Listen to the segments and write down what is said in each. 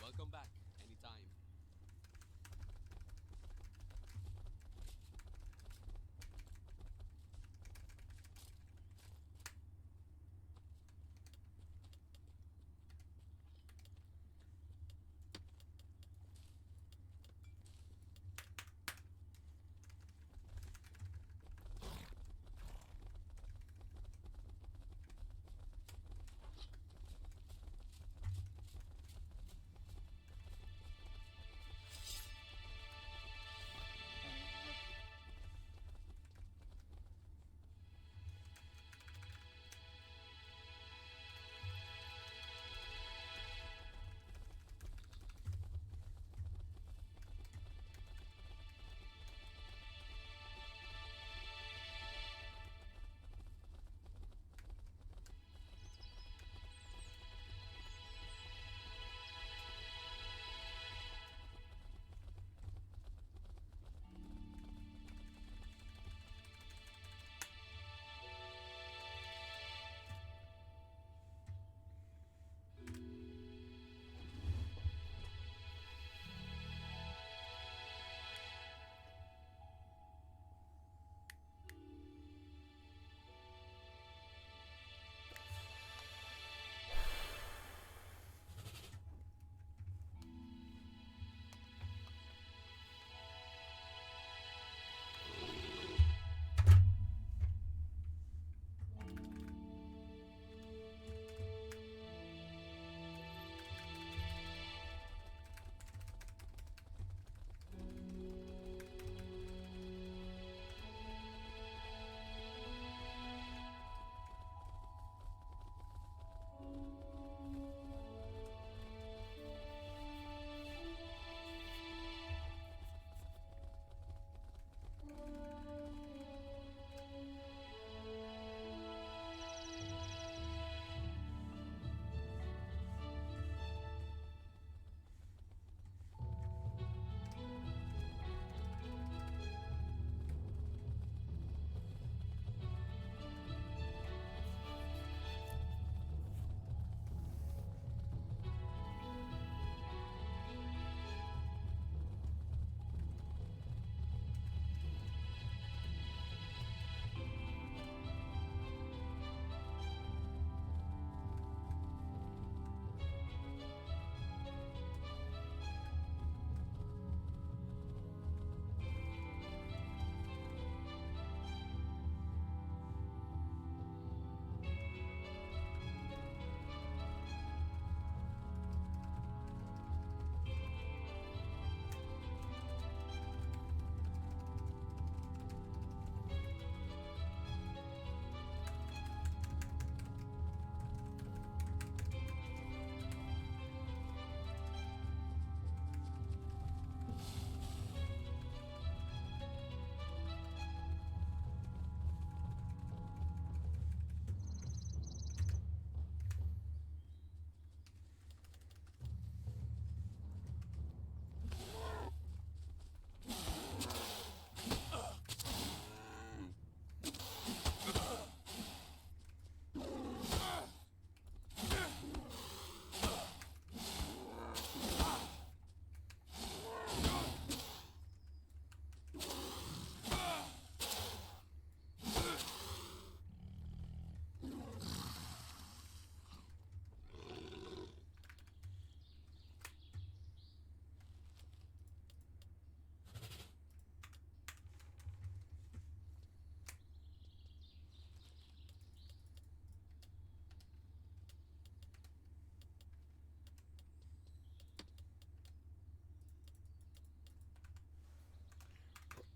Welcome back anytime.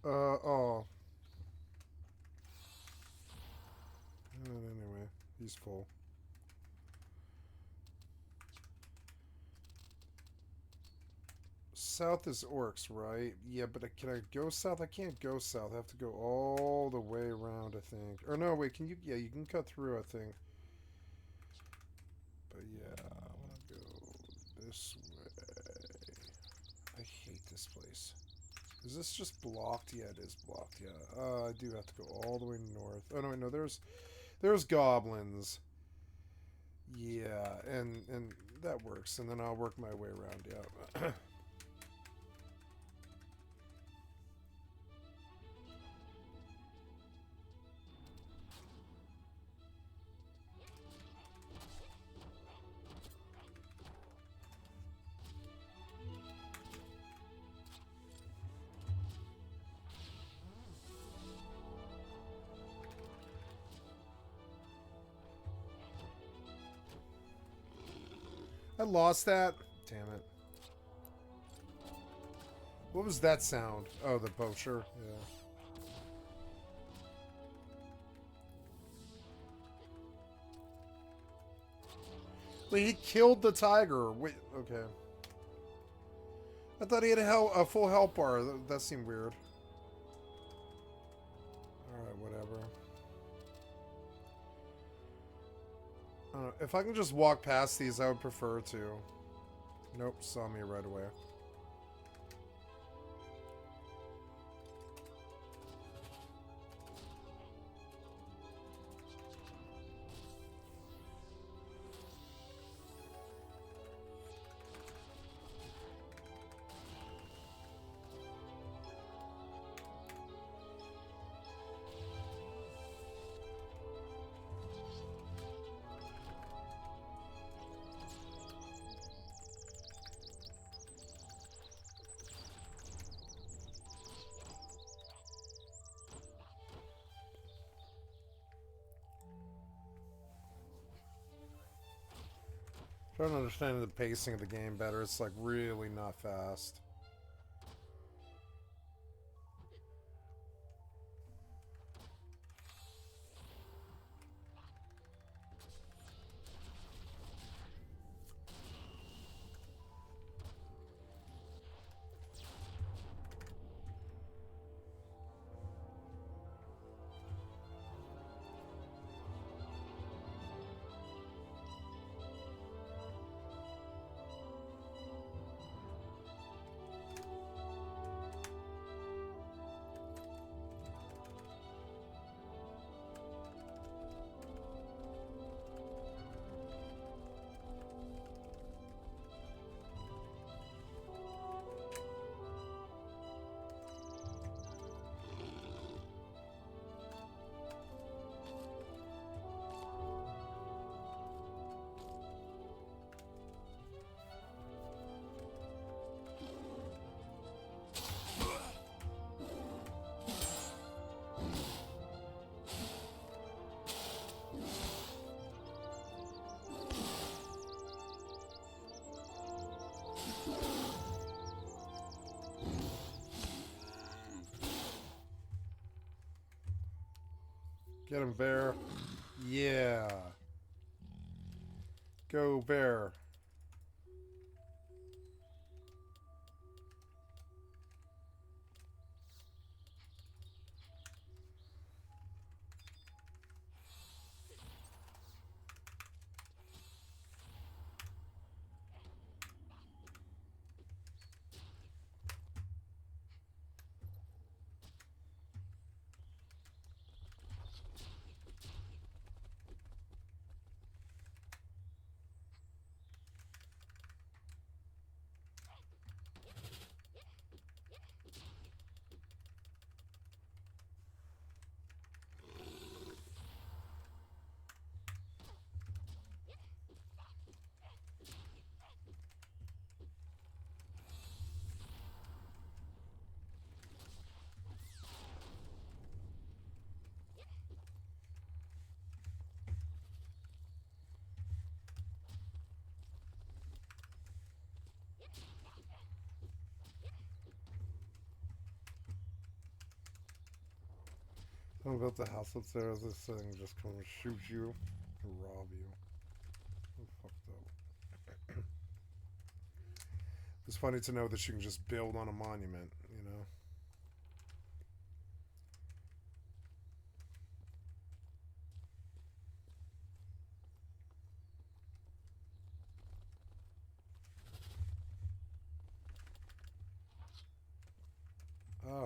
Oh. Anyway, he's full. South is orcs, right? Yeah, but can I go south? I can't go south. I have to go all the way around, I think. Or no, wait, can you? Yeah, you can cut through, I think. But yeah, I want to go this way. I hate this place. Is this just blocked? Yeah, it is blocked. Yeah. I do have to go all the way north. Oh no, there's goblins. Yeah, and that works, and then I'll work my way around, yeah. I lost that. Damn it. What was that sound? Oh, the poacher. Yeah. Wait, he killed the tiger. Wait, okay. I thought he had a full health bar. That seemed weird. Alright, whatever. If I can just walk past these, I would prefer to. Nope, saw me right away. Trying to understand the pacing of the game better. It's like really not fast. Get him, bear. Yeah. Go, bear. Something about the house upstairs. This thing just come and shoot you and rob you. I'm fucked up. It's funny to know that you can just build on a monument, you know? Ah.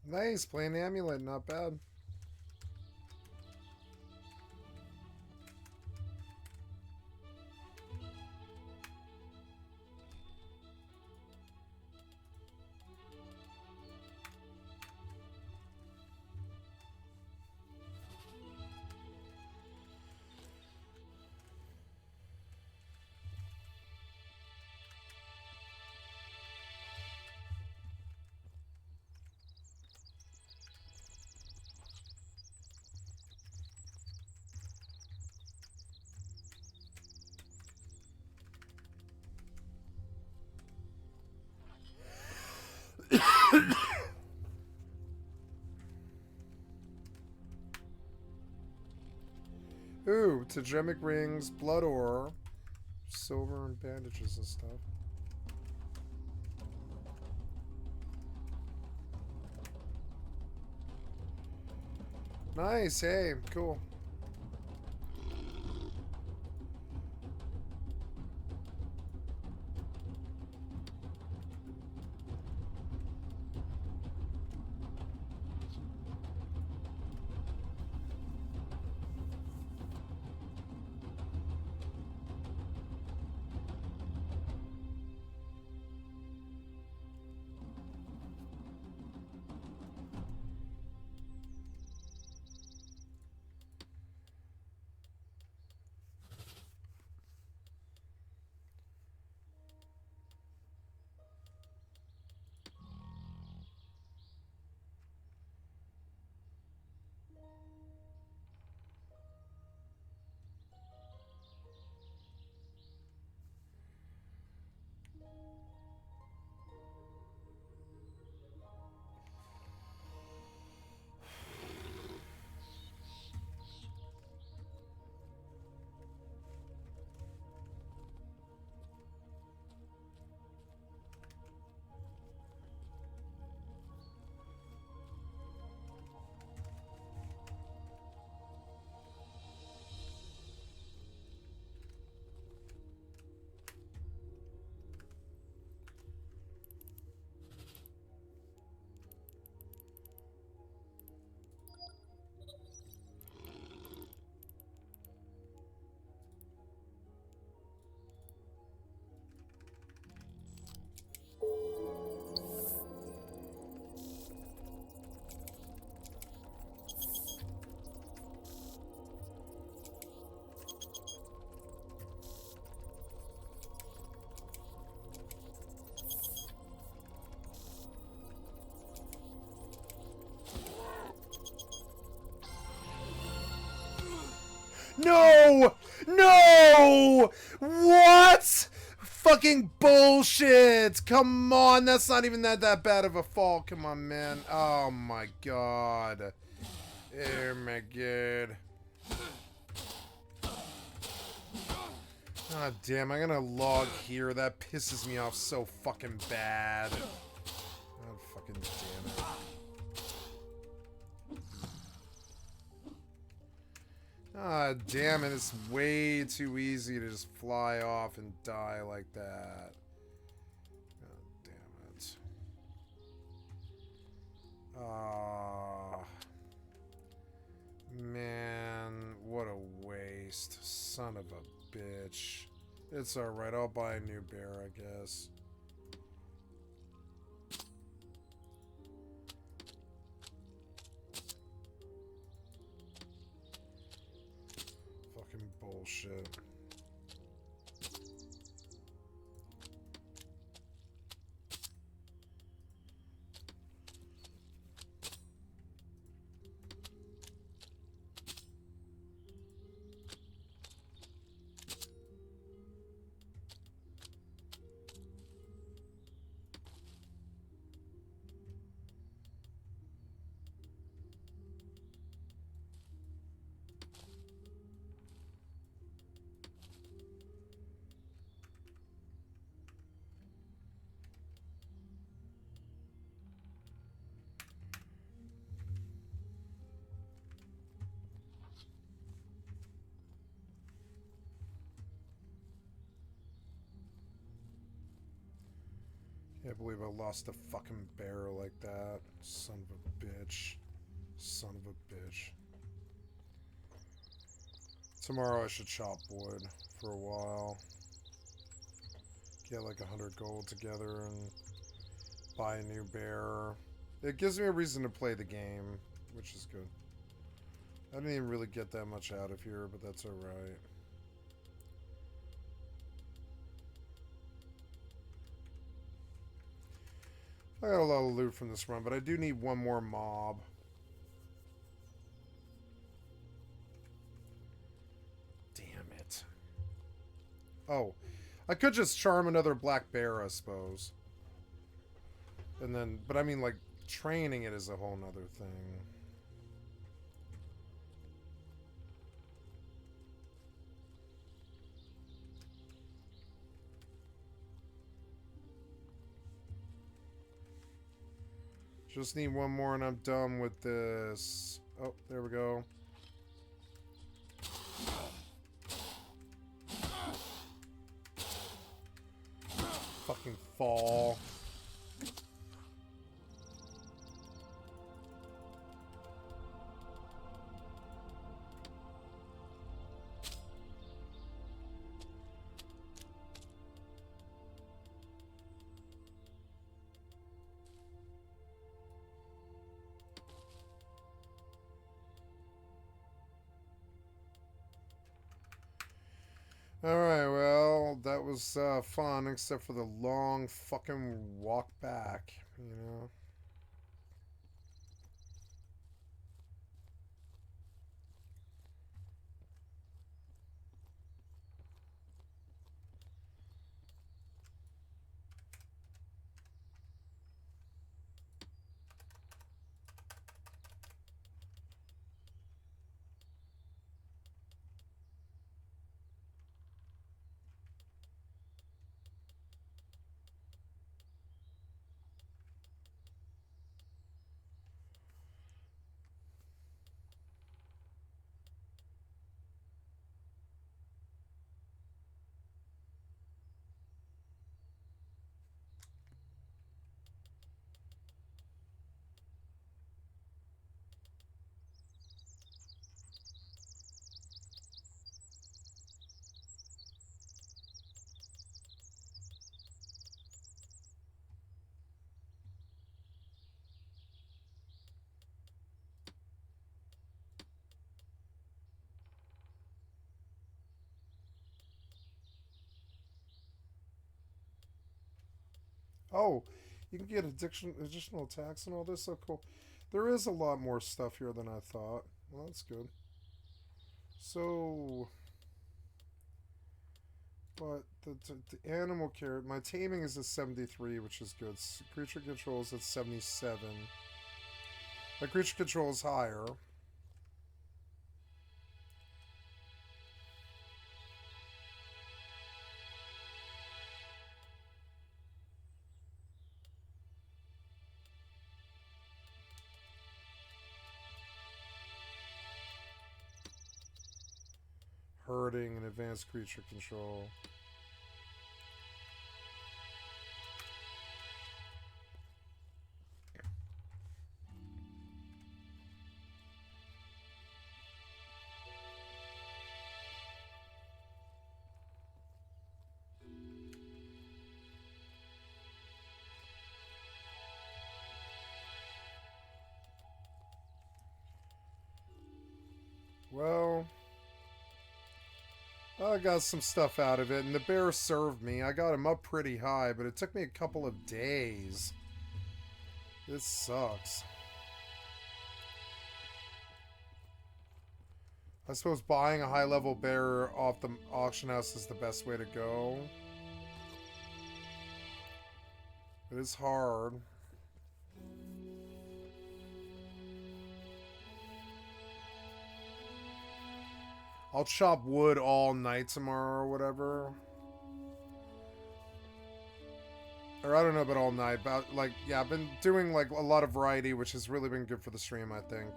Nice, playing amulet, not bad. Ooh, Togemic rings, blood ore, silver and bandages and stuff. Nice, hey, cool. No! No! What? Fucking bullshit! Come on, that's not even that bad of a fall. Come on, man. Oh my god. Oh my god. God damn, I'm gonna log here. That pisses me off so fucking bad. God fucking damn it. Ah, damn it, it's way too easy to just fly off and die like that. God damn it. Ah. Man, what a waste. Son of a bitch. It's alright, I'll buy a new bear, I guess. Fucking bullshit. Can't believe I lost a fucking bear like that. Son of a bitch. Son of a bitch. Tomorrow I should chop wood for a while. Get like 100 gold together and buy a new bear. It gives me a reason to play the game, which is good. I didn't even really get that much out of here, but that's alright. I got a lot of loot from this run, but I do need one more mob. Damn it. Oh, I could just charm another black bear, I suppose. And then, but I mean, like, training it is a whole nother thing. Just need one more and I'm done with this. Oh, there we go. Fucking fall. Alright, well, that was fun, except for the long fucking walk back, you know? Oh, you can get additional attacks and all this. So cool. There is a lot more stuff here than I thought. Well, that's good. So, but the animal care, my taming is at 73, which is good. Creature control is at 77. My creature control is higher. Herding and advanced creature control. Well, I got some stuff out of it, and the bear served me. I got him up pretty high, but it took me a couple of days. This sucks. I suppose buying a high-level bear off the auction house is the best way to go. It is hard. I'll chop wood all night tomorrow or whatever. Or I don't know about all night, but like, yeah, I've been doing like a lot of variety, which has really been good for the stream, I think.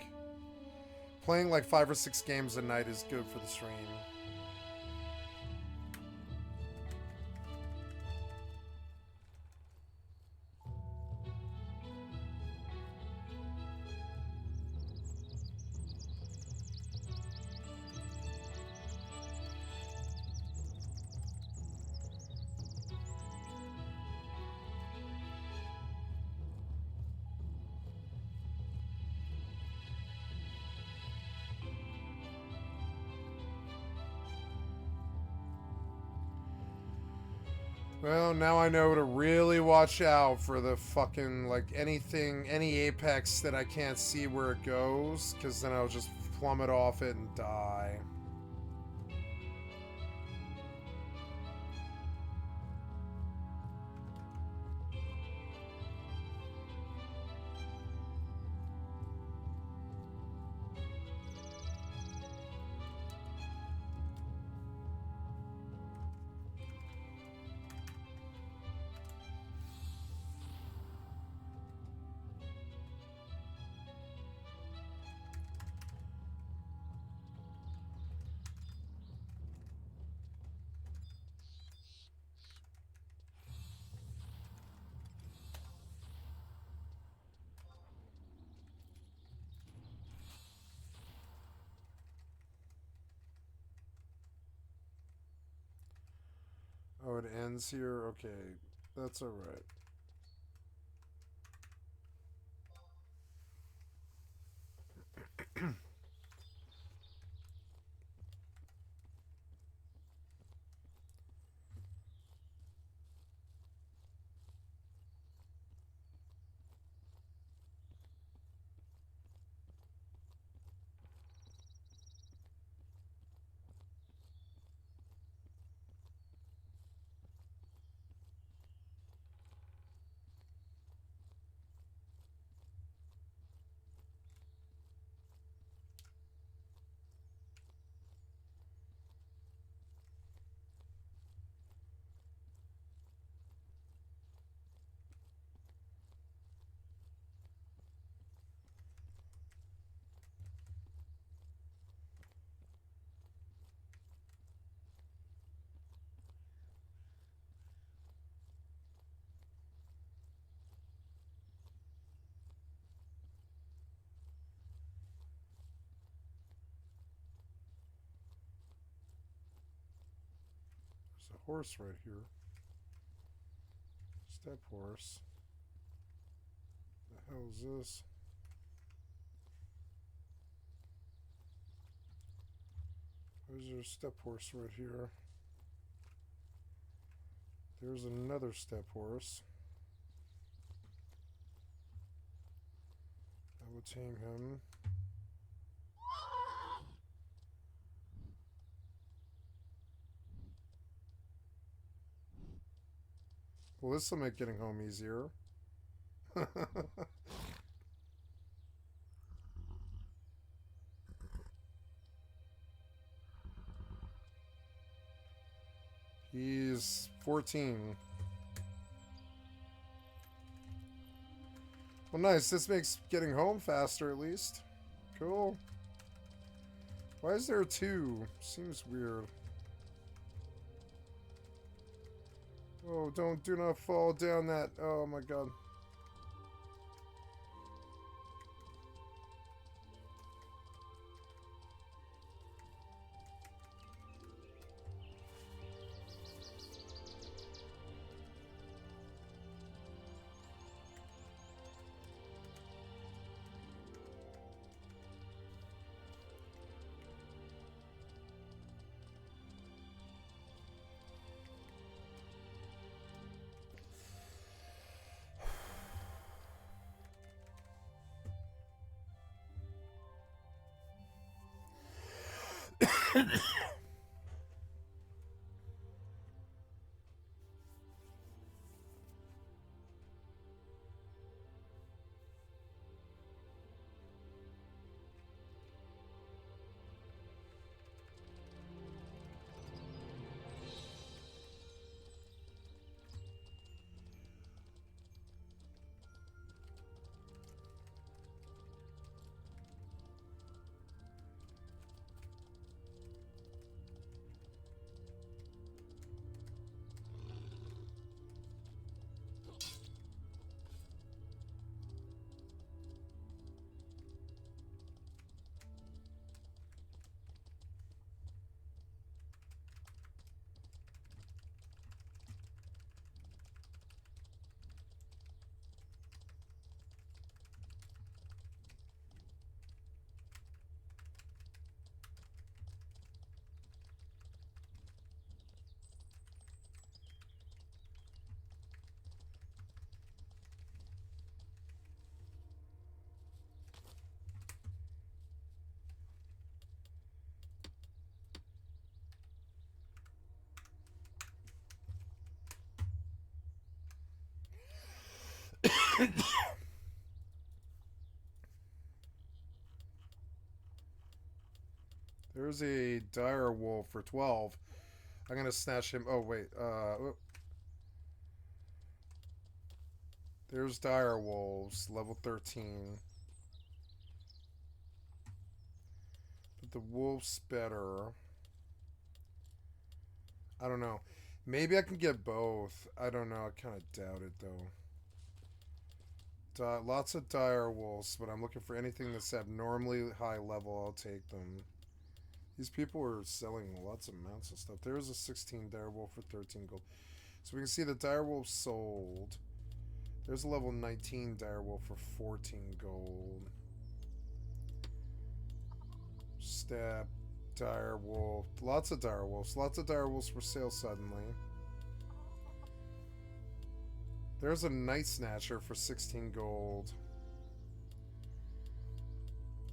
Playing like 5 or 6 games a night is good for the stream. Well, now I know to really watch out for the fucking, like, anything, any apex that I can't see where it goes, because then I'll just plummet off it and die. Oh, it ends here? Okay, that's alright. There's a horse right here. Step horse. The hell is this? There's a step horse right here. There's another step horse. I will tame him. Well, this will make getting home easier. He's 14. Well, nice. This makes getting home faster, at least. Cool. Why is there two? Seems weird. Oh, do not fall down that. Oh my god. There's a dire wolf for 12. I'm gonna snatch him. Oh wait, there's dire wolves, level 13. But the wolf's better. I don't know. Maybe I can get both. I don't know. I kind of doubt it though. Lots of dire wolves, but I'm looking for anything that's abnormally high level. I'll take them. These people are selling lots of amounts of stuff. There's a 16 direwolf for 13 gold. So we can see the direwolf sold. There's a level 19 direwolf for 14 gold. Stab, direwolf. Lots of direwolves. Lots of direwolves for sale suddenly. There's a night snatcher for 16 gold.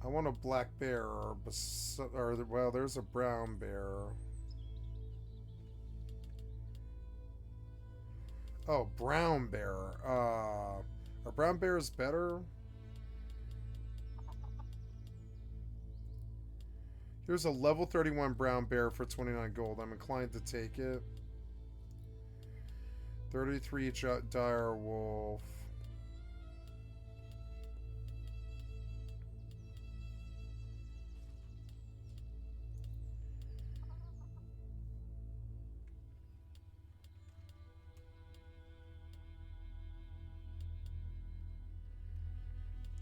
I want a black bear, or well, there's a brown bear. Oh, brown bear. Are brown bears better? Here's a level 31 brown bear for 29 gold. I'm inclined to take it. 33 dire wolf.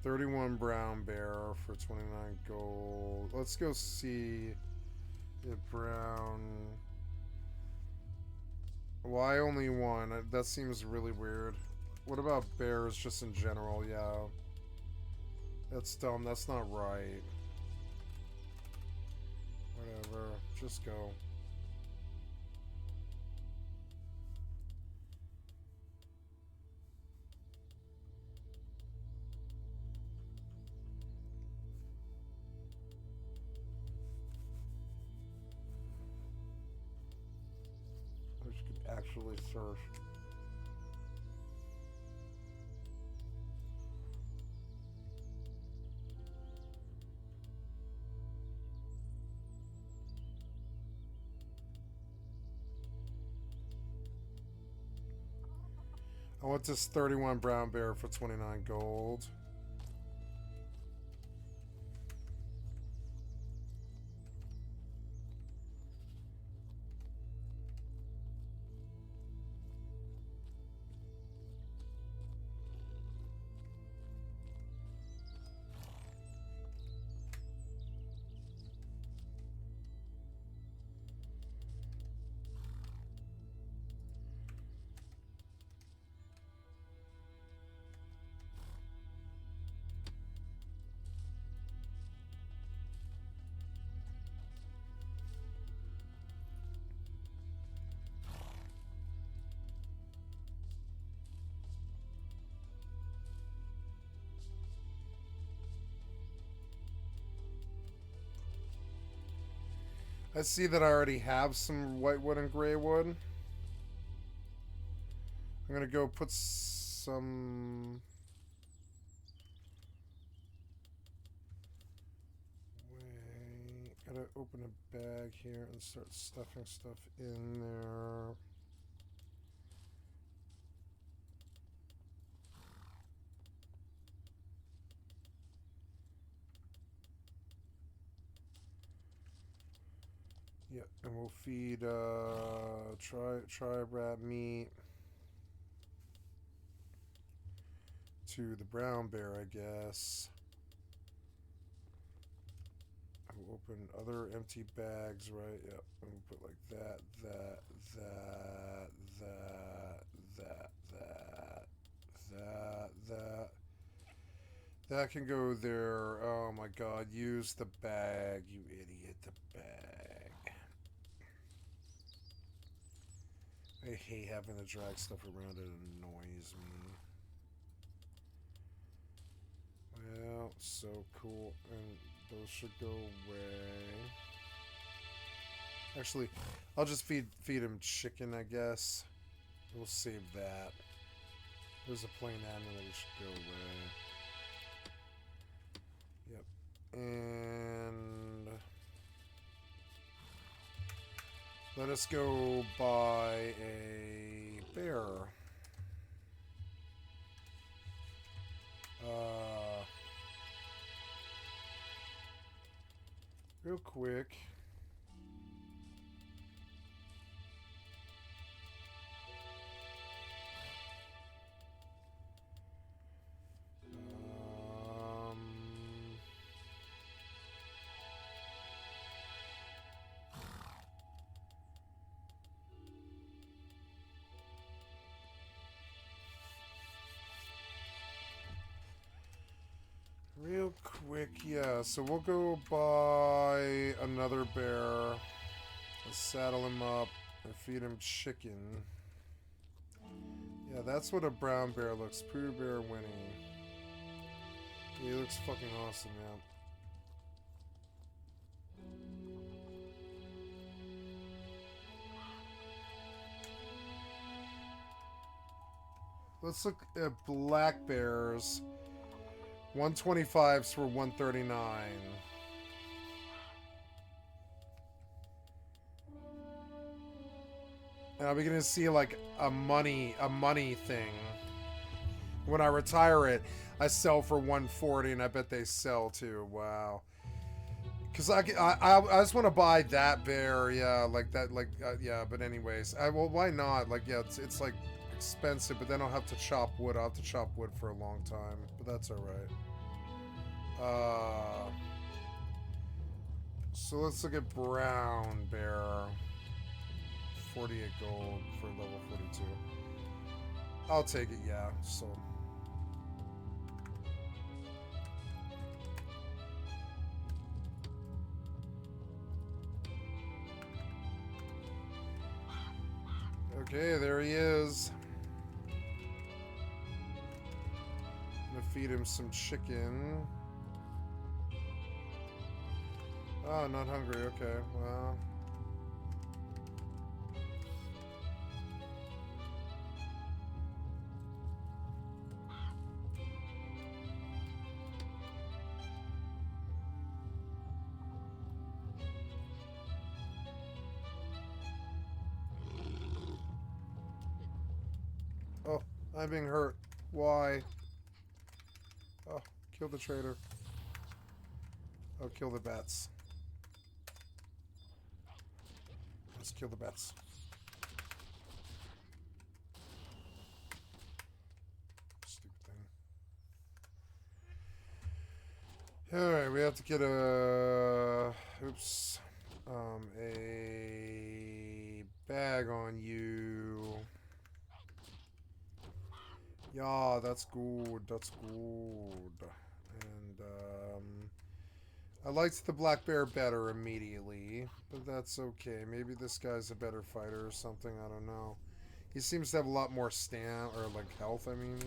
$31 brown bear for 29 gold. Let's go see the brown. Why only one? That seems really weird. What about bears just in general? Yeah. That's dumb. That's not right. Whatever. Just go. I could actually search. I want this 31 brown bear for 29 gold. I see that I already have some white wood and gray wood. I'm gonna go put some... Wait, gotta open a bag here and start stuffing stuff in there. Yep, and we'll feed tribe rat meat to the brown bear, I guess. We'll open other empty bags, right? Yep, and we'll put like that. That can go there. Oh my god, use the bag, you idiot, the bag. I hate having to drag stuff around, it annoys me. Well, so cool. And those should go away. Actually, I'll just feed him chicken, I guess. We'll save that. There's a plain amulet that should go away. Yep. And let us go buy a bear. Real quick. Real quick, yeah, so we'll go buy another bear, saddle him up, and feed him chicken. Yeah, that's what a brown bear looks. Pooh Bear Winnie. He looks fucking awesome, man. Let's look at black bears. 125s for 139. And I'll be gonna see like a money thing. When I retire it, I sell for 140, and I bet they sell too. Wow. Cause I just want to buy that bear, yeah, like that, like yeah. But anyways, well, why not? Like, yeah, it's like expensive, but then I'll have to chop wood. I'll have to chop wood for a long time, but that's all right. So let's look at brown bear. 48 gold for level 42. I'll take it, yeah. So. Okay, there he is. I'm gonna feed him some chicken. Oh, not hungry. Okay, well. Oh, I'm being hurt. Why? Oh, kill the trader. Oh, kill the bats. Let's kill the bats. Stupid thing. Alright, we have to get a... Oops. A bag on you. Yeah, that's good. That's good. And, I liked the black bear better immediately, but that's okay. Maybe this guy's a better fighter or something. I don't know. He seems to have a lot more or like health, I mean.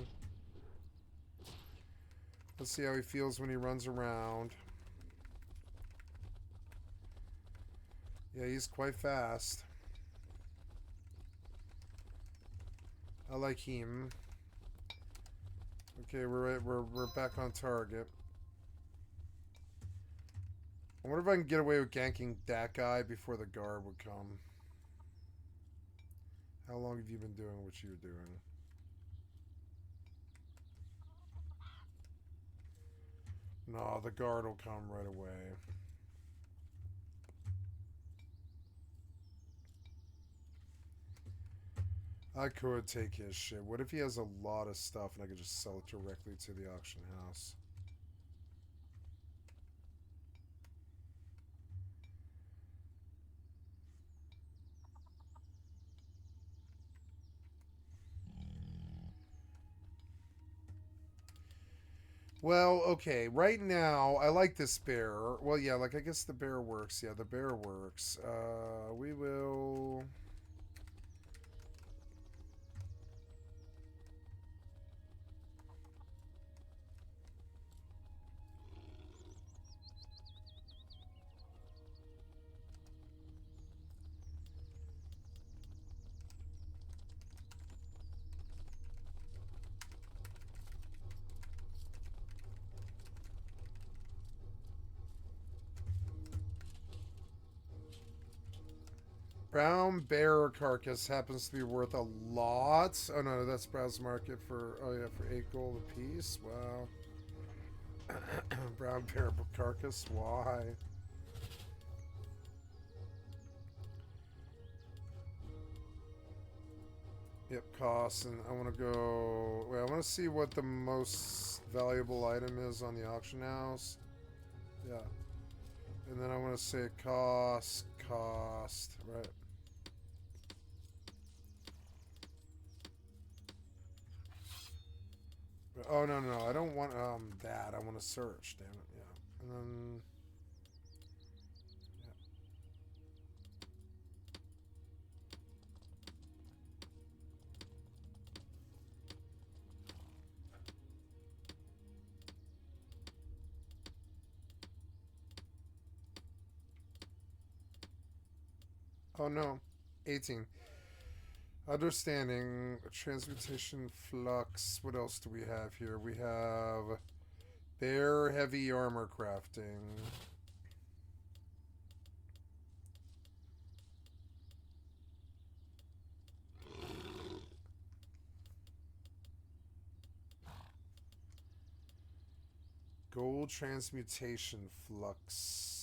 Let's see how he feels when he runs around. Yeah, he's quite fast. I like him. Okay, we're back on target. I wonder if I can get away with ganking that guy before the guard would come. How long have you been doing what you're doing? No, the guard will come right away. I could take his shit. What if he has a lot of stuff and I could just sell it directly to the auction house? Well, okay, right now, I like this bear. Well, yeah, like, I guess the bear works. Yeah, the bear works. We will... Brown bear carcass happens to be worth a lot. Oh no, that's browse market for, oh yeah, for 8 gold a piece. Wow. Brown bear carcass, why? Yep, costs, and I want to go... Wait, I want to see what the most valuable item is on the auction house. Yeah. And then I want to say cost, right. Oh, no, no, I don't want that. I want to search, damn it, yeah. And then... Yeah. Oh, no. 18. Understanding, transmutation, flux. What else do we have here? We have bear heavy armor crafting. Gold transmutation flux.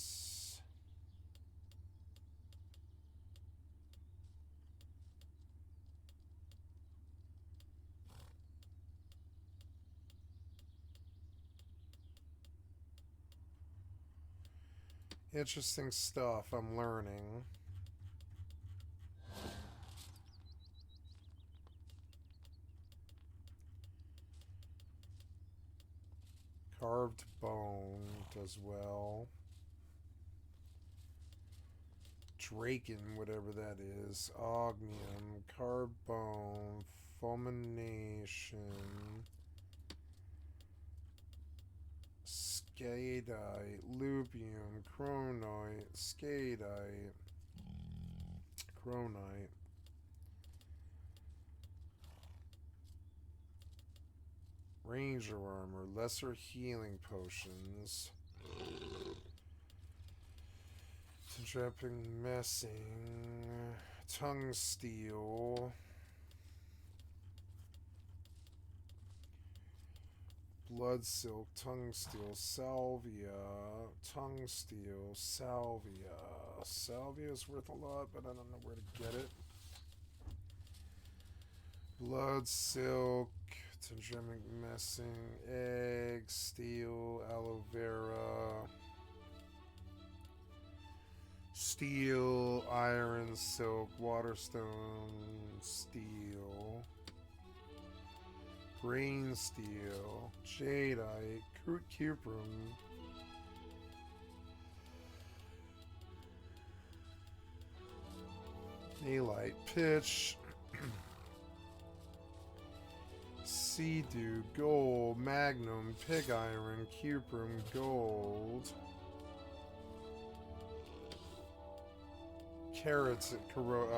Interesting stuff I'm learning. Carved bone does well. Draken, whatever that is. Ognium, carved bone, fulmination, skadite, lupium, chronite, skadite, chronite. Ranger armor, lesser healing potions. Trapping messing, tongue steel, blood silk, tongue steel, salvia, tongue steel, salvia. Salvia is worth a lot, but I don't know where to get it. Blood silk, tendremic messing, egg, steel, aloe vera. Steel, iron, silk, waterstone, steel, green steel, jadeite, cuprum, alite, pitch, sea-dew, gold, magnum, pig iron, cuprum, gold. Keratin, cuprum.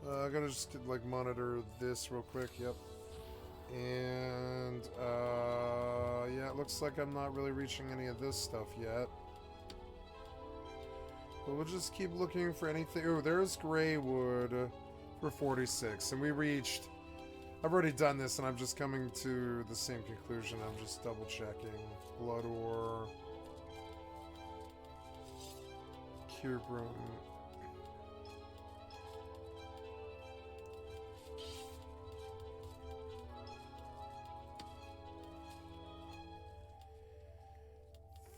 I gotta just like monitor this real quick. Yep. And yeah, it looks like I'm not really reaching any of this stuff yet. But we'll just keep looking for anything. Oh, there's gray wood for 46. And we reached... I've already done this, and I'm just coming to the same conclusion. I'm just double checking. Blood ore. Cubrum.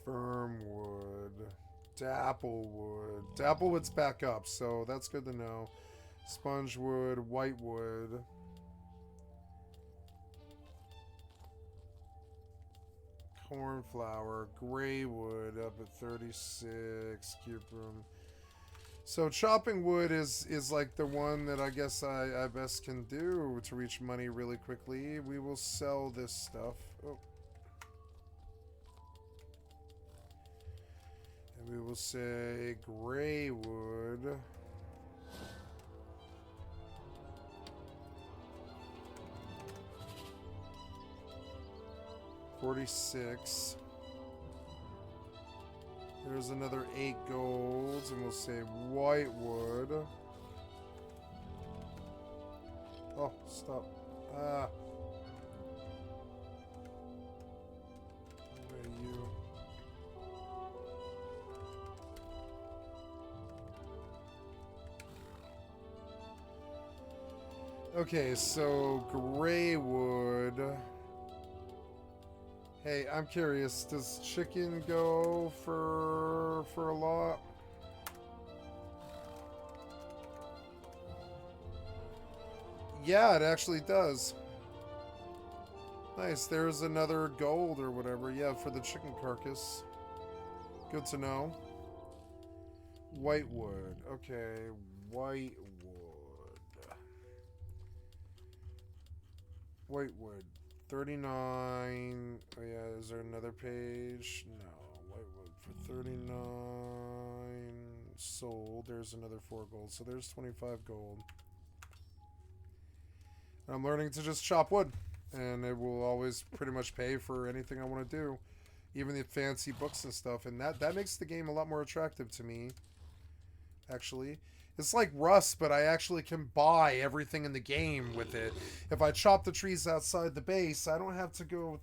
Firmwood. Dapplewood. Dapplewood's back up, so that's good to know. Spongewood, whitewood. Cornflower, graywood up at 36. Cuprum. So chopping wood is like the one that I guess I best can do to reach money really quickly. We will sell this stuff. Oh. And we will say gray wood. 46. There's another 8 golds, and we'll say whitewood. Oh, stop. Ah. Where are you? Okay, so gray wood. Hey, I'm curious, does chicken go for a lot? Yeah, it actually does. Nice, there's another gold or whatever. Yeah, for the chicken carcass. Good to know. Whitewood. Okay, whitewood. Whitewood. 39. Oh yeah, is there another page? No. Whitewood for 39. Sold. There's another 4 gold. So there's 25 gold. I'm learning to just chop wood. And it will always pretty much pay for anything I want to do. Even the fancy books and stuff. And that makes the game a lot more attractive to me. Actually. It's like Rust, but I actually can buy everything in the game with it. If I chop the trees outside the base, I don't have to go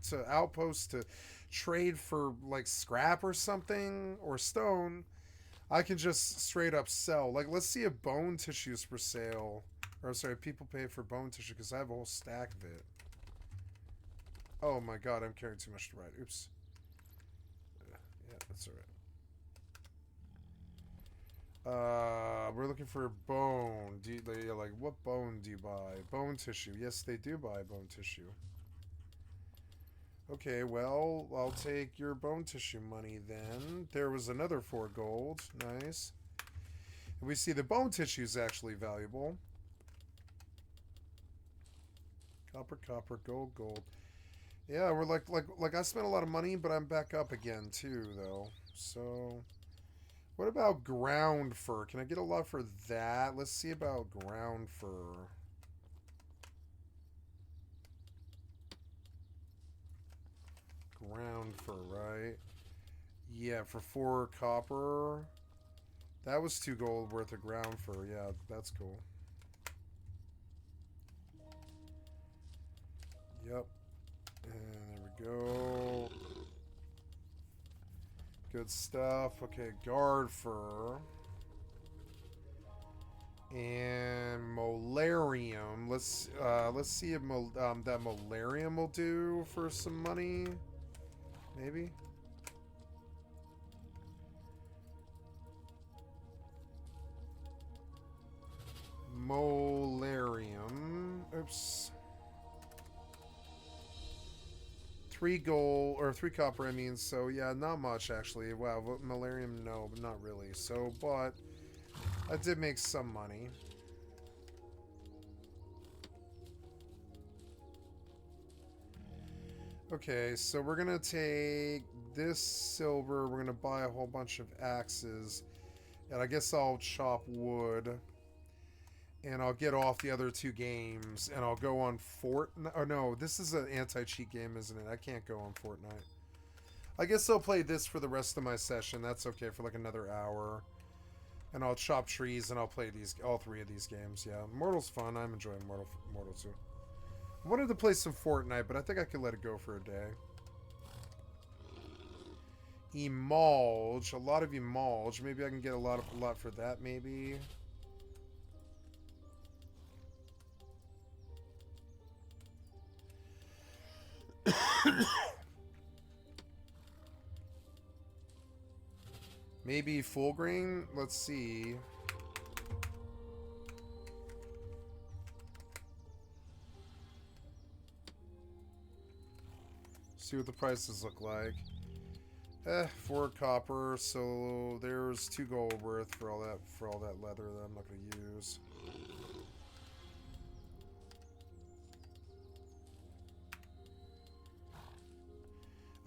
to Outpost to trade for, like, scrap or something, or stone. I can just straight up sell. Like, let's see if bone tissue's for sale. Or, sorry, people pay for bone tissue, because I have a whole stack of it. Oh my god, I'm carrying too much to write. Oops. Yeah, that's alright. We're looking for bone. Like, what bone do you buy? Bone tissue. Yes, they do buy bone tissue. Okay, well, I'll take your bone tissue money then. There was another 4 gold. Nice. And we see the bone tissue is actually valuable. Copper, copper, gold, gold. Yeah, we're like I spent a lot of money, but I'm back up again too, though. So, what about ground fur? Can I get a lot for that? Let's see about ground fur. Ground fur, right? Yeah, for 4 copper. That was 2 gold worth of ground fur. Yeah, that's cool. Yep. And there we go. Good stuff. Okay, guard fur. And molarium. Let's see if that molarium will do for some money. Maybe. Molarium. Oops. 3 gold, or 3 copper, I mean, so yeah, not much actually. Wow, malarium, no, but not really. So, but I did make some money. Okay, so we're gonna take this silver, we're gonna buy a whole bunch of axes, and I guess I'll chop wood. And I'll get off the other 2 games, and I'll go on Fortnite. Oh no, this is an anti-cheat game, isn't it? I can't go on Fortnite. I guess I'll play this for the rest of my session. That's okay, for like another hour. And I'll chop trees, and I'll play all 3 of these games. Yeah, Mortal's fun. I'm enjoying Mortal too. I wanted to play some Fortnite, but I think I could let it go for a day. Emulge, a lot of emulge. Maybe I can get a lot for that. Maybe. Maybe full grain? Let's see. See what the prices look like. 4 copper, so there's 2 gold worth for all that leather that I'm not gonna use.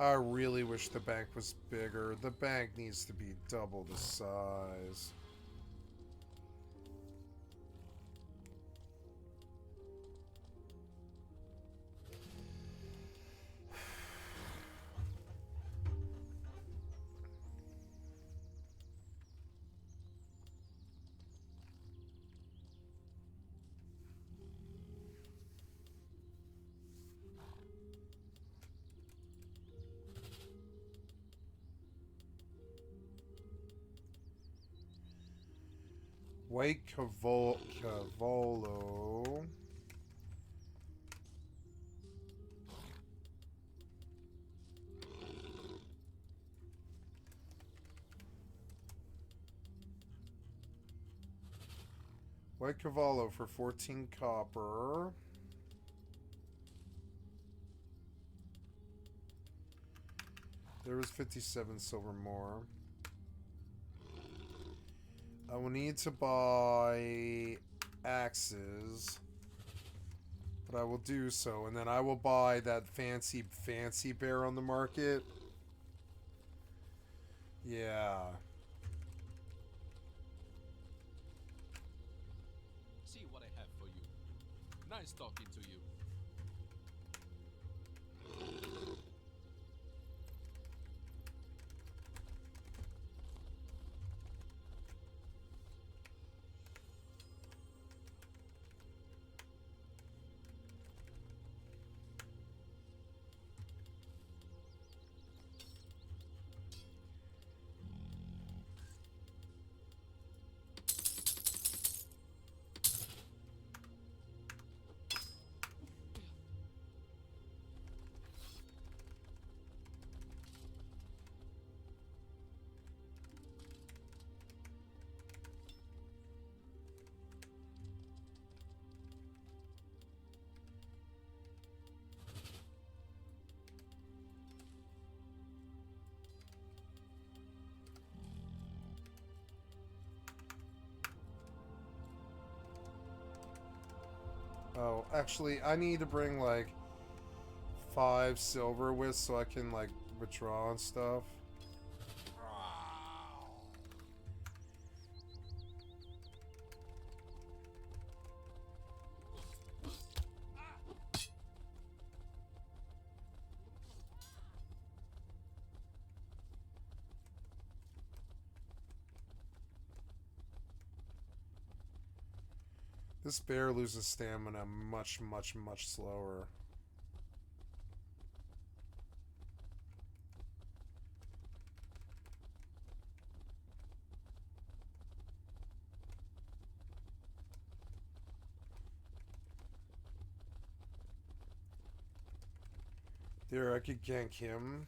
I really wish the bank was bigger. The bank needs to be double the size. White Cavallo. White Cavallo for 14 copper. There was 57 silver more. I will need to buy axes, but I will do so, and then I will buy that fancy bear on the market. Yeah. See what I have for you. Nice talking to you. Oh, actually, I need to bring, like, 5 silver with so I can, like, withdraw and stuff. This bear loses stamina much, much, much slower. There, I could gank him.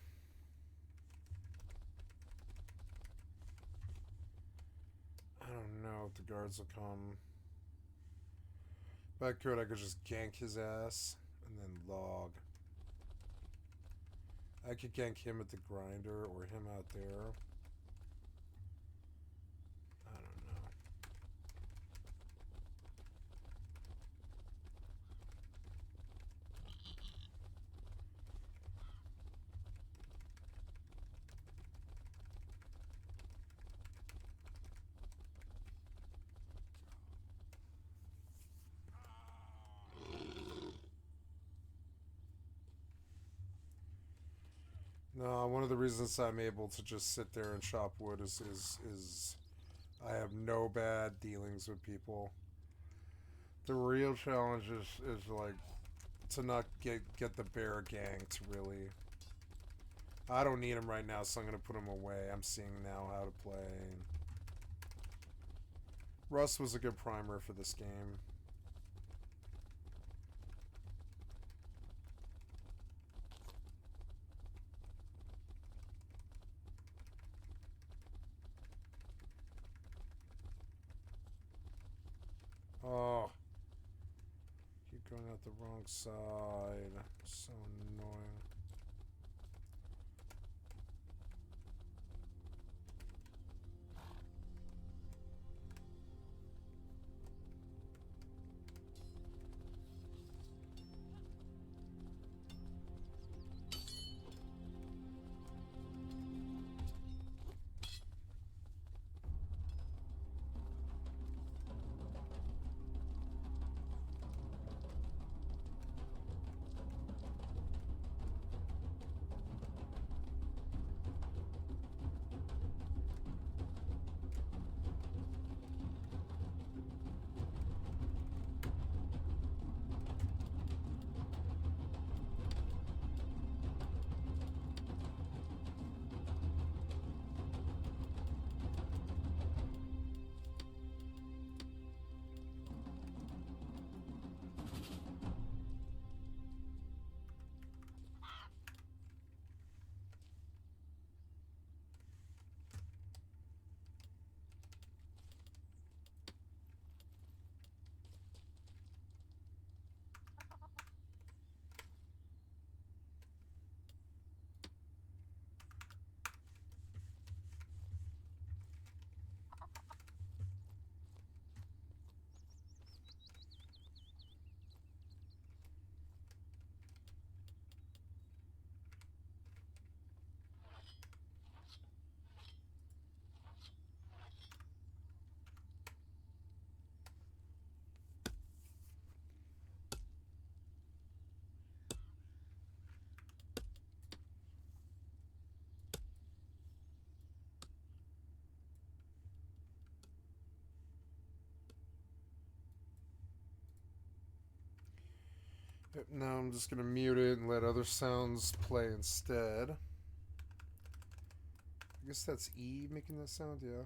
I don't know if the guards will come. If I could just gank his ass and then log. I could gank him at the grinder or him out there. I don't know. No, one of the reasons I'm able to just sit there and chop wood is I have no bad dealings with people. The real challenge is like to not get the bear ganked, really. I don't need him right now, so I'm gonna put him away. I'm seeing now how to play. Rust was a good primer for this game. Oh. Keep going out the wrong side. So annoying. Now I'm just gonna mute it and let other sounds play instead. I guess that's E making that sound, yeah.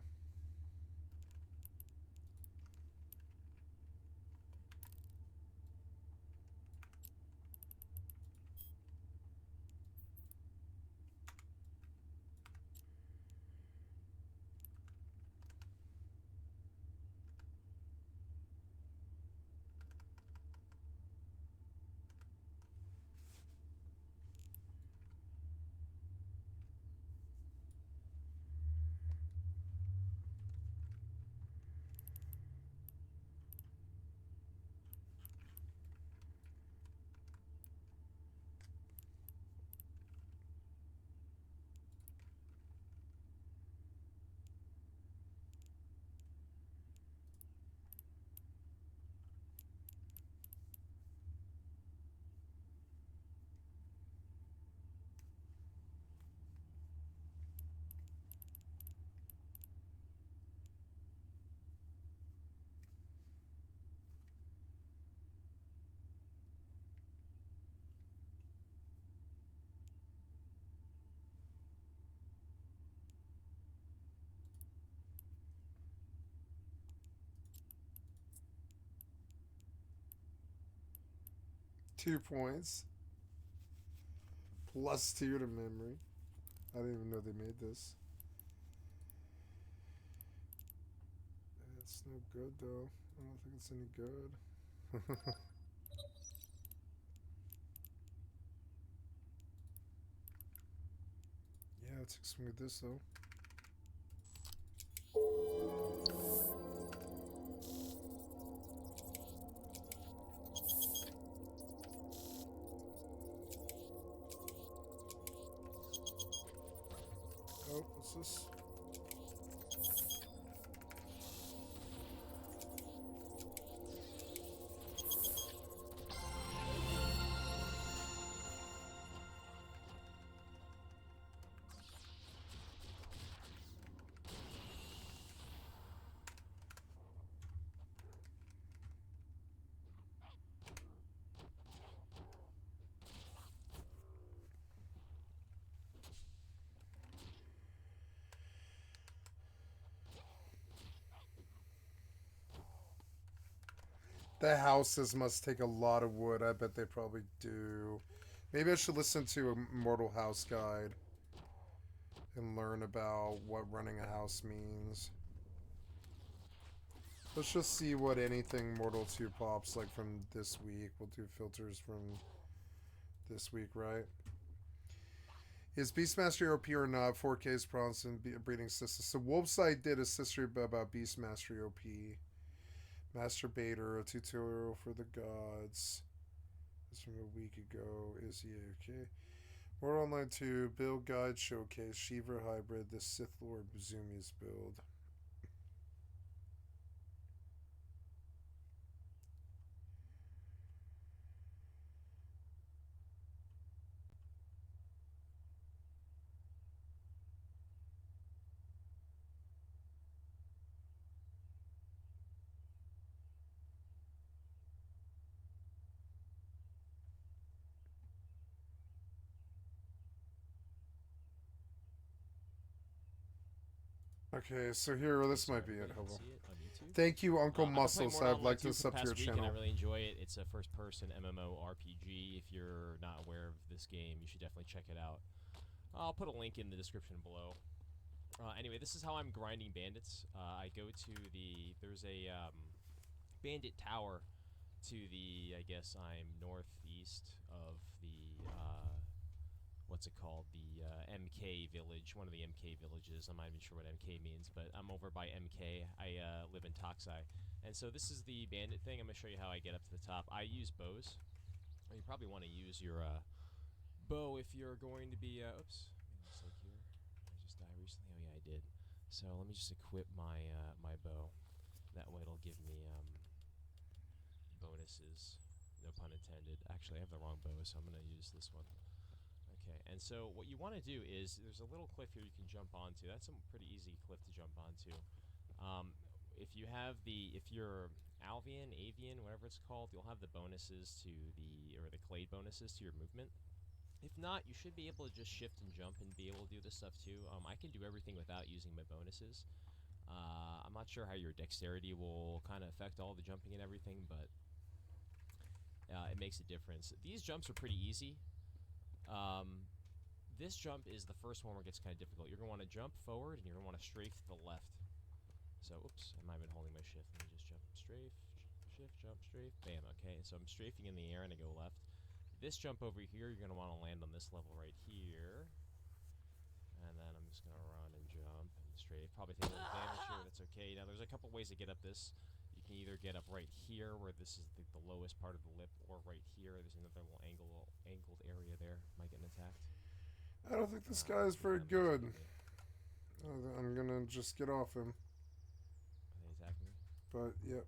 +2. +2 to memory. I didn't even know they made this. It's no good though. I don't think it's any good. Yeah, it takes me with this though. Oh, what's this? The houses must take a lot of wood. I bet they probably do. Maybe I should listen to a Mortal House guide and learn about what running a house means. Let's just see what anything Mortal 2 pops like from this week. We'll do filters from this week, right? Is Beastmaster OP or not? 4K's Bronson breeding system. So Wolfside did a sister about Beastmaster OP. Masturbator, a tutorial for the gods. This from a week ago. Is he okay? World Online 2, build guide showcase, Shiva hybrid, the Sith Lord Buzumi's build. Okay, so here, this might be it. Hello. Thank you, Uncle Muscles. I'd like to sub to your channel. I really enjoy it. It's a first-person MMO RPG. If you're not aware of this game, you should definitely check it out. I'll put a link in the description below. Anyway, this is how I'm grinding bandits. I go to there's a bandit tower to the, I guess I'm northeast of the, what's it called? The MK village, one of the MK villages. I'm not even sure what MK means, but I'm over by MK. I live in Toxai. And so this is the bandit thing. I'm going to show you how I get up to the top. I use bows. You probably want to use your bow if you're going to be, oops, made a mistake here. Did I just die recently? Oh yeah, I did. So let me just equip my, my bow. That way it'll give me, bonuses. No pun intended. Actually, I have the wrong bow, so I'm going to use this one. Okay, and so what you want to do is, there's a little cliff here you can jump onto. That's a pretty easy cliff to jump onto. if you're avian, whatever it's called, you'll have the bonuses to the clade bonuses to your movement. If not, you should be able to just shift and jump and be able to do this stuff too. I can do everything without using my bonuses. I'm not sure how your dexterity will kind of affect all the jumping and everything, but it makes a difference. These jumps are pretty easy. This jump is the first one where it gets kind of difficult. You're going to want to jump forward, and you're going to want to strafe to the left. So, oops, I might have been holding my shift. Let me just jump, strafe, shift, jump, strafe, bam, okay. So I'm strafing in the air, and I go left. This jump over here, you're going to want to land on this level right here. And then I'm just going to run and jump and strafe. Probably take a little damage here, that's okay. Now, there's a couple ways to get up this. You can either get up right here, where this is the lowest part of the lip, or right here. There's another little angled area there. Am I getting attacked? I don't think this guy is very good. I'm gonna just get off him. Are they attacking me? But, yep.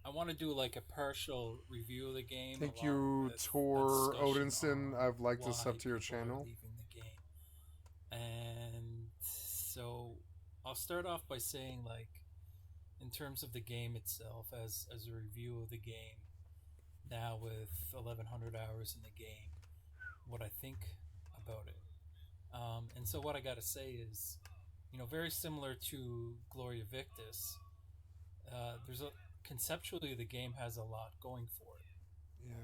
I want to do like a partial review of the game. Thank you, Tor Odinson. I've liked this up to your people are channel. leaving the game. And so I'll start off by saying, like, in terms of the game itself, as a review of the game, now with 1,100 hours in the game, what I think about it. And so what I got to say is, very similar to Gloria Victis, conceptually the game has a lot going for it. Yeah.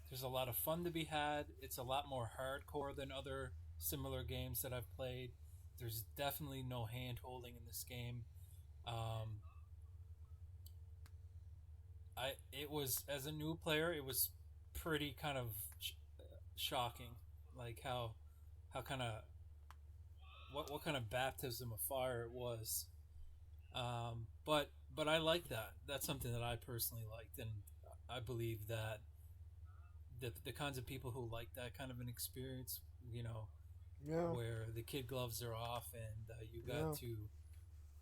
There's a lot of fun to be had. It's a lot more hardcore than other similar games that I've played. There's definitely no hand holding in this game. It was, as a new player, it was pretty kind of shocking, like how kind of what kind of baptism of fire it was. But I like that. That's something that I personally liked, and I believe that the kinds of people who like that kind of an experience, where the kid gloves are off and you got to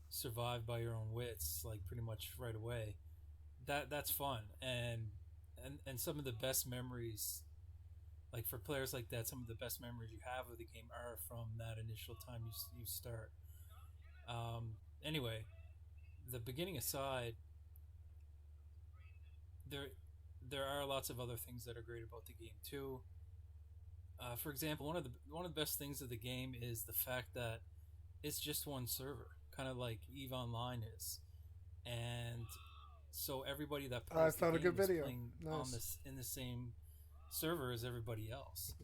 survive by your own wits, like pretty much right away. That's fun, and some of the best memories, like for players like that, some of the best memories you have of the game are from that initial time you start. Anyway, the beginning aside, there are lots of other things that are great about the game too. For example, one of the best things of the game is the fact that it's just one server, kind of like EVE Online is, and so everybody that plays the game is playing on this in the same server as everybody else.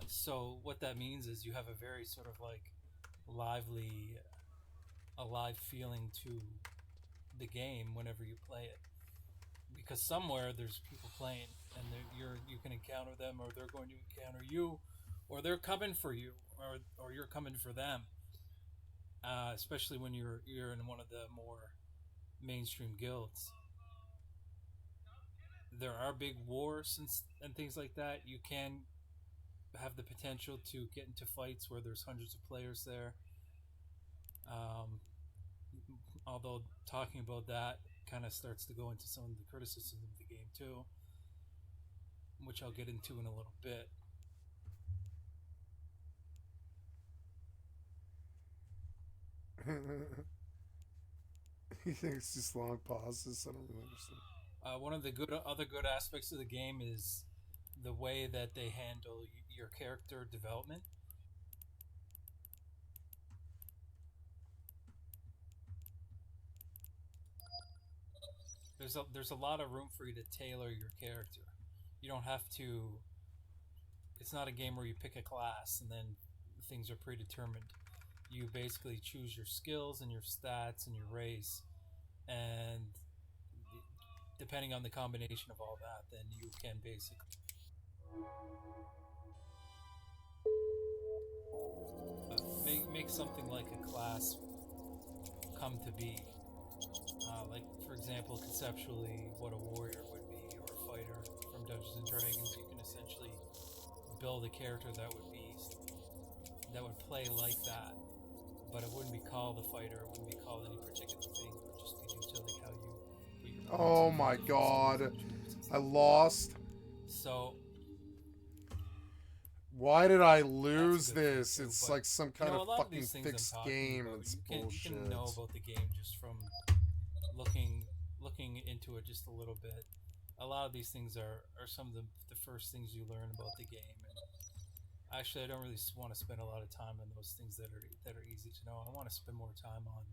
So what that means is you have a very sort of like lively, alive feeling to the game whenever you play it, because somewhere there's people playing, and you can encounter them, or they're going to encounter you, or they're coming for you, or you're coming for them. Especially when you're in one of the more mainstream guilds. There are big wars and things like that. You can have the potential to get into fights where there's hundreds of players there. Although talking about that kind of starts to go into some of the criticism of the game too, which I'll get into in a little bit. He thinks just long pauses. I don't really understand. One of the other good aspects of the game is the way that they handle your character development. There's a lot of room for you to tailor your character. You don't have to. It's not a game where you pick a class and then things are predetermined. You basically choose your skills and your stats and your race, and depending on the combination of all that, then you can basically make something like a class come to be. Like, for example, conceptually, what a warrior would be, or a fighter from Dungeons and Dragons. You can essentially build a character that would play like that, but it wouldn't be called a fighter. It wouldn't be called any particular thing. It would just be utility how you put your points Oh in, my different god. skills and attributes and I stuff. lost. So Why did I that's a lose good thing this? too. It's But like some you kind know, a of lot of fucking these things I'm fixed talking game. about, It's you bullshit. can know about the game just from looking into it just a little bit. A lot of these things are some of the first things you learn about the game. And actually, I don't really want to spend a lot of time on those things that are easy to know. I want to spend more time on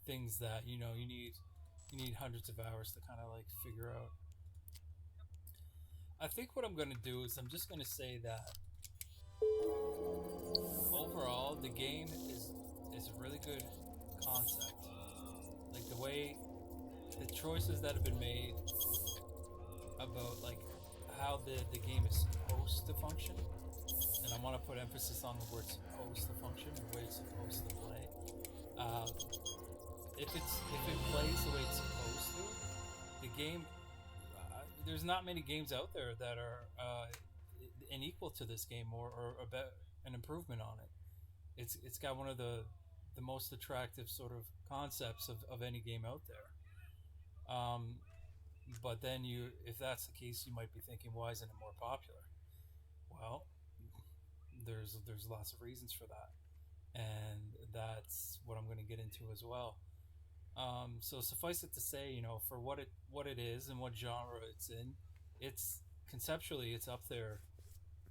things that you need hundreds of hours to kind of like figure out. I think what I'm going to do is I'm just going to say that overall the game is a really good concept. Like the choices that have been made about like how the game is supposed to function, and I want to put emphasis on the word supposed to function, the way it's supposed to play. If it plays the way it's supposed to, the game there's not many games out there that are an equal to this game or an improvement on it. It's got one of the most attractive sort of concepts of any game out there. But then if that's the case, you might be thinking, why isn't it more popular? Well, there's lots of reasons for that, and that's what I'm going to get into as well. So suffice it to say, for what it is and what genre it's in, it's conceptually it's up there,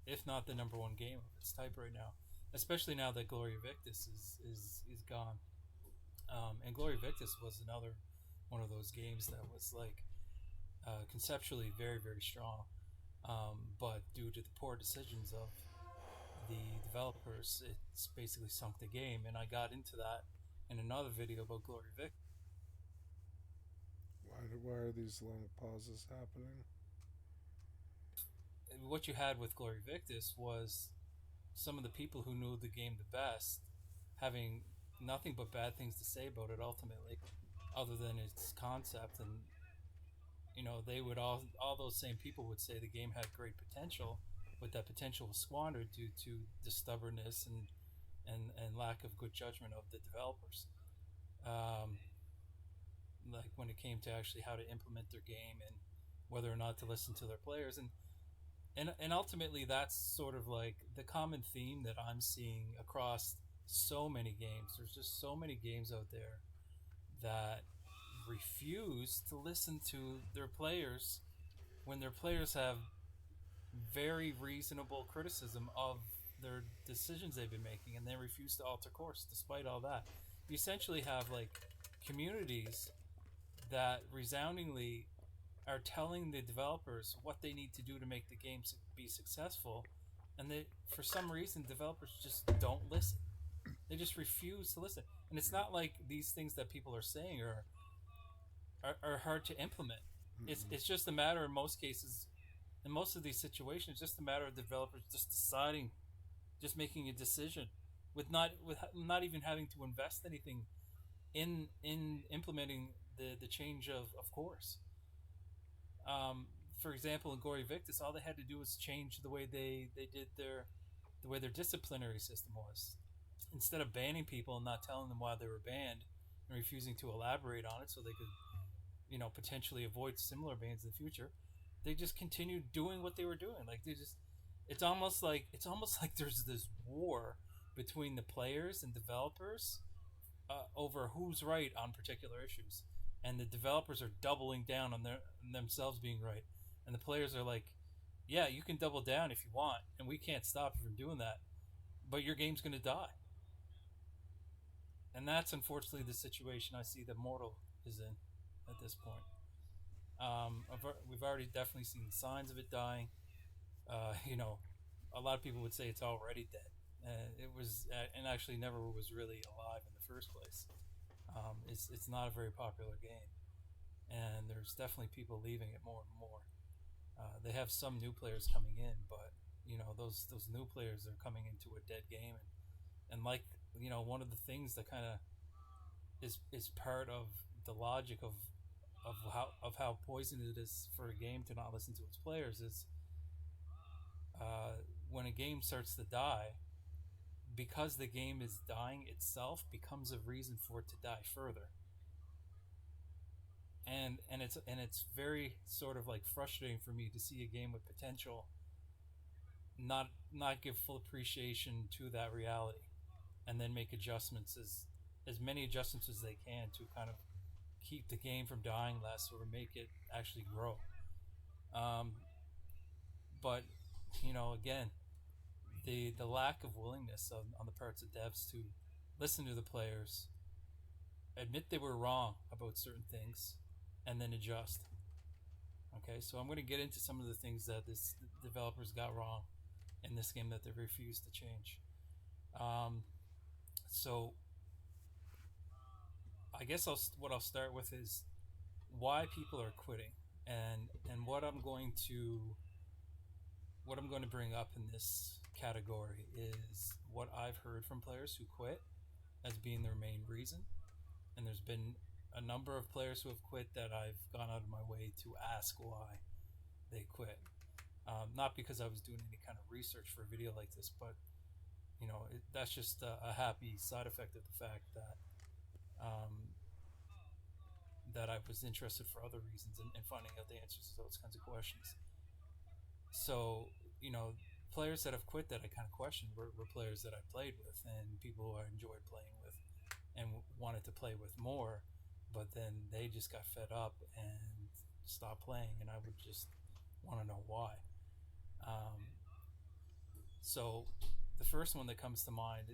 if not the number one game of its type right now. Especially now that Glory Victus is gone. And Glory Victus was another one of those games that was like conceptually very, very strong, but due to the poor decisions of the developers, it's basically sunk the game. And I got into that in another video about Glory Victus. Why are these long pauses happening? What you had with Glory Victus was some of the people who knew the game the best having nothing but bad things to say about it ultimately, other than its concept. And they would all those same people would say the game had great potential, but that potential was squandered due to the stubbornness and lack of good judgment of the developers. Like when it came to actually how to implement their game and whether or not to listen to their players, and ultimately that's sort of like the common theme that I'm seeing across so many games. There's just so many games out there that refuse to listen to their players when their players have very reasonable criticism of their decisions they've been making, and they refuse to alter course despite all that. You essentially have like communities that resoundingly are telling the developers what they need to do to make the game be successful, and for some reason developers just don't listen. They just refuse to listen. And it's not like these things that people are saying are hard to implement. It's just a matter, in most cases, in most of these situations, just a matter of developers just deciding, just making a decision with not even having to invest anything in implementing the change of course. For example, in Glory Victus, all they had to do was change the way they did the way their disciplinary system was. Instead of banning people and not telling them why they were banned and refusing to elaborate on it so they could, potentially avoid similar bans in the future, they just continued doing what they were doing. Like it's almost like there's this war between the players and developers over who's right on particular issues, and the developers are doubling down on themselves being right, and the players are like, yeah, you can double down if you want, and we can't stop you from doing that, but your game's going to die. And that's unfortunately the situation I see that Mortal is in at this point. We've already definitely seen signs of it dying. A lot of people would say it's already dead. It was, and actually never was really alive in the first place. It's not a very popular game, and there's definitely people leaving it more and more. They have some new players coming in, but those new players are coming into a dead game, and And like, you know, one of the things that kind of is part of the logic of how poison it is for a game to not listen to its players is when a game starts to die, because the game is dying itself becomes a reason for it to die further. And it's very sort of like frustrating for me to see a game with potential not give full appreciation to that reality, and then make adjustments as many adjustments as they can to kind of keep the game from dying less or make it actually grow. Um, but you know, again, the lack of willingness on the parts of devs to listen to the players, admit they were wrong about certain things, and then adjust. Okay, so I'm going to get into some of the things that this developers got wrong in this game that they refused to change. So I guess what I'll start with is why people are quitting, and what I'm going to bring up in this category is what I've heard from players who quit as being their main reason. And there's been a number of players who have quit that I've gone out of my way to ask why they quit. Not because I was doing any kind of research for a video like this, but you know, that's just a happy side effect of the fact that that I was interested for other reasons in finding out the answers to those kinds of questions. So, you know, players that have quit that I kind of questioned were players that I played with and people who I enjoyed playing with and wanted to play with more, but then they just got fed up and stopped playing, and I would just want to know why. So the first one that comes to mind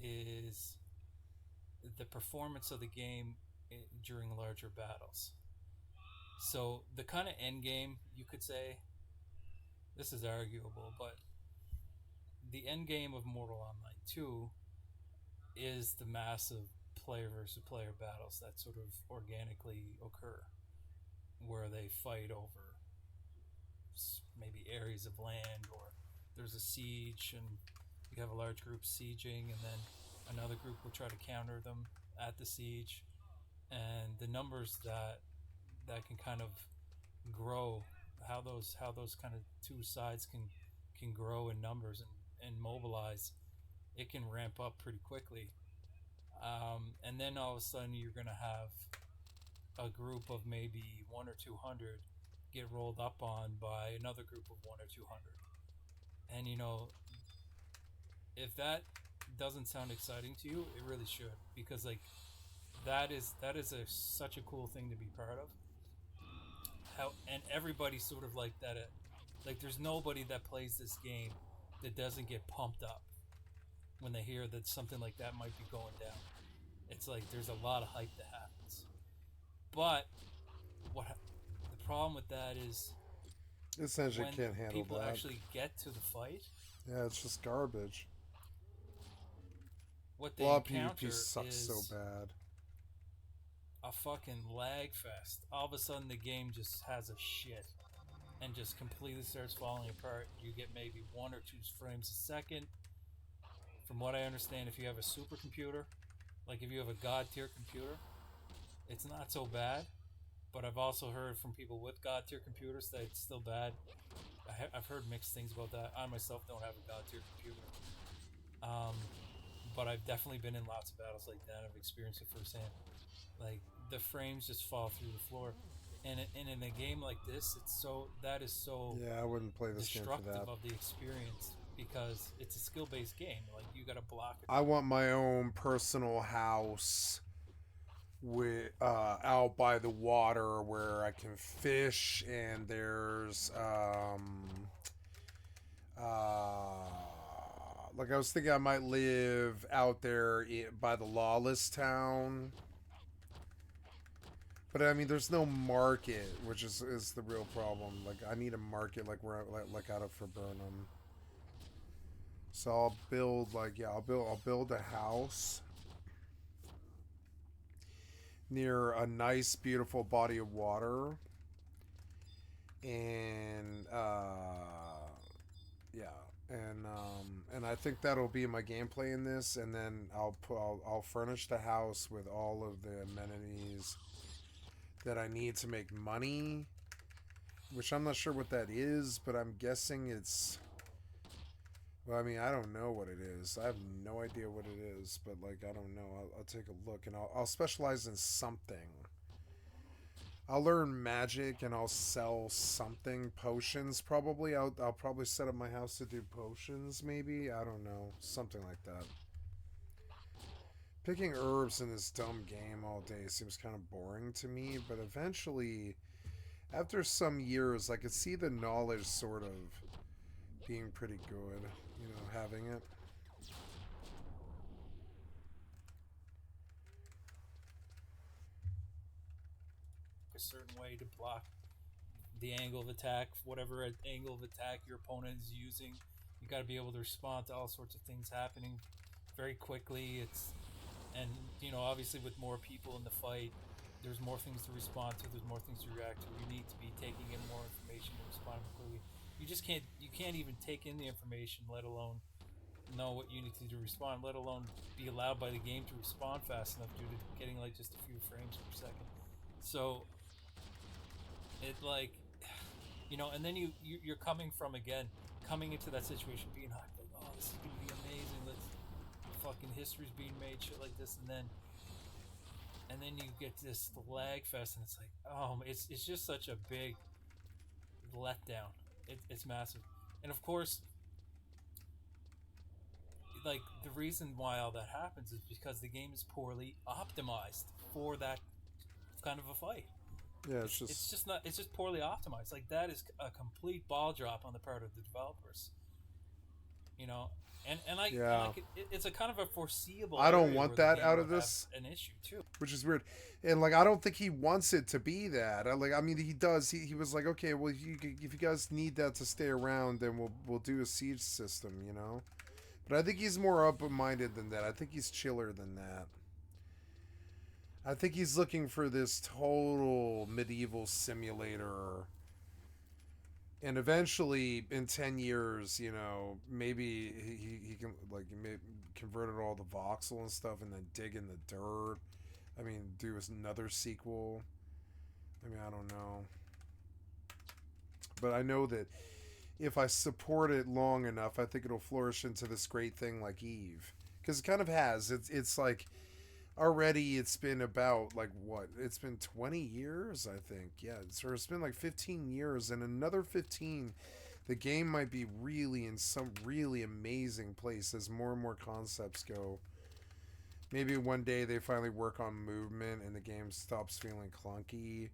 is the performance of the game during larger battles. So the kind of end game, you could say, this is arguable, but the end game of Mortal Online 2 is the massive player versus player battles that sort of organically occur, where they fight over maybe areas of land, or there's a siege and you have a large group sieging, and then another group will try to counter them at the siege, and the numbers that can kind of grow, how those kind of two sides can grow in numbers and mobilize, it can ramp up pretty quickly. And then all of a sudden you're going to have a group of maybe 1 or 200 get rolled up on by another group of 1 or 200. And you know, if that doesn't sound exciting to you, it really should, because like that is such a cool thing to be part of. How, and everybody's sort of like that. Like there's nobody that plays this game that doesn't get pumped up when they hear that something like that might be going down. It's like there's a lot of hype that happens. But the problem with that is Essentially when can't handle people that. actually get to the fight, Yeah, it's just garbage. what they A lot of encounter PvP sucks is so bad. a fucking lag fest. All of a sudden the game just has a shit and just completely starts falling apart. You get maybe 1 or 2 frames a second. From what I understand, if you have a supercomputer, like if you have a god tier computer, it's not so bad. But I've also heard from people with god tier computers that it's still bad. I've heard mixed things about that. I myself don't have a god tier computer. But I've definitely been in lots of battles like that. I've experienced it firsthand. Like the frames just fall through the floor, and in a game like this, that is so Yeah, I wouldn't play this game for destructive that. of the experience, because it's a skill based game. Like you got to block it. I want my own personal house with out by the water where I can fish, and there's like I was thinking I might live out there by the lawless town. But I mean, there's no market, which is the real problem. Like, I need a market, like where, like out of Burnham. So I'll build, like, yeah, I'll build a house near a nice, beautiful body of water, and yeah, and I think that'll be my gameplay in this, and then I'll furnish the house with all of the amenities that I need to make money, which I'm not sure what that is, but I'm guessing it's, well, I mean, I don't know what it is. I have no idea what it is, but like, I don't know. I'll take a look, and I'll specialize in something. I'll learn magic, and I'll sell something. Potions, probably. I'll probably set up my house to do potions, maybe. I don't know. Something like that. Picking herbs in this dumb game all day seems kind of boring to me, but eventually, after some years, I could see the knowledge sort of being pretty good, you know, having it. A certain way to block the angle of attack, whatever angle of attack your opponent is using. You got to be able to respond to all sorts of things happening very quickly. And obviously with more people in the fight, there's more things to respond to. There's more things to react to. You need to be taking in more information and responding quickly. You can't even take in the information, let alone know what you need to do to respond, let alone be allowed by the game to respond fast enough due to getting like just a few frames per second. So it like, and then you're coming into that situation being hyped, like, oh, this is gonna be amazing. Let's fucking history's being made, shit like this, and then you get this lag fest, and it's like, oh, it's just such a big letdown. It's massive, and of course, like the reason why all that happens is because the game is poorly optimized for that kind of a fight. Yeah, it's just poorly optimized. Like that is a complete ball drop on the part of the developers. It's a kind of a foreseeable. I don't want that out of this. An issue too, which is weird, and like I don't think he wants it to be that. I mean, he does. He was like, okay, well, if you guys need that to stay around, then we'll do a siege system, you know. But I think he's more open-minded than that. I think he's chiller than that. I think he's looking for this total medieval simulator. And eventually, in 10 years, maybe he can, like, converted all the voxel and stuff and then dig in the dirt. I mean, do another sequel. I mean, I don't know. But I know that if I support it long enough, I think it'll flourish into this great thing like EvE. Because it kind of has. It's like, already it's been about, like, what? It's been 20 years, I think. Yeah, it's been like 15 years. And another 15, the game might be really in some really amazing place as more and more concepts go. Maybe one day they finally work on movement and the game stops feeling clunky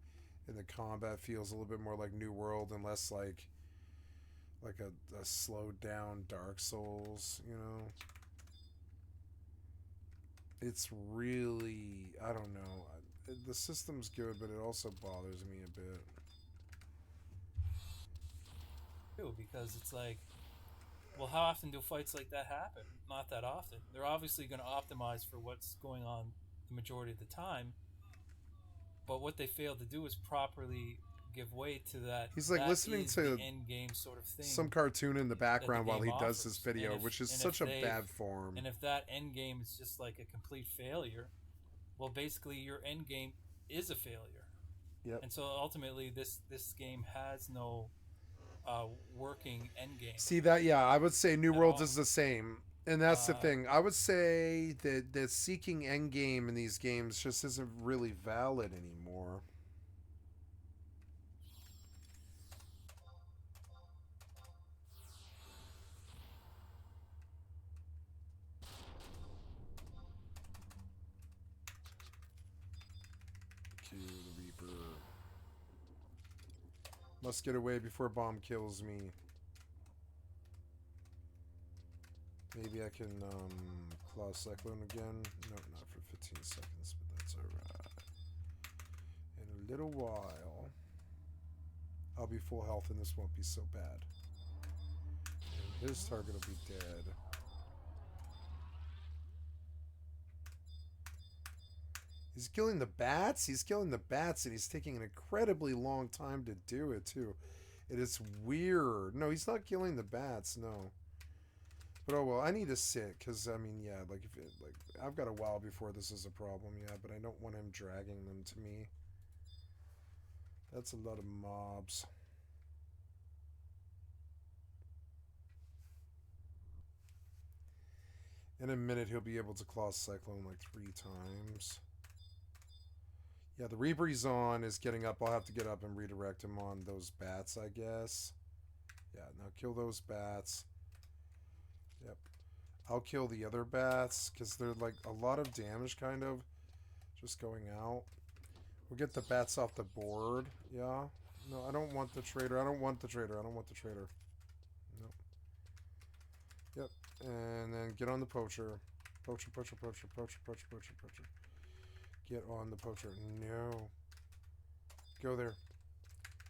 and the combat feels a little bit more like New World and less like a slowed down Dark Souls, It's really, I don't know. The system's good, but it also bothers me a bit. Because it's like, well, how often do fights like that happen? Not that often. They're obviously going to optimize for what's going on the majority of the time, but what they fail to do is properly give way to that. He's like listening to the end game sort of thing, some cartoon in the background while he does this offers. video, which is such a bad form. And if that end game is just like a complete failure, well, basically your end game is a failure. Yep. And so ultimately, this game has no working end game. See that? Yeah, I would say New World is the same. And that's the thing. I would say that seeking end game in these games just isn't really valid anymore. The Reaper. Must get away before bomb kills me. Maybe I can claw cyclone again. No, not for 15 seconds, but that's alright. In a little while, I'll be full health and this won't be so bad. And his target will be dead. He's killing the bats? He's killing the bats and he's taking an incredibly long time to do it too. It is weird. No, he's not killing the bats, no. But oh well, I need to sit, because, I mean, yeah, like, if it, like, I've got a while before this is a problem, yeah, but I don't want him dragging them to me. That's a lot of mobs. In a minute, he'll be able to claw Cyclone like 3 times. Yeah, the Rebreeze on is getting up. I'll have to get up and redirect him on those bats, I guess. Yeah, now kill those bats. Yep. I'll kill the other bats, because they're like a lot of damage, kind of, just going out. We'll get the bats off the board. Yeah. No, I don't want the trader. I don't want the trader. I don't want the trader. Nope. Yep. And then get on the poacher. Poacher, poacher, poacher, poacher, poacher, poacher, poacher. Get on the poacher. No. Go there.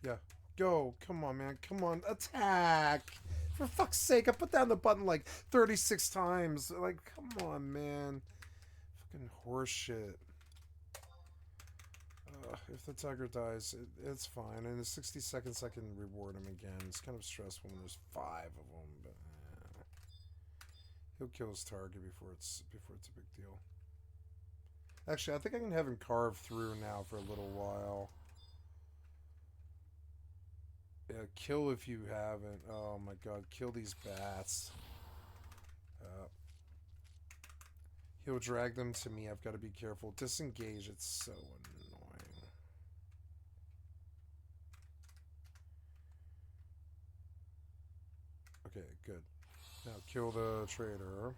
Yeah. Go. Come on, man. Come on. Attack. For fuck's sake, I put down the button like 36 times. Like, come on, man. Fucking horseshit. If the tiger dies, it's fine. And in 60 seconds, I can reward him again. It's kind of stressful when there's 5 of them, but he'll kill his target before it's a big deal. Actually, I think I can have him carve through now for a little while. Yeah, kill if you haven't. Oh my god, kill these bats. He'll drag them to me. I've got to be careful. Disengage, it's so annoying. Okay, good. Now kill the trader.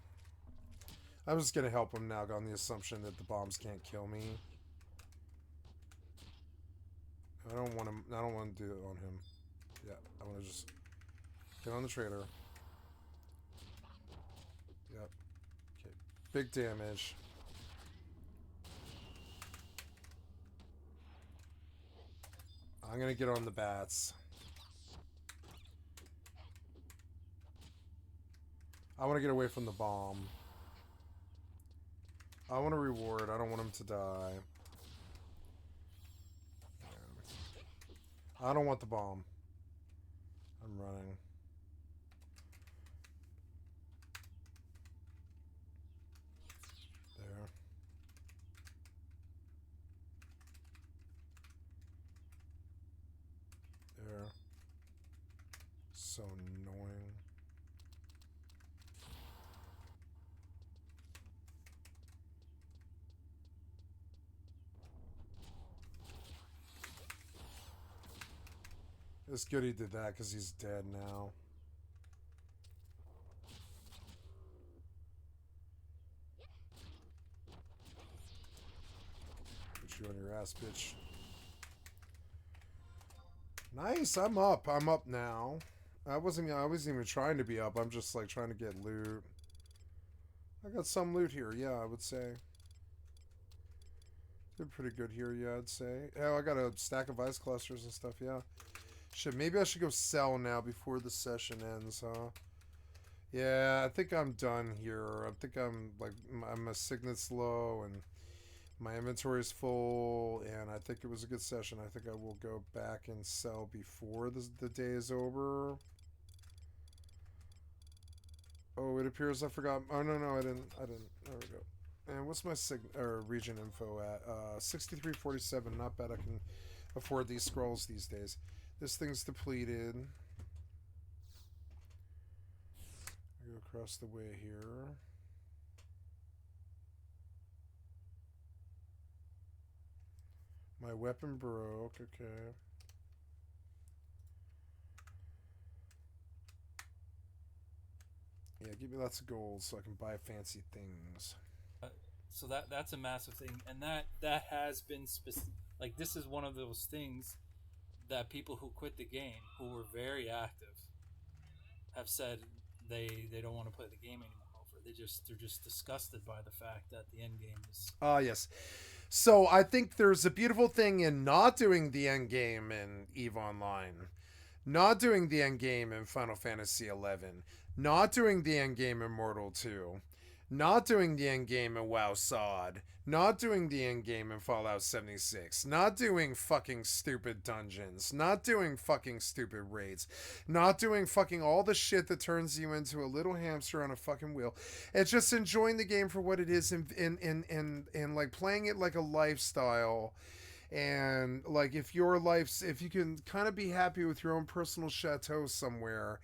I was gonna help him now on the assumption that the bombs can't kill me. I don't want him. I don't want to do it on him. Yeah, I want to just get on the trader. Yep. Okay. Big damage. I'm gonna get on the bats. I want to get away from the bomb. I want to reward. I don't want him to die. I don't want the bomb. I'm running. There. There. So annoying. It's good he did that because he's dead now. Put you on your ass, bitch. Nice, I'm up. I'm up now. I wasn't even trying to be up. I'm just like trying to get loot. I got some loot here, yeah, I would say. Did pretty good here, yeah, I'd say. Oh, I got a stack of ice clusters and stuff, yeah. Shit, maybe I should go sell now before the session ends, huh? Yeah, I think I'm done here. I think I'm my signet's low and my inventory is full, and I think it was a good session. I think I will go back and sell before the day is over. Oh, it appears I forgot. Oh, no, I didn't. There we go. And what's my region info at? 6347. Not bad. I can afford these scrolls these days. This thing's depleted. I go across the way here. My weapon broke. Okay. Yeah, give me lots of gold so I can buy fancy things. So that's a massive thing, and that has been like, this is one of those things that people who quit the game, who were very active, have said they don't want to play the game anymore. They're just disgusted by the fact that the end game is. Yes. So I think there's a beautiful thing in not doing the end game in EVE Online, not doing the end game in Final Fantasy XI, not doing the end game in Mortal 2, not doing the end game in WoW Sod, not doing the end game in Fallout 76, not doing fucking stupid dungeons, not doing fucking stupid raids, not doing fucking all the shit that turns you into a little hamster on a fucking wheel. It's just enjoying the game for what it is and like playing it like a lifestyle. And like if you can kind of be happy with your own personal chateau somewhere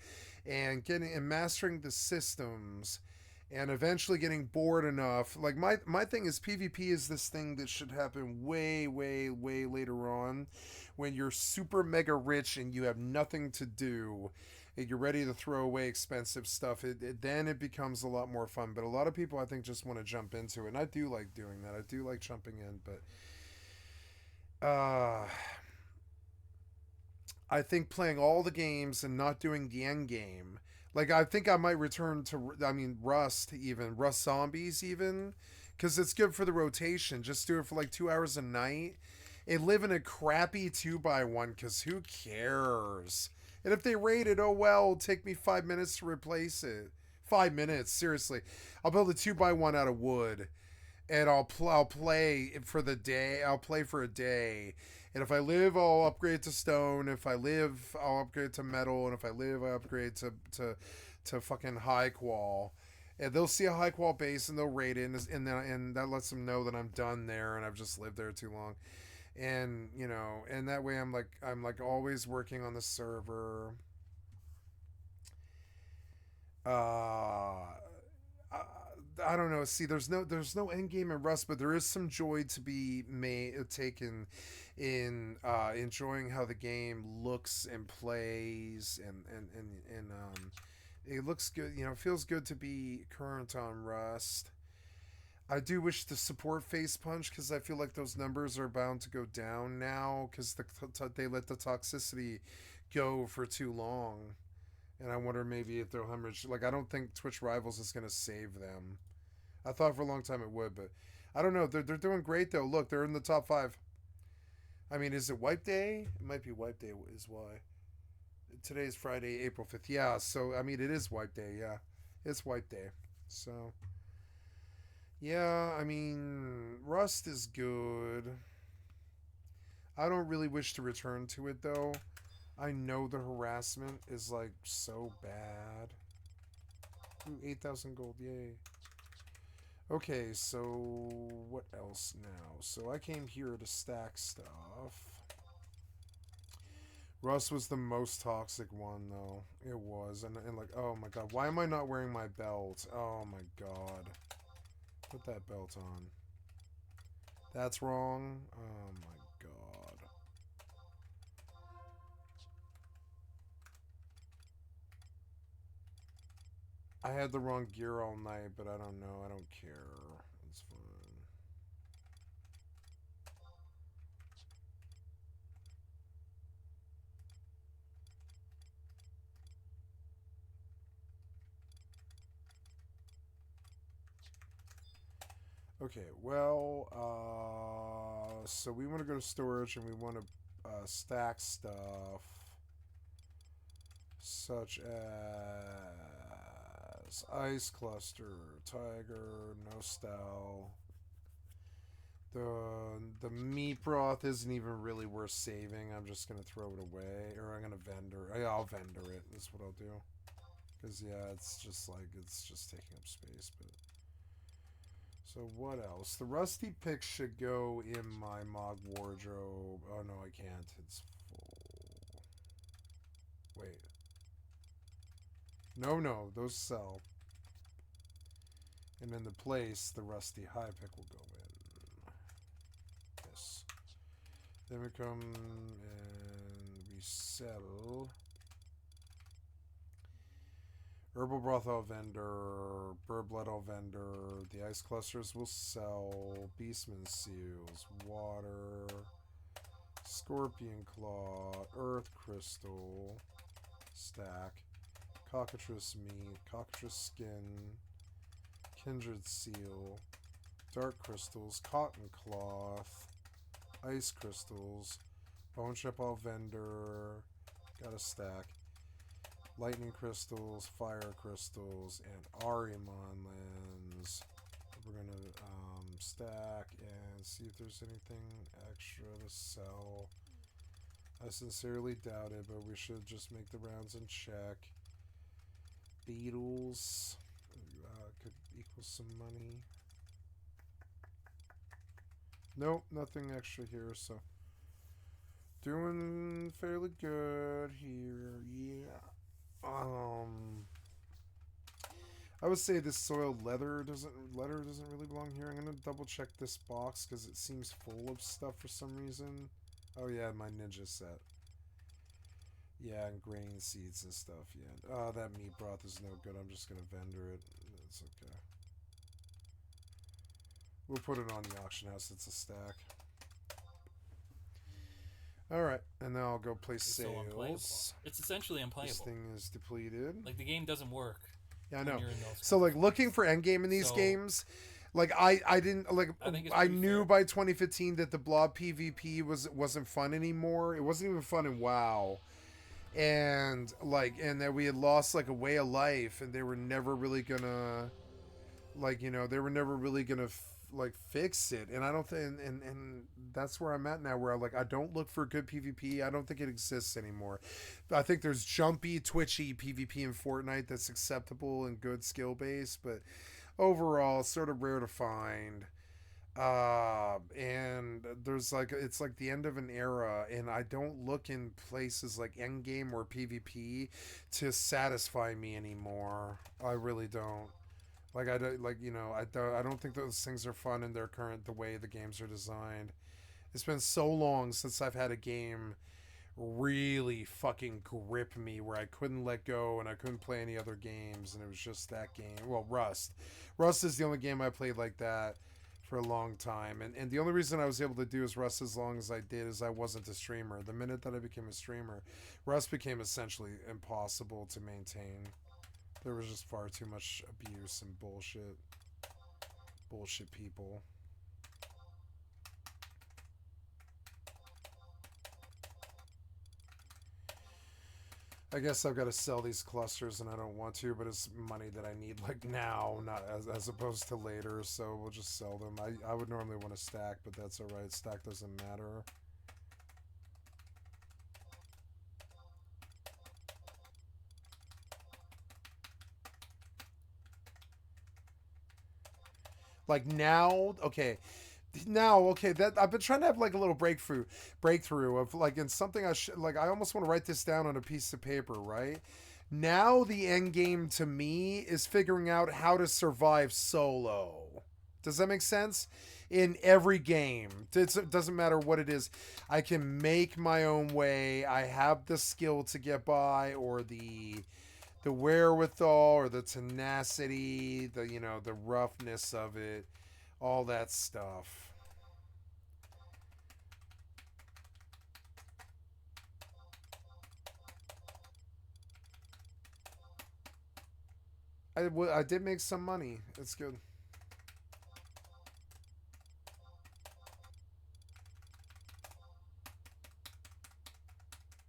and getting and mastering the systems and eventually getting bored enough. Like my thing is PvP is this thing that should happen way later on when you're super mega rich and you have nothing to do and you're ready to throw away expensive stuff. Then it becomes a lot more fun. But a lot of people I think just want to jump into it, and I do like doing that. I do like jumping in, but I think playing all the games and not doing the end game. Like, I think I might return to, Rust even. Rust Zombies even. Because it's good for the rotation. Just do it for like 2 hours a night. And live in a crappy 2x1 because who cares? And if they raid it, oh well, it'll take me 5 minutes to replace it. 5 minutes, seriously. I'll build a 2x1 out of wood. And I'll play for the day. I'll play for a day. And if I live, I'll upgrade to stone. If I live, I'll upgrade to metal. And if I live, I upgrade to fucking high qual. And they'll see a high qual base and they'll raid it, and that lets them know that I'm done there and I've just lived there too long. And you know, and that way I'm like always working on the server. I don't know. See, there's no end game in Rust, but there is some joy to be taken in enjoying how the game looks and plays, and it looks good. You know, it feels good to be current on Rust. I do wish to support Face Punch because I feel like those numbers are bound to go down now because they let the toxicity go for too long. And I wonder maybe if they'll hemorrhage. Like, I don't think Twitch Rivals is going to save them. I thought for a long time it would, but I don't know. They're doing great, though. Look, they're in the top 5. I mean, is it Wipe Day? It might be Wipe Day is why. Today's Friday, April 5th. Yeah, so, I mean, it is Wipe Day, yeah. It's Wipe Day. So, yeah, I mean, Rust is good. I don't really wish to return to it, though. I know the harassment is, like, so bad. Ooh, 8,000 gold, yay. Okay, so what else now? So I came here to stack stuff. Rust was the most toxic one, though. It was. And like, oh my god. Why am I not wearing my belt? Oh my god. Put that belt on. That's wrong. Oh my god. I had the wrong gear all night, but I don't know. I don't care. It's fine. Okay, well, so we want to go to storage and we want to stack stuff such as Ice Cluster, Tiger, Nostal. The meat broth isn't even really worth saving. I'm just going to throw it away, or I'm going to vendor. I'll vendor it, is what I'll do. Because, yeah, it's just taking up space, but... So what else? The rusty pick should go in my Mog wardrobe. Oh no, I can't. It's full. Wait. No, those sell. And in the place, the rusty high pick will go in. Yes. Then we come and we sell. Herbal broth I'll vendor, bird blood I'll vendor, the ice clusters will sell, beastman seals, water, scorpion claw, earth crystal, stack, cockatrice meat, cockatrice skin, kindred seal, dark crystals, cotton cloth, ice crystals, bone chip I'll vendor, got a stack. Lightning crystals, fire crystals, and Arimon lens. is. We're gonna stack and see if there's anything extra to sell. I sincerely doubt it, but we should just make the rounds and check. Beetles could equal some money. Nope, nothing extra here, so doing fairly good here. Yeah. I would say this soiled leather doesn't really belong here. I'm gonna double check this box because it seems full of stuff for some reason. Oh yeah, my ninja set. Yeah, and grain seeds and stuff. Yeah. Oh, that meat broth is no good. I'm just gonna vendor it. It's okay. We'll put it on the auction house. It's a stack. Alright, and now I'll go place It's sales. so unplayable. It's essentially unplayable. This thing is depleted. Like, the game doesn't work. Yeah, I know. When you're in those So, like, looking for endgame in these So- games, like, I didn't, like, I think it's I pretty knew fair. by 2015 that the blob PvP wasn't fun anymore. It wasn't even fun in WoW. And, like, and that we had lost, like, a way of life, and they were never really gonna, like, you know, they were never really gonna like fix it. And I don't think, and that's where I'm at now, where I don't look for good PvP. I don't think it exists anymore. I think there's jumpy, twitchy PvP in Fortnite that's acceptable and good skill base, but overall sort of rare to find. And there's like, it's like the end of an era, and I don't look in places like endgame or PvP to satisfy me anymore. I really don't. Like, I don't, like, you know, I don't think those things are fun in their current, the way the games are designed. It's been so long since I've had a game really fucking grip me where I couldn't let go and I couldn't play any other games, and it was just that game. Well, Rust. Rust is the only game I played like that for a long time. And the only reason I was able to do is Rust as long as I did is I wasn't a streamer. The minute that I became a streamer, Rust became essentially impossible to maintain. There was just far too much abuse and bullshit. Bullshit people. I guess I've got to sell these clusters, and I don't want to, but it's money that I need, like, now, not as opposed to later, so we'll just sell them. I would normally want to stack, but that's alright. Stack doesn't matter. Like, now, okay, that I've been trying to have like a little breakthrough of like, in something I almost want to write this down on a piece of paper, right? Now the end game to me is figuring out how to survive solo. Does that make sense? In every game, it doesn't matter what it is, I can make my own way. I have the skill to get by, or the wherewithal, or the tenacity, the roughness of it, all that stuff. I did make some money. It's good.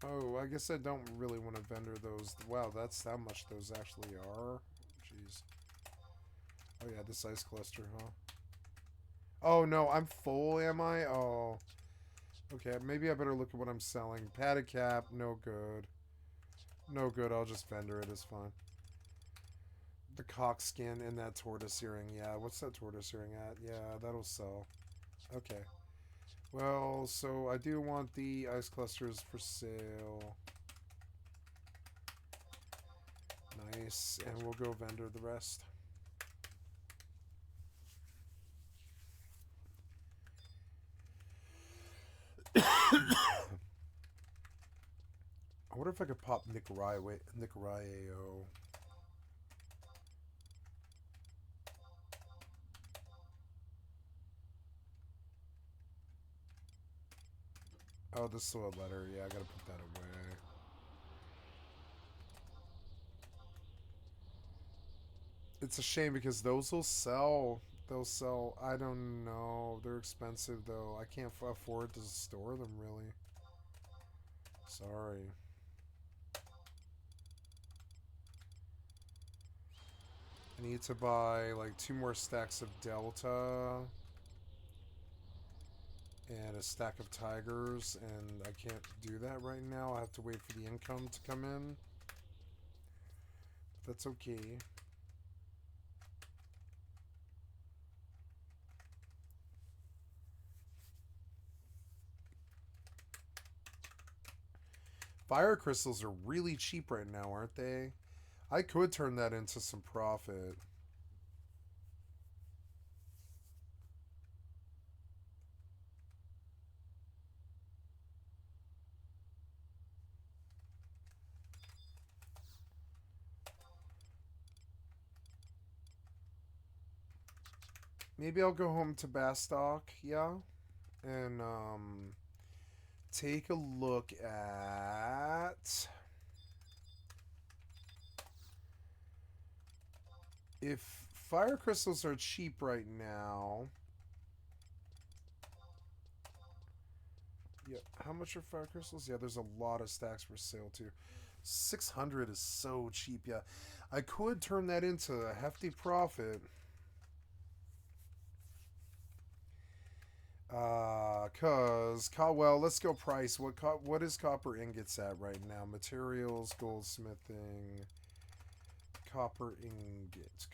Oh, I guess I don't really want to vendor those. Wow, that's how much those actually are. Jeez. Oh yeah, this ice cluster, huh? Oh no, I'm full, am I? Oh. Okay, maybe I better look at what I'm selling. Padded cap, no good. No good, I'll just vendor it, it's fine. The cock skin and that tortoise earring. Yeah, what's that tortoise earring at? Yeah, that'll sell. Okay. Well, so I do want the ice clusters for sale. Nice, and we'll go vendor the rest. I wonder if I could pop Nicaragua. Oh, the soiled letter. Yeah, I gotta put that away. It's a shame because those will sell. They'll sell. I don't know. They're expensive though. I can't afford to store them really. Sorry. Need to buy like 2 more stacks of Delta and a stack of Tigers, and I can't do that right now. I have to wait for the income to come in. But that's okay. Fire crystals are really cheap right now, aren't they? I could turn that into some profit. Maybe I'll go home to Bastock, yeah, and take a look at if fire crystals are cheap right now. Yeah, how much are fire crystals? Yeah, there's a lot of stacks for sale too. 600 is so cheap. Yeah, I could turn that into a hefty profit. Well, let's go price. What is copper ingots at right now? Materials, goldsmithing, copper ingots,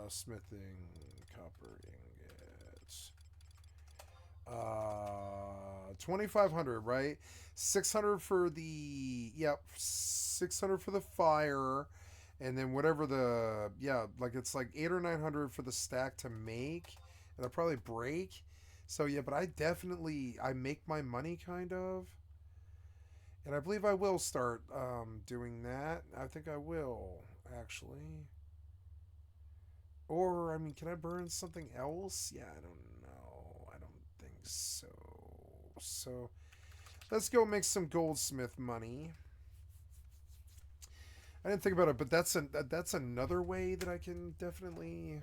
smithing, copper ingots. 2,500, right? 600 for the 600 for the fire. And then whatever the, like it's like 800 or 900 for the stack to make. It'll probably break. So yeah, but I make my money kind of. And I believe I will start doing that. I think I will, actually. Or, I mean, can I burn something else? Yeah, I don't know. I don't think so. So, let's go make some goldsmith money. I didn't think about it, but that's another way that I can definitely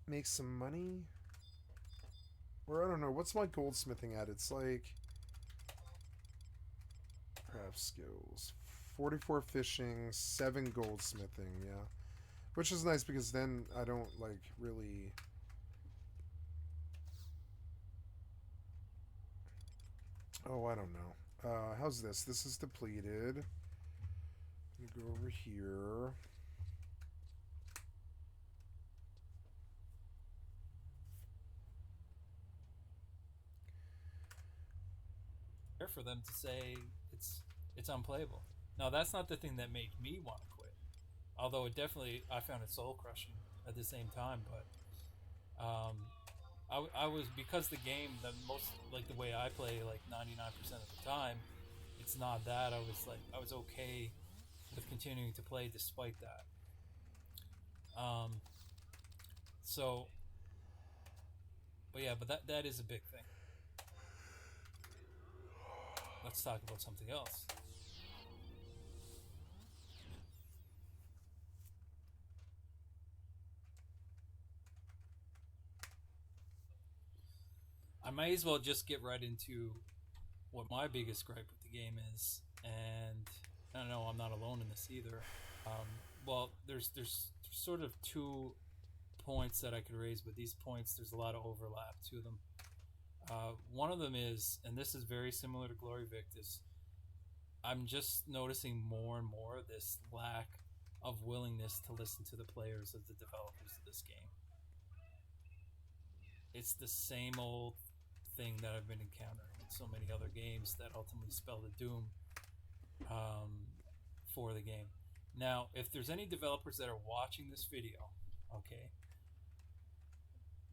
make some money. Or I don't know, what's my goldsmithing at? It's like craft skills, 44 fishing, 7 goldsmithing, yeah. Which is nice because then I don't like really. Oh, I don't know. How's this? This is depleted. Let me go over here. For them to say it's unplayable. Now that's not the thing that made me want to quit. Although it definitely, I found it soul crushing at the same time. But I was, because the game, the most, like the way I play, like 99% of the time, it's not that. I was okay with continuing to play despite that. So, but yeah, but that is a big thing. Let's talk about something else. I might as well just get right into what my biggest gripe with the game is, and I don't know, I'm not alone in this either. Well, there's sort of 2 points that I could raise, but these points, there's a lot of overlap to them. One of them is, and this is very similar to Glory Vict, is I'm just noticing more and more this lack of willingness to listen to the players of the developers of this game. It's the same old thing that I've been encountering in so many other games that ultimately spell the doom for the game. Now, if there's any developers that are watching this video, okay,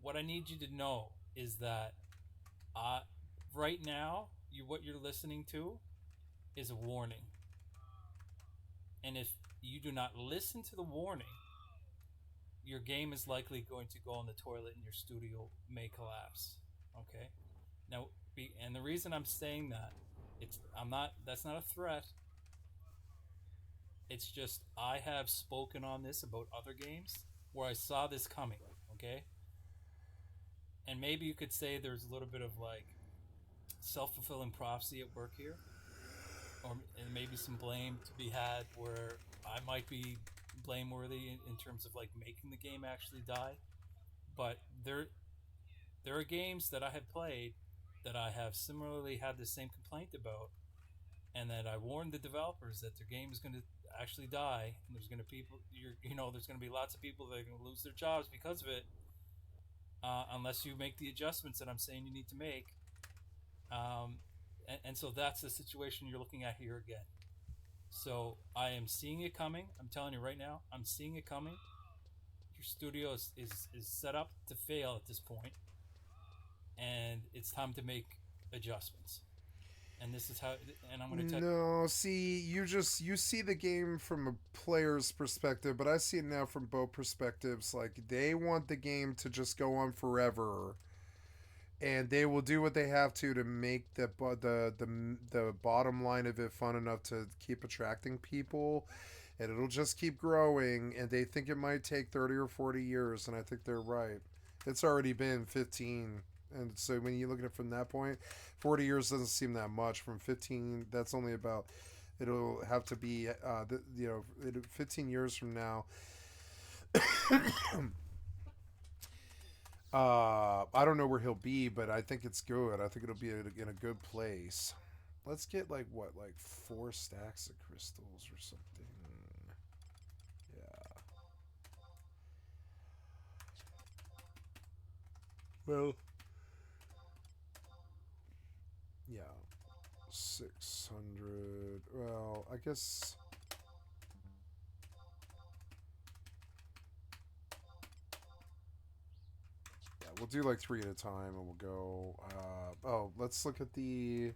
what I need you to know is that right now, what you're listening to is a warning. And if you do not listen to the warning, your game is likely going to go in the toilet and your studio may collapse. Okay? Now, and the reason I'm saying that, that's not a threat. It's just, I have spoken on this about other games where I saw this coming, okay? And maybe you could say there's a little bit of like self-fulfilling prophecy at work here. and maybe some blame to be had where I might be blameworthy in terms of like making the game actually die. But there are games that I have played that I have similarly had the same complaint about, and that I warned the developers that their game is going to actually die, and there's going to there's going to be lots of people that are going to lose their jobs because of it, unless you make the adjustments that I'm saying you need to make. And so that's the situation you're looking at here again. So I am seeing it coming. I'm telling you right now, I'm seeing it coming. Your studio is set up to fail at this point, and it's time to make adjustments. And this is how. And I'm going to tell. No, see, you see the game from a player's perspective, but I see it now from both perspectives. Like they want the game to just go on forever, and they will do what they have to make the bottom line of it fun enough to keep attracting people, and it'll just keep growing. And they think it might take 30 or 40 years, and I think they're right. It's already been 15. And so when you look at it from that point, 40 years doesn't seem that much. From 15, that's only about, it'll have to be, 15 years from now. I don't know where he'll be, but I think it's good. I think it'll be in a good place. Let's get like 4 stacks of crystals or something. Yeah. Well. Yeah, 600. Well, I guess. Yeah, we'll do like 3 at a time, and we'll go. Let's look at the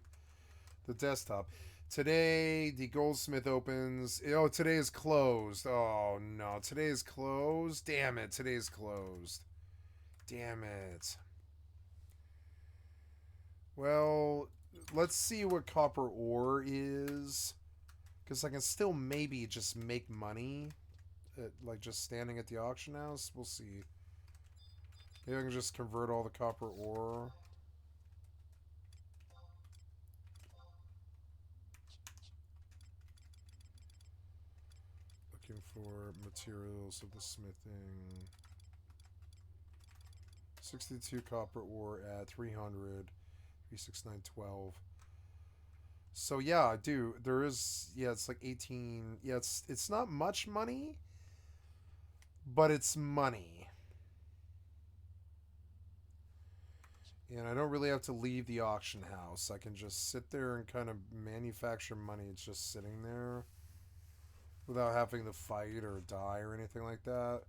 desktop. Today, the goldsmith opens. Oh, today is closed. Oh no, today is closed. Damn it, today is closed. Damn it. Well, let's see what copper ore is, because I can still maybe just make money like just standing at the auction house. We'll see. Maybe I can just convert all the copper ore. Looking for materials of the smithing. 62 copper ore at 300. 36912. So yeah, I do. There is, yeah, it's like 18. Yeah, it's not much money, but it's money. And I don't really have to leave the auction house. I can just sit there and kind of manufacture money. It's just sitting there without having to fight or die or anything like that.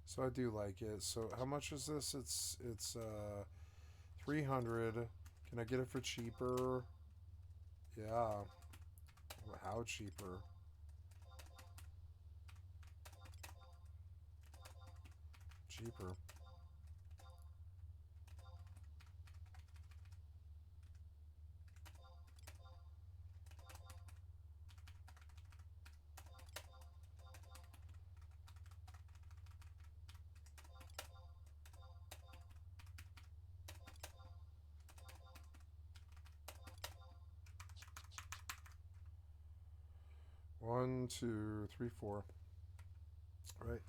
So I do like it. So how much is this? It's 300. Can I get it for cheaper? Yeah. How cheaper? Cheaper. One, two, three, 4. All right.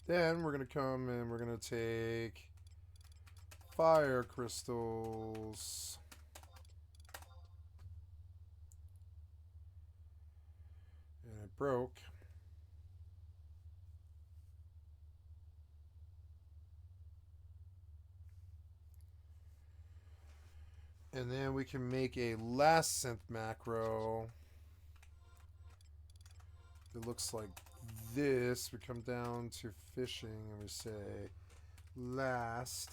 Then we're going to come and we're going to take fire crystals. And it broke. And then we can make a last synth macro. It looks like this. We come down to fishing and we say last.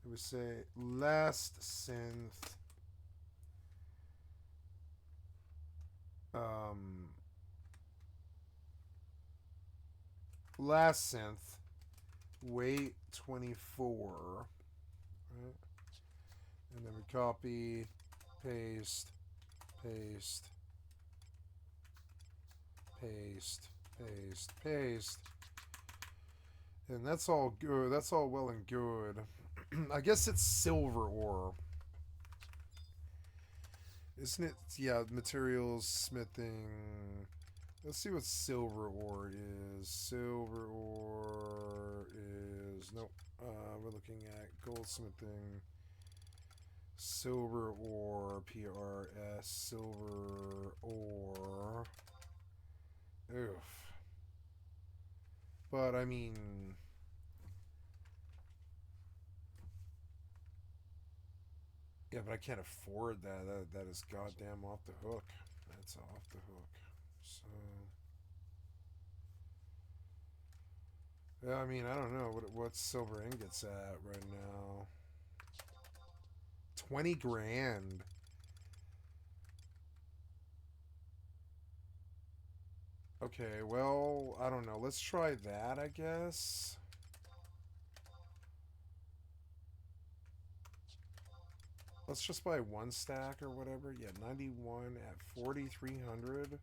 And we say last synth. Last synth. Weight 24. Right? And then we copy, paste, paste. Paste, paste, paste. And that's all good. That's all well and good. I guess it's silver ore. Isn't it? Yeah, materials, smithing. Let's see what silver ore is. Silver ore is... Nope. We're looking at goldsmithing. Silver ore, PRS, silver ore. Oof. But, I mean... Yeah, but I can't afford that. That is goddamn off the hook. That's off the hook. So... Yeah, I mean, I don't know. What's silver ingots at right now? 20 grand. Okay, well, I don't know. Let's try that, I guess. Let's just buy one stack or whatever. Yeah, 91 at 4,300.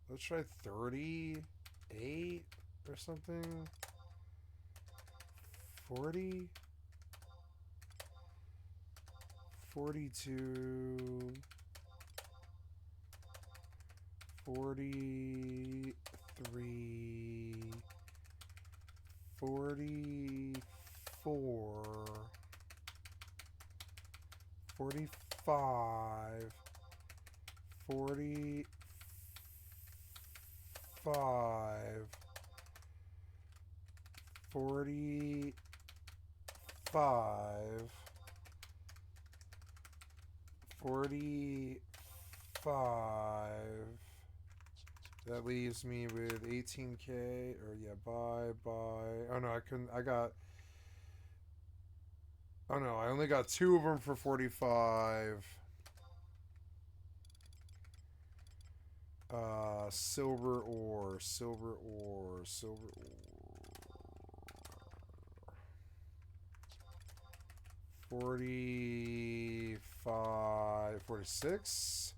Let's try 38 or something. 40. 42. 43. 44. 45. 45. 45. 45. That leaves me with 18k, or yeah, buy. Oh no, I couldn't, oh no, I only got 2 of them for 45. Silver ore. 45, 46.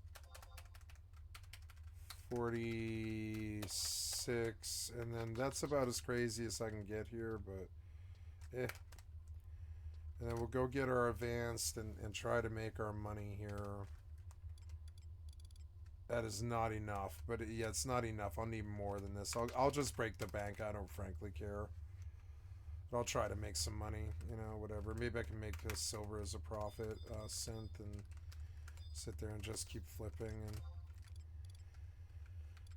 46, and then that's about as crazy as I can get here, but and then we'll go get our advanced and try to make our money here. That is not enough, but yeah, it's not enough. I'll need more than this. I'll just break the bank. I don't frankly care. But I'll try to make some money, you know, whatever. Maybe I can make this silver as a profit synth and sit there and just keep flipping and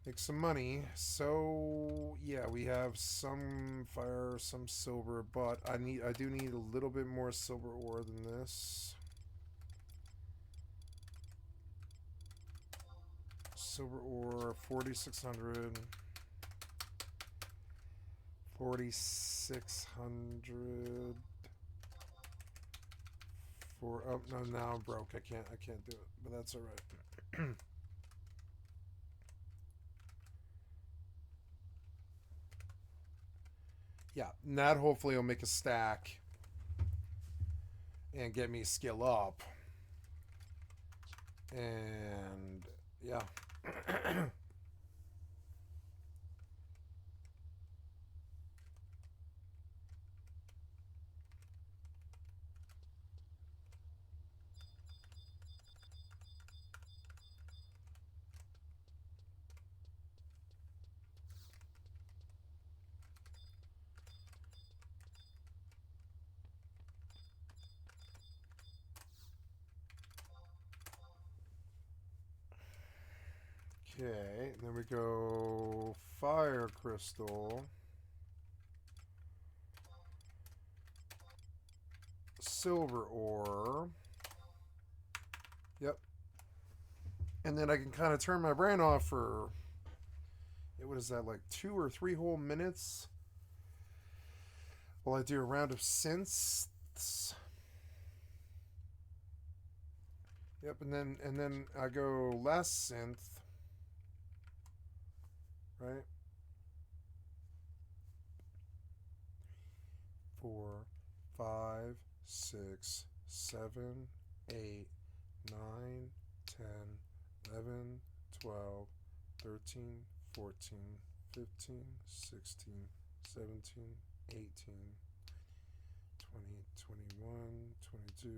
make some money. So yeah, we have some fire, some silver, but I do need a little bit more silver ore than this. Silver ore, 4,600. 4,600. Oh no, now I'm broke. I can't do it, but that's all right. Yeah, and that hopefully will make a stack and get me skill up. And yeah. Okay, and then we go fire crystal, silver ore. Yep. And then I can kind of turn my brain off for, what is that, like 2 or 3 whole minutes while I do a round of synths. Yep, and then I go last synth. Right? 4, 5, 6, 7, 8, 9, 10, 11, 12, 13, 14, 15, 16, 17, 18, 20, 21, 22,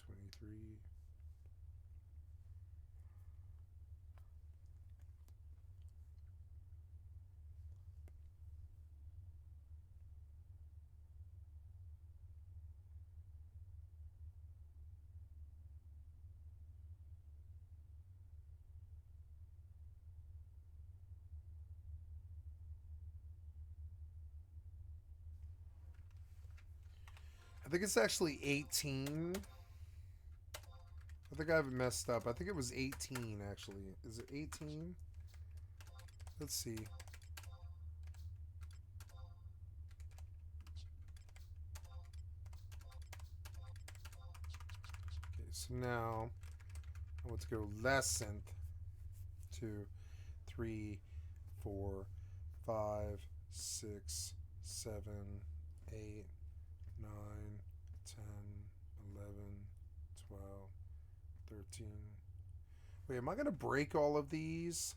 23, think it's actually 18. I think I've messed up. I think it was 18, actually. Is it 18? Let's see. Okay, so now I want to go lessenth. 2, 3, 4, 5, 6, 7, 8, 9, 10, 11, 12, 13. Wait, am I going to break all of these?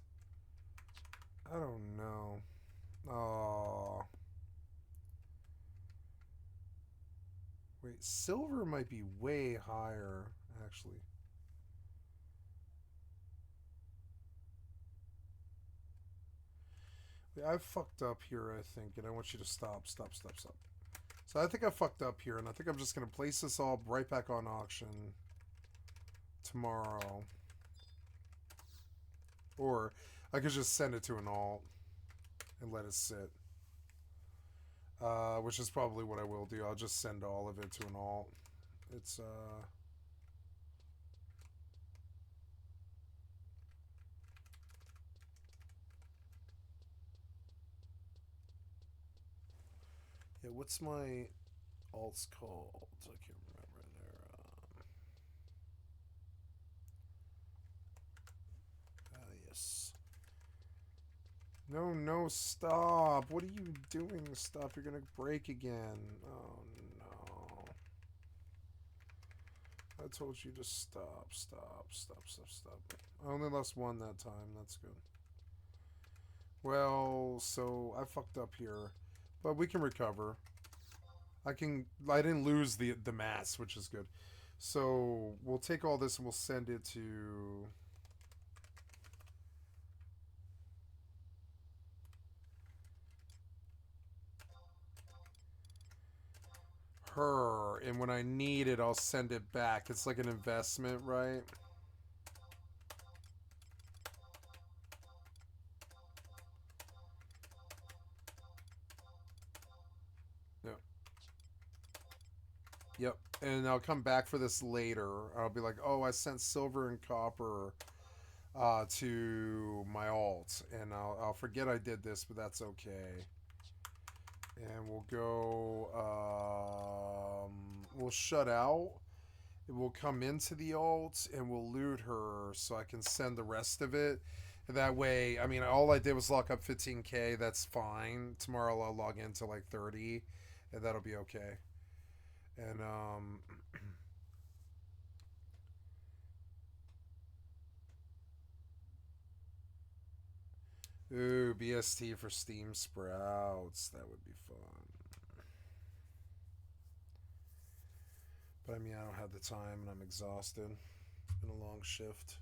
I don't know. Oh. Wait, silver might be way higher, actually. Wait, I fucked up here, I think, and I want you to stop. So I think I fucked up here, and I think I'm just going to place this all right back on auction tomorrow. Or I could just send it to an alt and let it sit. Which is probably what I will do. I'll just send all of it to an alt. It's, yeah, what's my alts called? I can't remember there. Yes. No, stop. What are you doing? Stop. You're going to break again. Oh, no. I told you to stop. I only lost one that time. That's good. Well, so I fucked up here. But we can recover. I didn't lose the mass, which is good. So we'll take all this and we'll send it to... her, and when I need it, I'll send it back. It's like an investment, right? Yep. Yep. And I'll come back for this later. I'll be like, oh, I sent silver and copper to my alt, and I'll forget I did this, but that's okay. And we'll go, we'll shut out. We'll come into the alt and we'll loot her so I can send the rest of it. That way, I mean, all I did was lock up 15k. That's fine. Tomorrow I'll log into like 30 and that'll be okay. And, ooh, BST for Steam Sprouts. That would be fun. But I mean, I don't have the time and I'm exhausted. It's been a long shift.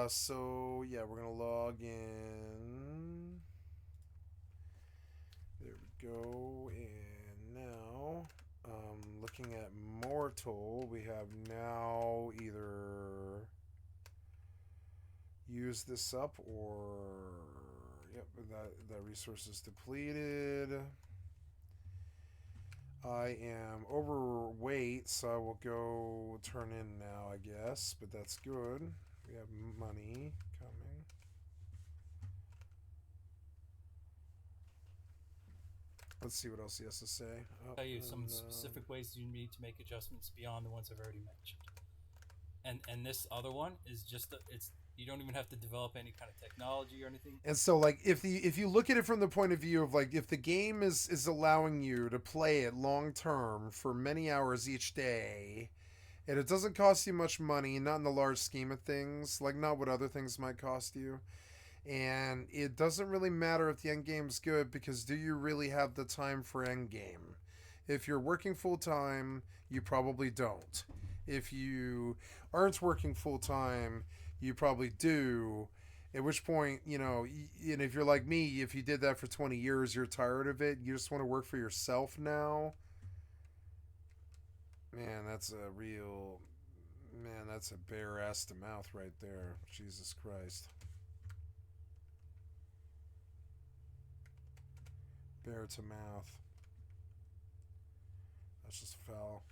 So, yeah, we're going to log in. There we go. And now, looking at Mortal, we have now either use this up or... Yep, that resource is depleted. I am overweight, so I will go turn in now, I guess. But that's good. We have money coming. Let's see what else he has to say. Oh, Tell you some specific ways you need to make adjustments beyond the ones I've already mentioned. And this other one is just you don't even have to develop any kind of technology or anything. And so, like, if you look at it from the point of view of, like, if the game is allowing you to play it long term for many hours each day, and it doesn't cost you much money, not in the large scheme of things, like not what other things might cost you, and it doesn't really matter if the end game's good, because do you really have the time for end game? If you're working full time, you probably don't. If you aren't working full time, you probably do. At which point, you know, and if you're like me, if you did that for 20 years, you're tired of it. You just want to work for yourself now. Man, that's a real... Man, that's a bare ass to mouth right there. Jesus Christ. Bare to mouth. That's just foul.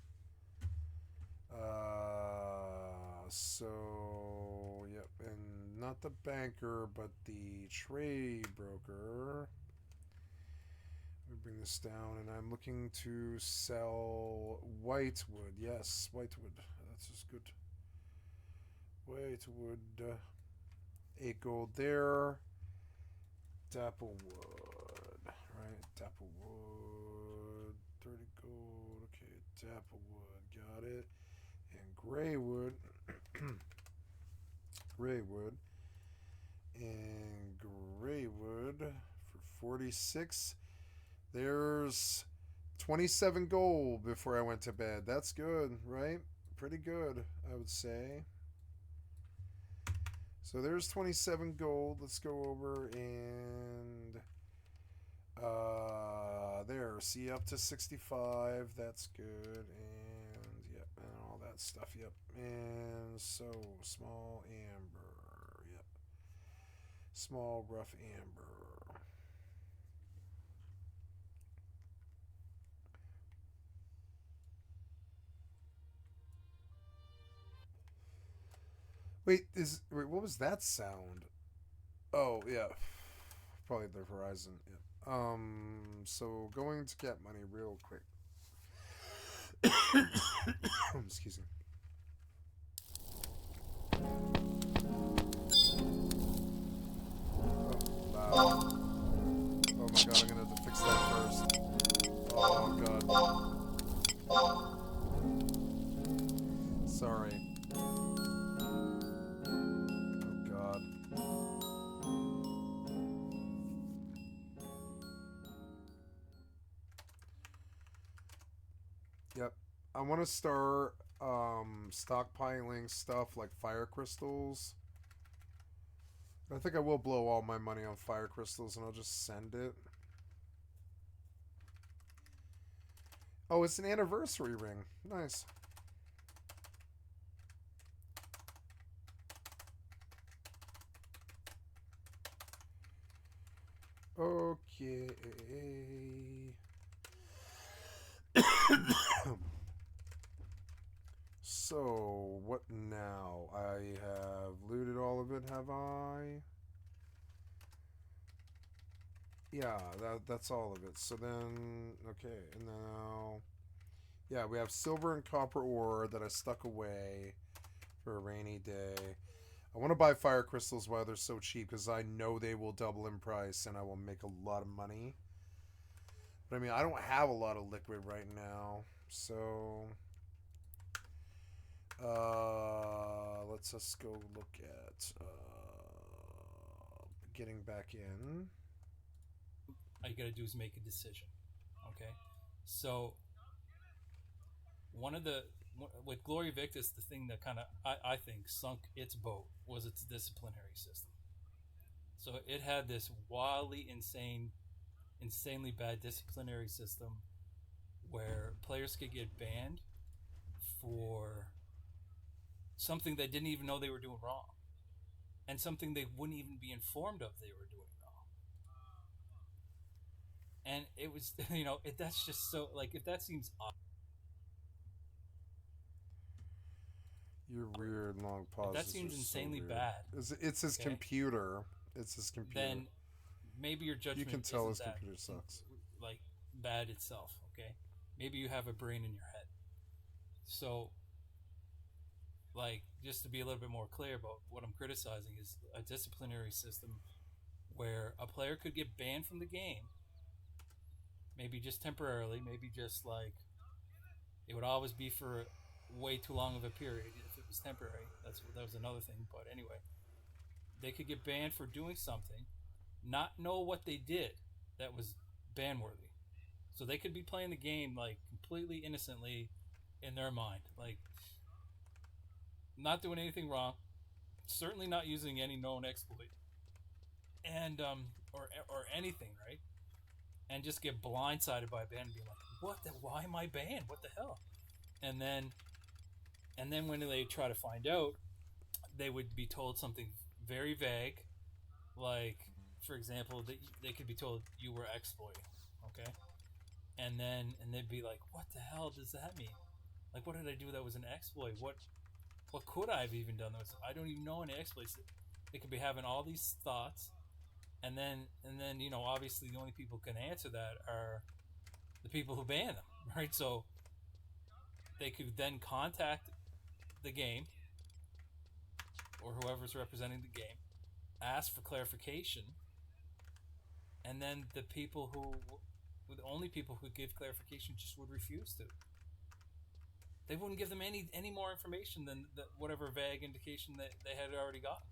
So, yep, and not the banker, but the trade broker. Let me bring this down, and I'm looking to sell whitewood. Yes, whitewood. That's just good. Whitewood. 8 gold there. Dapplewood. Right, Dapplewood. 30 gold. Okay, Dapplewood. Got it. And Graywood. Graywood. And Graywood for 46. There's 27 gold before I went to bed. That's good, right? Pretty good, I would say. So there's 27 gold. Let's go over and there. See, up to 65. That's good. And yep, and all that stuff. Yep. And so small amber. Yep. Small rough amber. Wait, what was that sound? Oh, yeah. Probably the Verizon. Yeah. So going to get money real quick. Excuse me. Oh, loud. Oh my god, I'm gonna have to fix that first. Oh god. Sorry. Yep. I want to start stockpiling stuff like fire crystals. I think I will blow all my money on fire crystals and I'll just send it. Oh, it's an anniversary ring. Nice. Okay. So, what now? I have looted all of it, have I? Yeah, that's all of it. So then, okay, and now, yeah, we have silver and copper ore that I stuck away for a rainy day. I want to buy fire crystals while they're so cheap because I know they will double in price and I will make a lot of money. But I mean, I don't have a lot of liquid right now, so let's just go look at getting back in. All you gotta do is make a decision. Okay, so with Glory Victus, the thing that kind of I think sunk its boat was its disciplinary system. So it had this wildly insanely bad disciplinary system where players could get banned for something they didn't even know they were doing wrong, and something they wouldn't even be informed of they were doing wrong. And it was, that's just so, like, if that seems odd. Your weird long pauses. If that seems insanely bad. It's his computer. It's his computer. Then maybe your judgment. You can tell his that, computer sucks. Like, bad itself. Okay, maybe you have a brain in your head. So, like, just to be a little bit more clear about what I'm criticizing is a disciplinary system where a player could get banned from the game, maybe just temporarily, maybe just like it would always be for way too long of a period if it was temporary. That was another thing, but anyway, they could get banned for doing something, not know what they did that was ban worthy. So they could be playing the game like completely innocently in their mind, like not doing anything wrong, certainly not using any known exploit, and or anything, right? And just get blindsided by a ban and be like, "What the? Why am I banned? What the hell?" And then when they try to find out, they would be told something very vague, like, for example, they could be told you were exploiting, okay? and they'd be like, what the hell does that mean? Like, what did I do that was an exploit? What could I have even done? I don't even know any exploits. They could be having all these thoughts, and then obviously the only people who can answer that are the people who ban them, right? So they could then contact the game or whoever's representing the game, ask for clarification, and then the only people who give clarification just would refuse to. They wouldn't give them any more information than whatever vague indication that they had already gotten.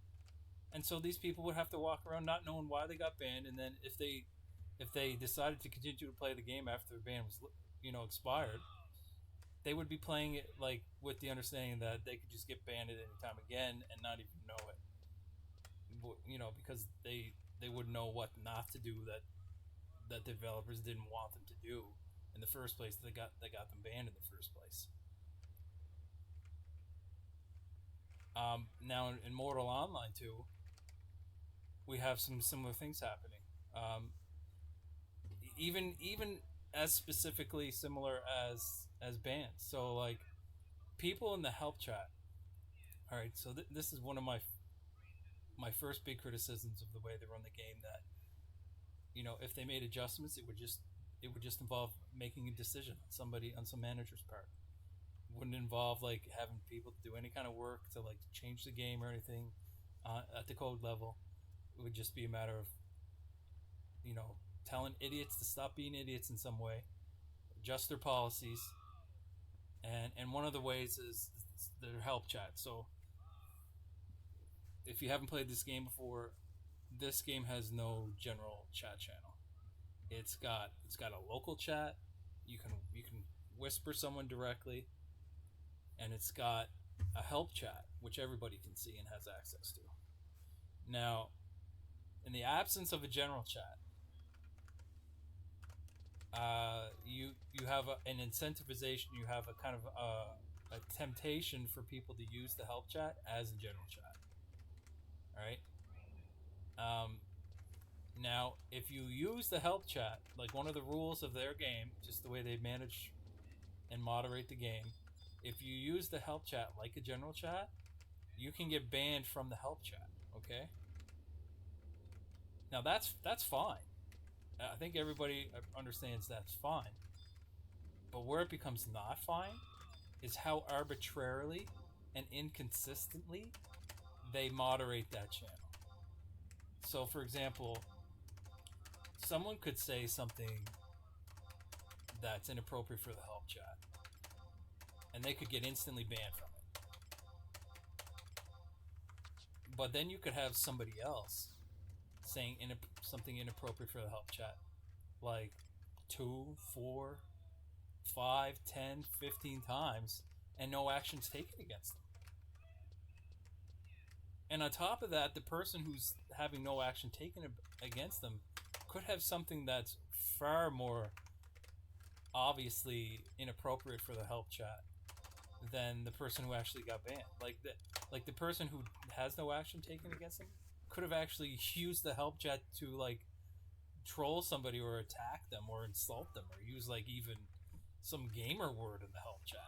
And so these people would have to walk around not knowing why they got banned, and then if they decided to continue to play the game after the ban was expired, they would be playing it like with the understanding that they could just get banned at any time again and not even know it. Because they wouldn't know what not to do that the developers didn't want them to do in the first place. They got them banned in the first place. Now in Mortal Online 2, we have some similar things happening. Even as specifically similar as bans. So like people in the help chat. All right, so this is one of my first big criticisms of the way they run the game. That if they made adjustments, it would just involve making a decision on some manager's part. Wouldn't involve like having people do any kind of work to like change the game or anything at the code level. It would just be a matter of telling idiots to stop being idiots in some way, adjust their policies, and one of the ways is their help chat. So if you haven't played this game before, this game has no general chat channel. It's got a local chat. You can whisper someone directly, and it's got a help chat which everybody can see and has access to. Now, in the absence of a general chat, you have an incentivization. You have a kind of a temptation for people to use the help chat as a general chat. All right. Now, if you use the help chat, like one of the rules of their game, just the way they manage and moderate the game, if you use the help chat like a general chat, you can get banned from the help chat. Okay. Now that's fine. I think everybody understands that's fine. But where it becomes not fine is how arbitrarily and inconsistently they moderate that channel. So, for example, someone could say something that's inappropriate for the help chat, and they could get instantly banned from it. But then you could have somebody else saying something inappropriate for the help chat, like 2, 4, 5, 10, 15 times, and no action's taken against them. And on top of that, the person who's having no action taken against them could have something that's far more obviously inappropriate for the help chat than the person who actually got banned. Like the person who has no action taken against them could have actually used the help chat to like troll somebody or attack them or insult them or use like even some gamer word in the help chat.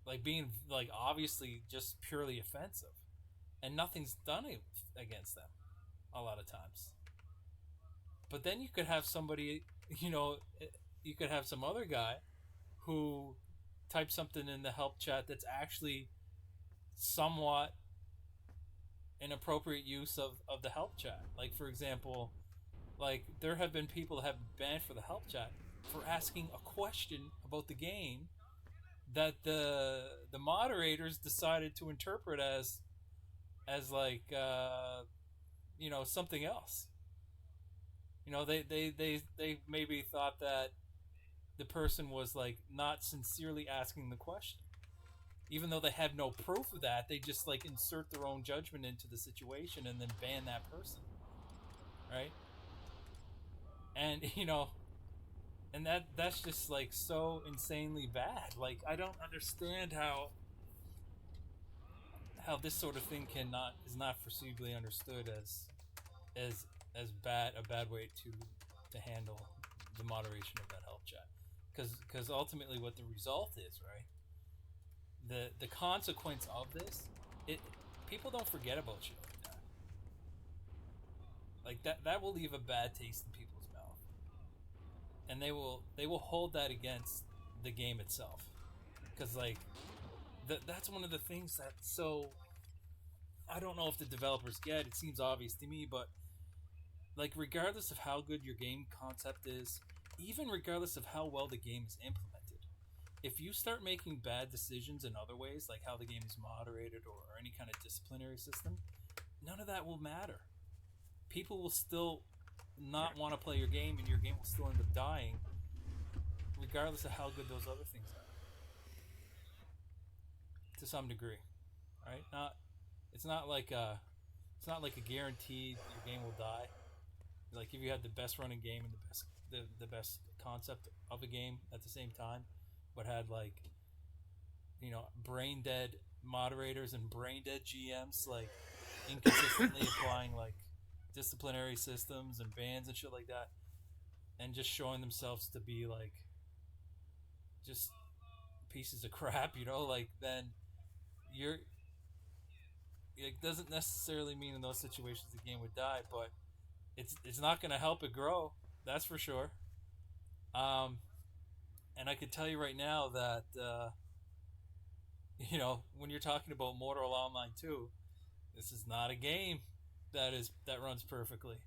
Like being like obviously just purely offensive, and nothing's done against them a lot of times. But then you could have somebody, you could have some other guy who types something in the help chat that's actually somewhat inappropriate use of the help chat. Like, for example, like there have been people that have been banned for the help chat for asking a question about the game that the moderators decided to interpret as like something else. They maybe thought that the person was like not sincerely asking the question, even though they have no proof of that. They just like insert their own judgment into the situation and then ban that person, right? And and that's just like so insanely bad. Like, I don't understand how this sort of thing is not foreseeably understood as a bad way to to handle the moderation of that help chat, because ultimately what the result is, right? The consequence of this, people don't forget about shit like that. Like that will leave a bad taste in people's mouth, and they will hold that against the game itself, because like that's one of the things that, so I don't know if the developers get. It seems obvious to me, but like regardless of how good your game concept is, even regardless of how well the game is implemented, if you start making bad decisions in other ways, like how the game is moderated or any kind of disciplinary system, none of that will matter. People will still not want to play your game, and your game will still end up dying, regardless of how good those other things are. To some degree, right? It's not like a guaranteed your game will die. Like if you had the best running game and the best concept of a game at the same time, but had like, you know, brain dead moderators and brain dead GMs, like inconsistently applying like disciplinary systems and bans and shit like that, and just showing themselves to be like just pieces of crap, you know, like then it doesn't necessarily mean in those situations the game would die, but it's not going to help it grow, that's for sure. And I can tell you right now that you know, when you're talking about Mortal Online 2, this is not a game that runs perfectly.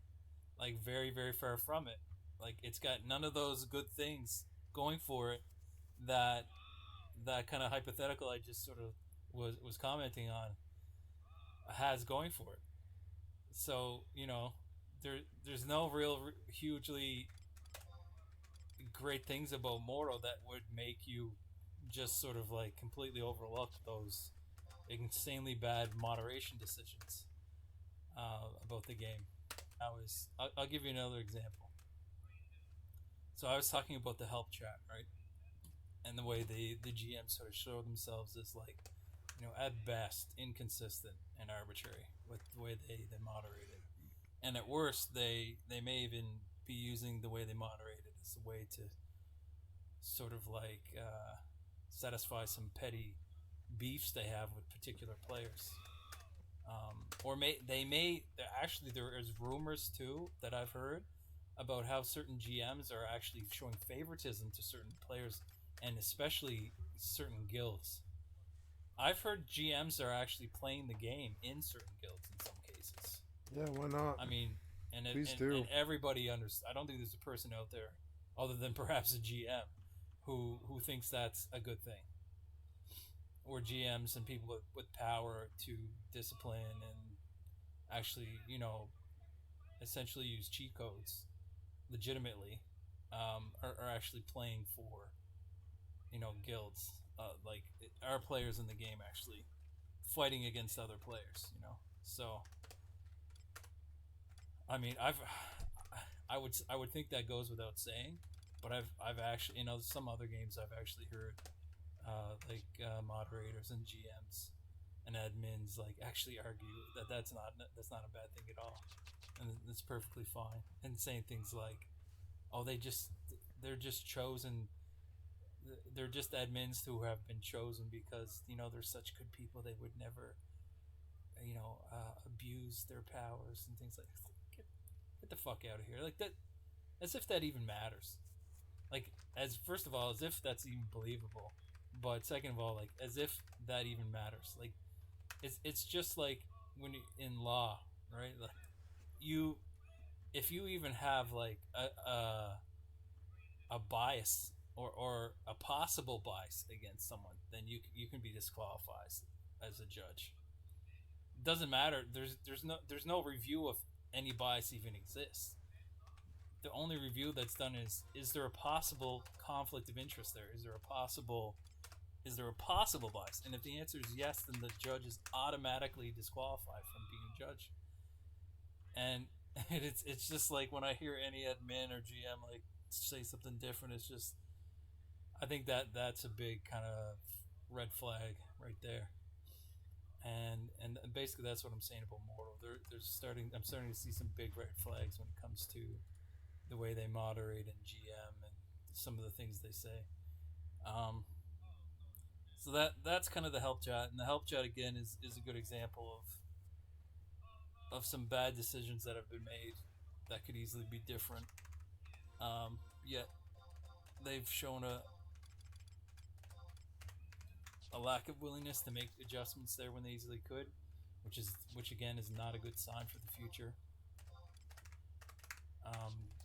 Like very, very far from it. Like it's got none of those good things going for it that kind of hypothetical I just sort of was commenting on has going for it. So, you know, there's no real hugely great things about Mortal that would make you just sort of like completely overlook those insanely bad moderation decisions about the game. I'll give you another example. So I was talking about the help chat, right? And the way the GMs sort of show themselves as like, you know, at best inconsistent and arbitrary with the way they moderate it. And at worst, they may even be using the way they moderate it as a way to sort of like satisfy some petty beefs they have with particular players. There is rumors too that I've heard about how certain GMs are actually showing favoritism to certain players, and especially certain guilds. I've heard GMs are actually playing the game in certain guilds in some cases. Yeah, why not? I mean, Please do. And everybody understands. I don't think there's a person out there, other than perhaps a GM, who thinks that's a good thing. Or GMs and people with power to discipline and actually, you know, essentially use cheat codes legitimately, are actually playing for, you know, guilds. Like our players in the game actually fighting against other players, you know. So I mean, I would think that goes without saying, but I've actually, you know, some other games I've actually heard moderators and GMs and admins like actually argue that that's not a bad thing at all, and it's perfectly fine, and saying things like, oh, they're just chosen. They're just admins who have been chosen because, you know, they're such good people. They would never, you know, abuse their powers and things like that. Get the fuck out of here. Like that, as if that even matters. Like, as first of all, as if that's even believable. But second of all, like, as if that even matters. Like, it's just like when you, in law, right? Like, if you even have like a bias or a possible bias against someone, then you can be disqualified as a judge. Doesn't matter. There's no review of any bias even exists. The only review that's done is there a possible conflict of interest there? Is there a possible bias? And if the answer is yes, then the judge is automatically disqualified from being a judge. And it's just like when I hear any admin or GM like say something different, it's just, I think that's a big kind of red flag right there. And basically that's what I'm saying about Mortal. I'm starting to see some big red flags when it comes to the way they moderate and GM and some of the things they say. So that's kind of the help chat, and the help chat again is a good example of some bad decisions that have been made that could easily be different. Yet they've shown a lack of willingness to make adjustments there when they easily could, which again is not a good sign for the future.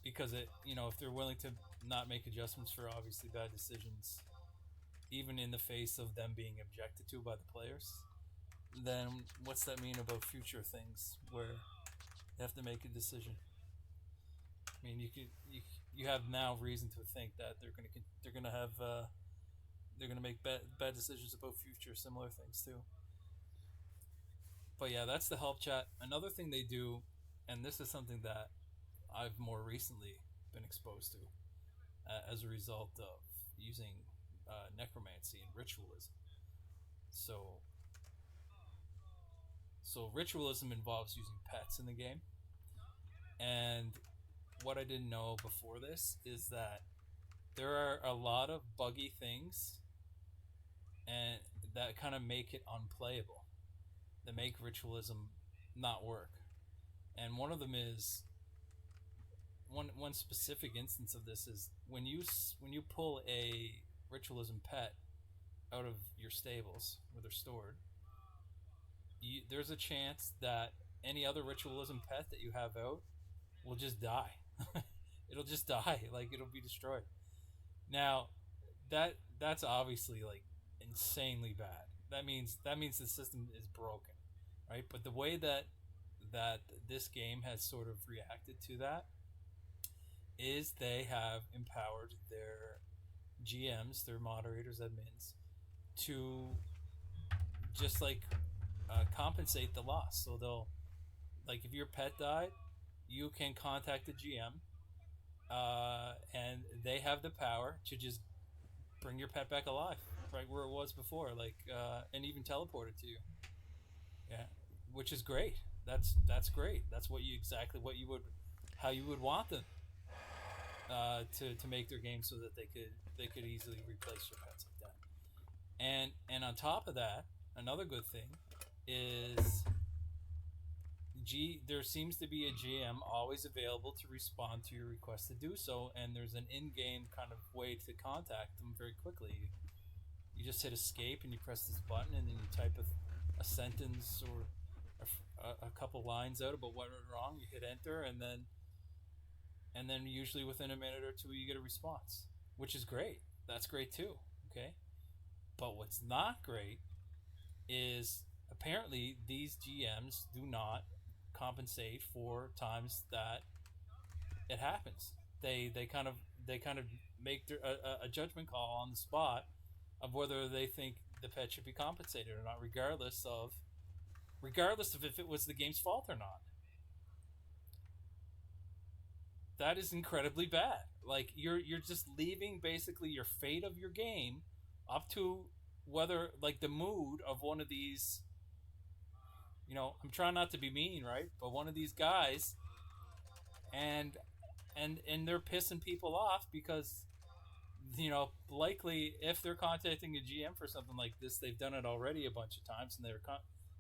Because if they're willing to not make adjustments for obviously bad decisions, even in the face of them being objected to by the players, then what's that mean about future things where they have to make a decision? I mean, you have now reason to think that they're gonna make bad decisions about future similar things too. But yeah, that's the help chat. Another thing they do, and this is something that I've more recently been exposed to as a result of using necromancy and ritualism. So ritualism involves using pets in the game, and what I didn't know before this is that there are a lot of buggy things and that kind of make it unplayable, that make ritualism not work. And one of them is one specific instance of this is when you pull a ritualism pet out of your stables where they're stored, there's a chance that any other ritualism pet that you have out will just die. It'll just die, like it'll be destroyed. Now, that's obviously like insanely bad. That means the system is broken, right? But the way that this game has sort of reacted to that is they have empowered their GMs, their moderators, admins, to just like compensate the loss. So they'll, like, if your pet died, you can contact the GM, and they have the power to just bring your pet back alive, right where it was before, like, and even teleport it to you. Yeah, which is great. That's great. That's how you would want them to make their game so that they could easily replace your pets like that. And on top of that, another good thing is there seems to be a GM always available to respond to your request to do so, and there's an in-game kind of way to contact them very quickly. You just hit escape and you press this button, and then you type a sentence or a couple lines out about what went wrong. You hit enter, and then usually within a minute or two you get a response, which is great. That's great too. Okay, but what's not great is apparently these GMs do not compensate for times that it happens. They kind of make a judgment call on the spot of whether they think the pet should be compensated or not, regardless of if it was the game's fault or not. That is incredibly bad. Like, you're just leaving basically your fate of your game up to whether, like, the mood of one of these, I'm trying not to be mean, right? But one of these guys, and they're pissing people off because, likely if they're contacting a GM for something like this, they've done it already a bunch of times, and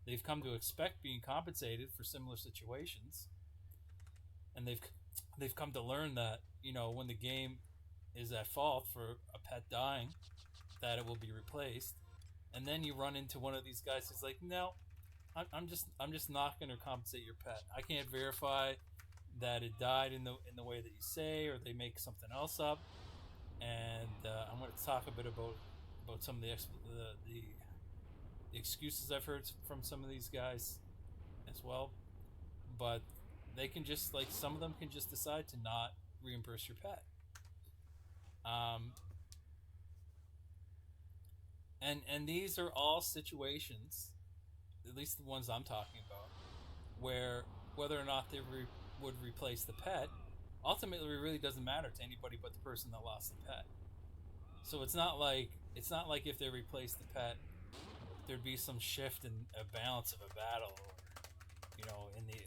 they've come to expect being compensated for similar situations, and they've come to learn that when the game is at fault for a pet dying, that it will be replaced. And then you run into one of these guys who's like, no, I'm just not going to compensate your pet. I can't verify that it died in the way that you say, or they make something else up. And I'm going to talk a bit about some of the excuses I've heard from some of these guys as well. But they can just, like, some of them can just decide to not reimburse your pet. And these are all situations, at least the ones I'm talking about, where whether or not they would replace the pet ultimately really doesn't matter to anybody but the person that lost the pet. So it's not like if they replace the pet, there'd be some shift in a balance of a battle, or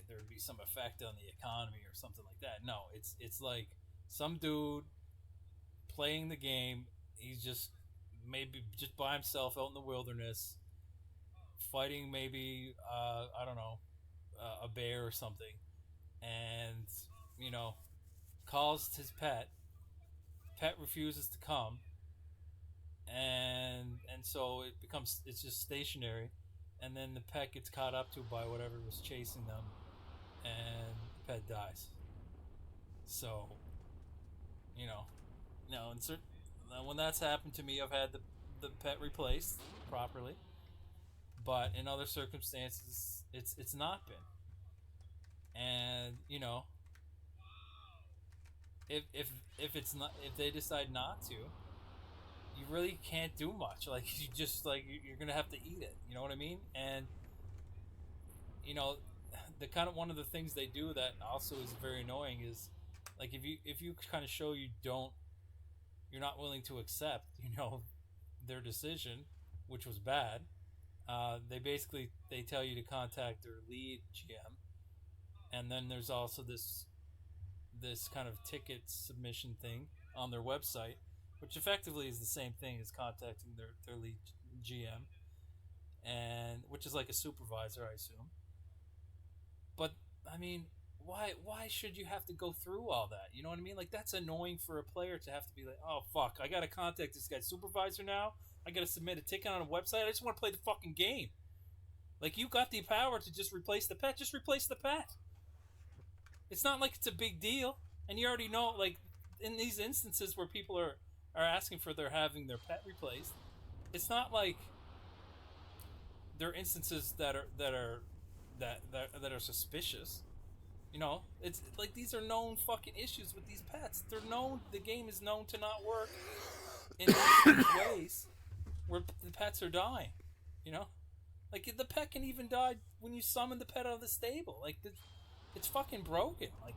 there'd be some effect on the economy or something like that. No, it's like some dude playing the game. He's just maybe just by himself out in the wilderness, fighting maybe I don't know, a bear or something, and you know calls his pet. Pet refuses to come, and so it's just stationary, and then the pet gets caught up to by whatever was chasing them, and the pet dies. So you know, no, when that's happened to me, I've had the pet replaced properly, but in other circumstances, it's not been. And if it's not, if they decide not to, you really can't do much. Like you just like you're gonna have to eat it. You know what I mean? And you know, the kind of one of the things they do that also is very annoying is like if you kind of show you're not willing to accept their decision, which was bad. They tell you to contact their lead GM, and then there's also this kind of ticket submission thing on their website, which effectively is the same thing as contacting their lead GM, and which is like a supervisor, I assume. But I mean, why should you have to go through all that? You know what I mean? Like that's annoying for a player to have to be like, oh fuck, I gotta contact this guy's supervisor now. I gotta submit a ticket on a website. I just want to play the fucking game. Like you got the power to just replace the pet. Just replace the pet. It's not like it's a big deal, and you already know. Like in these instances where people are asking for having their pet replaced, it's not like there are instances that are suspicious. It's like these are known fucking issues with these pets. They're known. The game is known to not work in these ways where the pets are dying. Like the pet can even die when you summon the pet out of the stable. Like it's fucking broken. Like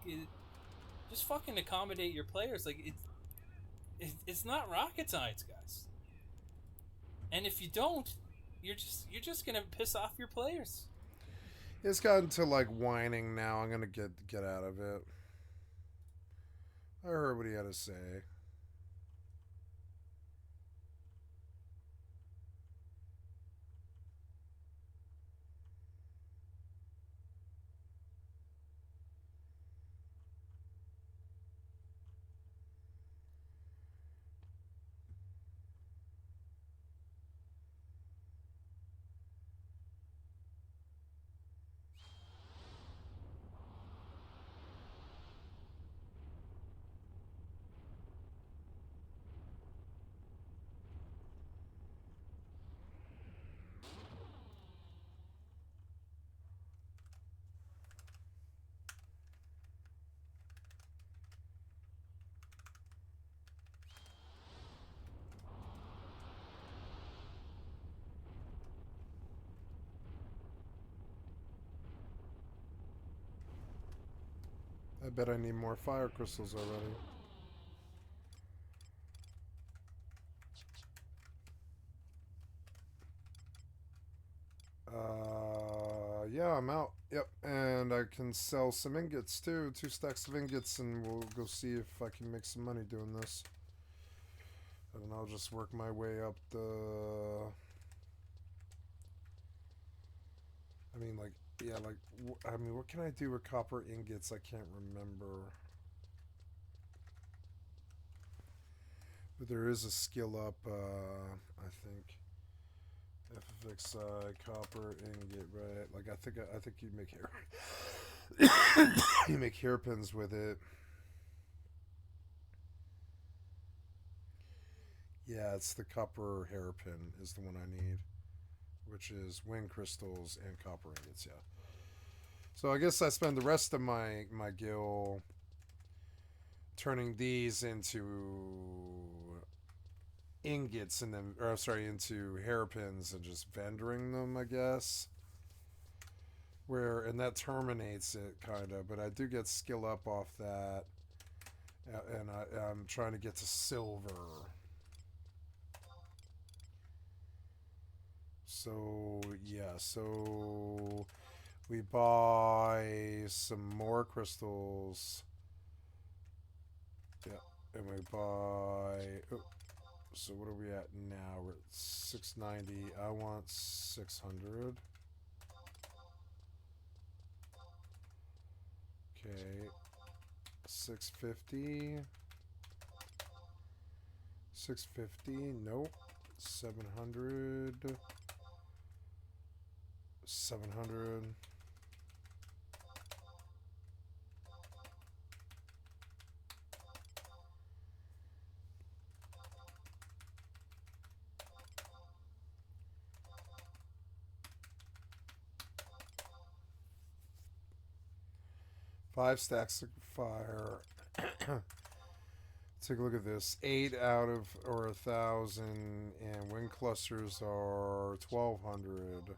just fucking accommodate your players. Like it's not rocket science, guys. And if you don't, you're just gonna piss off your players. It's gotten to like whining now. I'm gonna get out of it. I heard what he had to say. I bet I need more fire crystals already. Yeah, I'm out. Yep, and I can sell some ingots too. 2 stacks of ingots, and we'll go see if I can make some money doing this. And then I'll just work my way up the... I mean, like, yeah, like, I mean, what can I do with copper ingots? I can't remember. But there is a skill up, I think. FFXI, copper ingot, right? Like, I think you make hair... you make hairpins with it. Yeah, it's the copper hairpin is the one I need, which is wind crystals and copper ingots, yeah. So I guess I spend the rest of my gil turning these into ingots and then, or sorry, into hairpins and just vendoring them, I guess. And that terminates it, kind of, but I do get skill up off that, and I'm trying to get to silver. So, yeah, so we buy some more crystals, And we buy... Oh, so what are we at now? We're at 690. I want 600. Okay. 650. 650. Nope. 700. 700. Five stacks of fire. Take a look at this. 8 out of, or 1,000, and wind clusters are 1,200.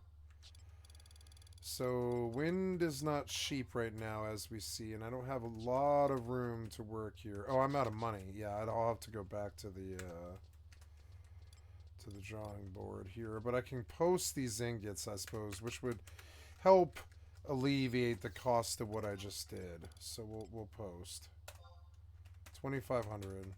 So wind is not cheap right now, as we see, and I don't have a lot of room to work here. Oh, I'm out of money. Yeah, I'll have to go back to the drawing board here. But I can post these ingots, I suppose, which would help alleviate the cost of what I just did. So we'll post 2,500.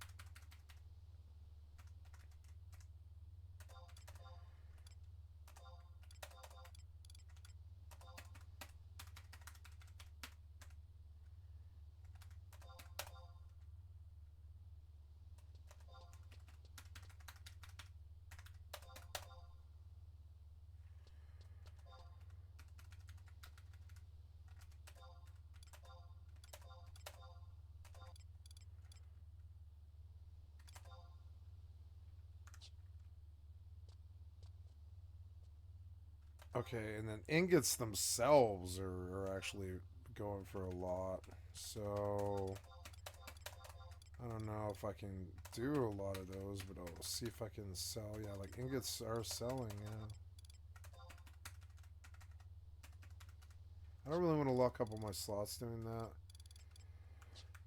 Okay, and then ingots themselves are actually going for a lot. So I don't know if I can do a lot of those, but I'll see if I can sell. Yeah, like ingots are selling, yeah. I don't really want to lock up all my slots doing that.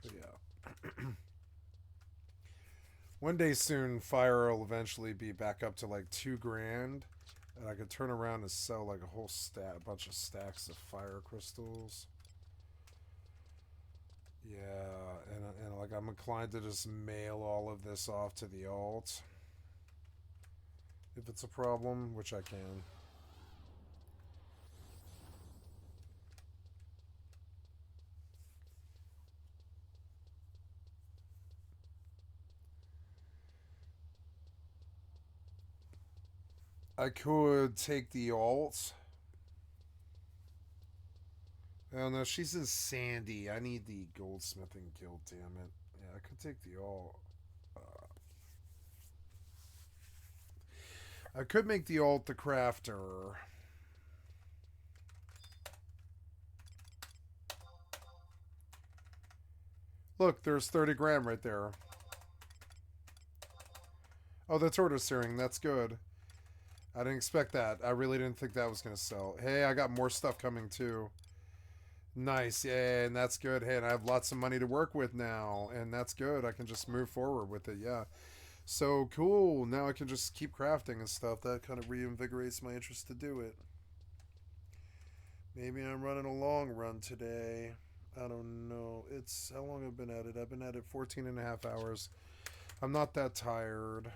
But yeah. One day soon, fire will eventually be back up to like 2 grand. And I could turn around and sell like a whole bunch of stacks of fire crystals. Yeah, and like I'm inclined to just mail all of this off to the alt. If it's a problem, which I can. I could take the alt. Oh no, she's in Sandy. I need the goldsmithing guild, damn it. Yeah, I could take the alt. I could make the alt the crafter. Look, there's 30 grand right there. Oh, the tortoise searing. That's good. I didn't expect that. I really didn't think that was going to sell. Hey, I got more stuff coming too. Nice. Yeah, and that's good. Hey, and I have lots of money to work with now. And that's good. I can just move forward with it. Yeah. So cool. Now I can just keep crafting and stuff. That kind of reinvigorates my interest to do it. Maybe I'm running a long run today. I don't know. It's how long I've been at it. I've been at it 14 and a half hours. I'm not that tired.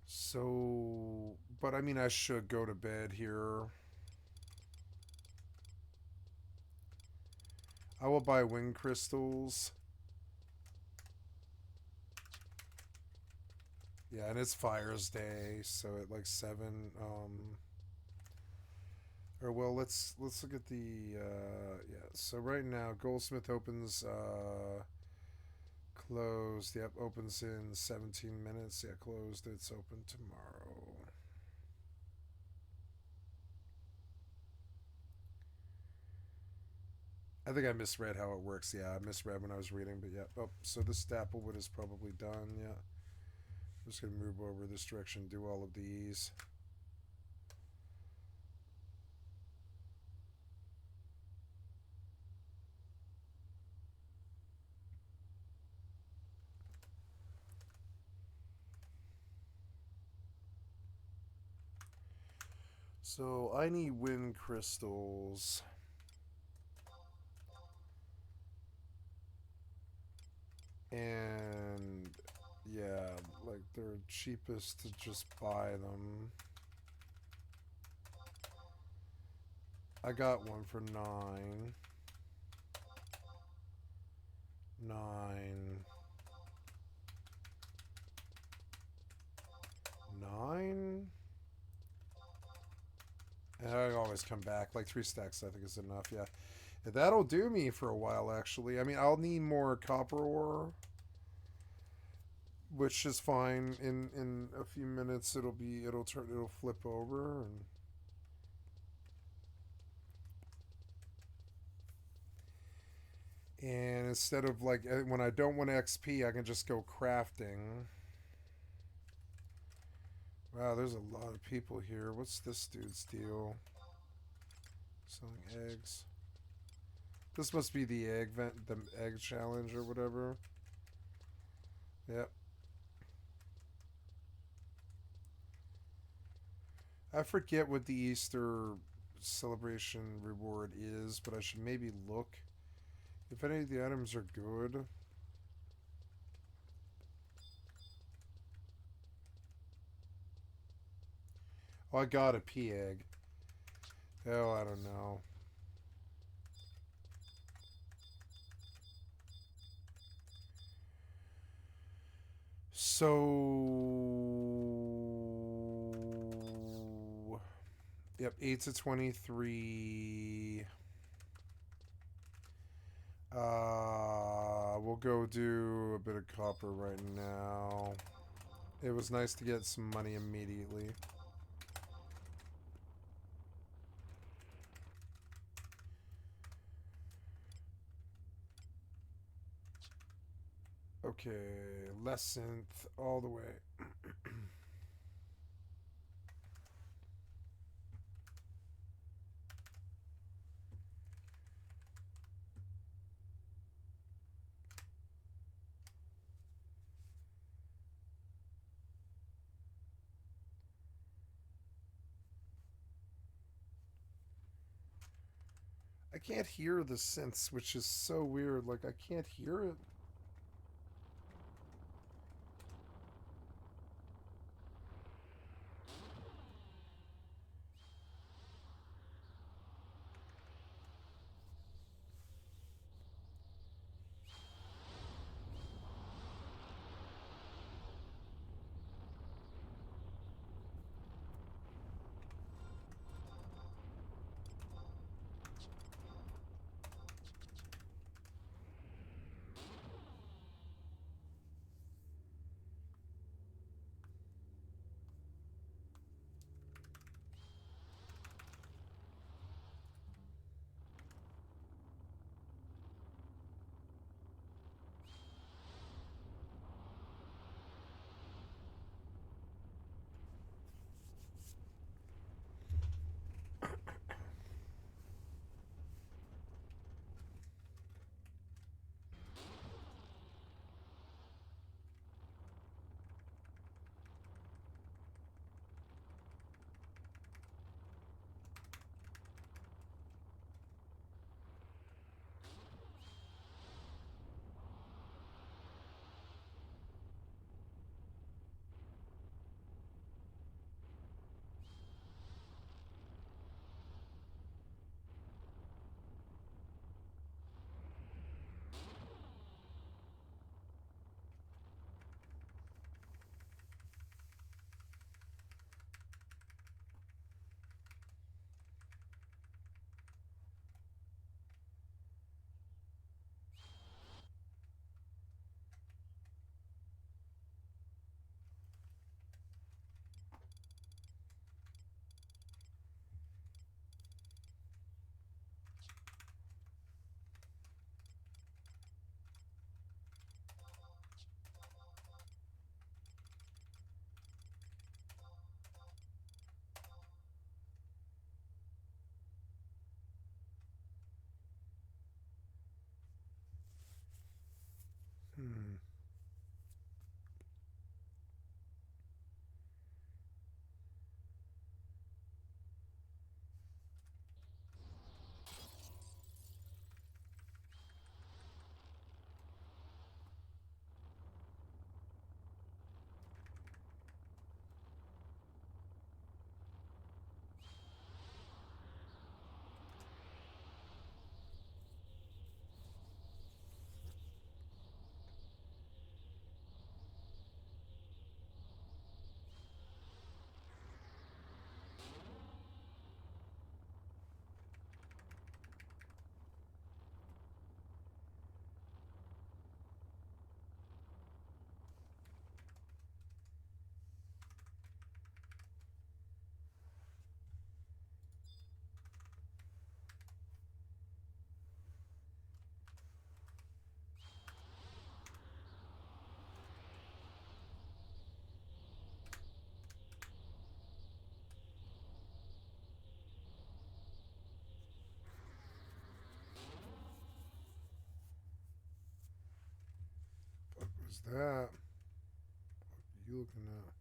So, but I mean, I should go to bed here. I will buy wind crystals. Yeah, and it's Fire's Day, so at like 7, or well, let's look at the, yeah, so right now, Goldsmith opens, closed, yep, opens in 17 minutes, yeah, closed, it's open tomorrow. I think I misread how it works. Yeah, I misread when I was reading, but yeah. Oh, so this Staplewood is probably done. Yeah. I'm just going to move over this direction, do all of these. So I need wind crystals. And yeah, like they're cheapest to just buy them. I got one for 9. 9. 9? And I always come back. Like 3 stacks I think is enough, yeah. That'll do me for a while, actually. I mean, I'll need more copper ore, which is fine. In a few minutes, it'll flip over. And instead of like when I don't want XP, I can just go crafting. Wow, there's a lot of people here. What's this dude's deal? Selling eggs. This must be the the egg challenge or whatever. Yep. I forget what the Easter celebration reward is, but I should maybe look if any of the items are good. Oh, I got a pea egg. Hell, I don't know. So, yep, 8 to 23. We'll go do a bit of copper right now. It was nice to get some money immediately. Okay, less synth all the way. I can't hear the synths, which is so weird. Like, I can't hear it. Who's that? What are you looking at?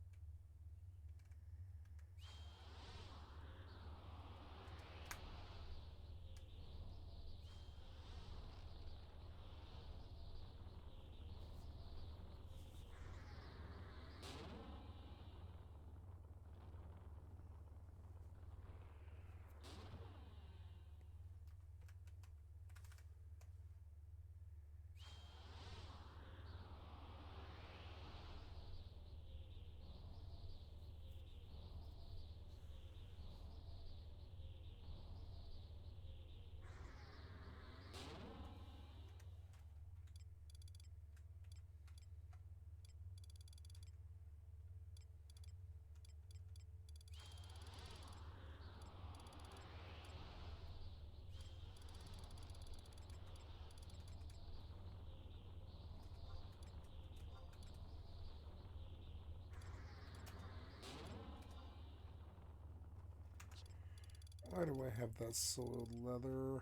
Why do I have that soiled leather?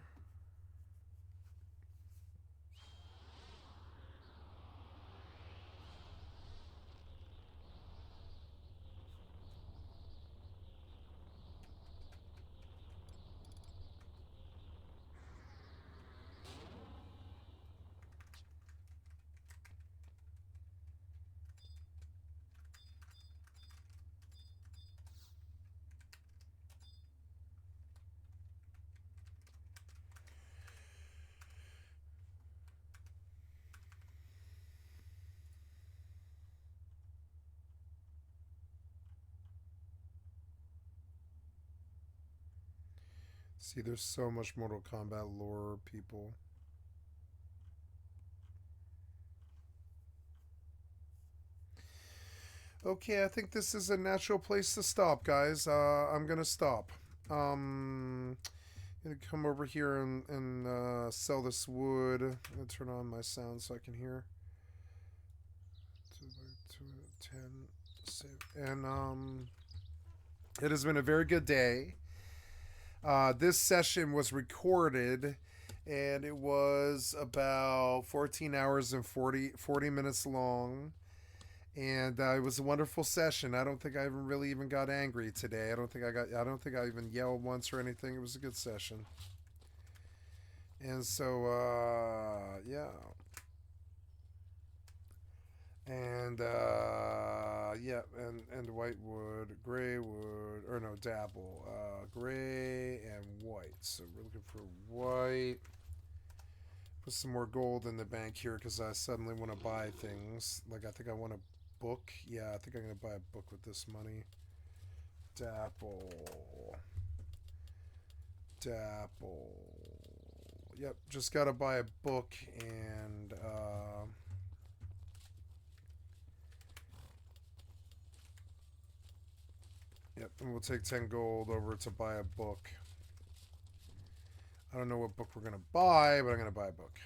See, there's so much Mortal Kombat lore, people. Okay, I think this is a natural place to stop, guys. I'm gonna stop. Gonna come over here and sell this wood. I'm gonna turn on my sound so I can hear. 2 by 10, save. And it has been a very good day. This session was recorded, and it was about 14 hours and 40 minutes long. And it was a wonderful session. I don't think I really even got angry today. I don't think I even yelled once or anything. It was a good session. And so, yeah. And, yeah, and white wood, gray wood, or no, dapple, gray and white. So we're looking for white. Put some more gold in the bank here because I suddenly want to buy things. Like, I think I want a book. Yeah, I think I'm going to buy a book with this money. Dapple. Yep, just got to buy a book and, yep, and we'll take 10 gold over to buy a book. I don't know what book we're going to buy, but I'm going to buy a book.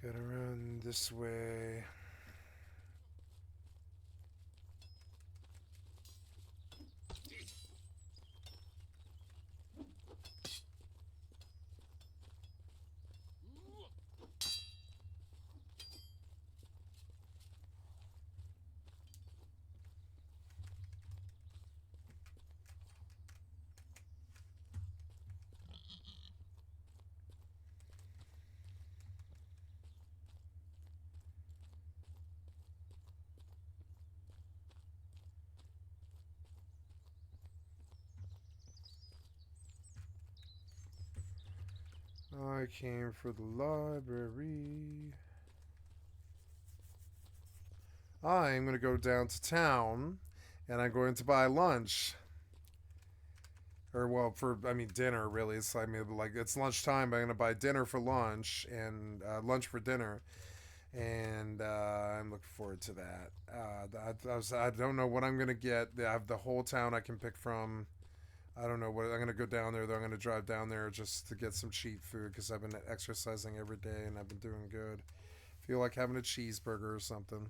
Gotta run this way. I came for the library. I'm going to go down to town, and I'm going to buy lunch. Or, well, dinner, really. It's lunchtime, but I'm going to buy dinner for lunch, and lunch for dinner. And I'm looking forward to that. I don't know what I'm going to get. I have the whole town I can pick from. I don't know what I'm going to go down there, though. I'm going to drive down there just to get some cheap food because I've been exercising every day and I've been doing good. Feel like having a cheeseburger or something.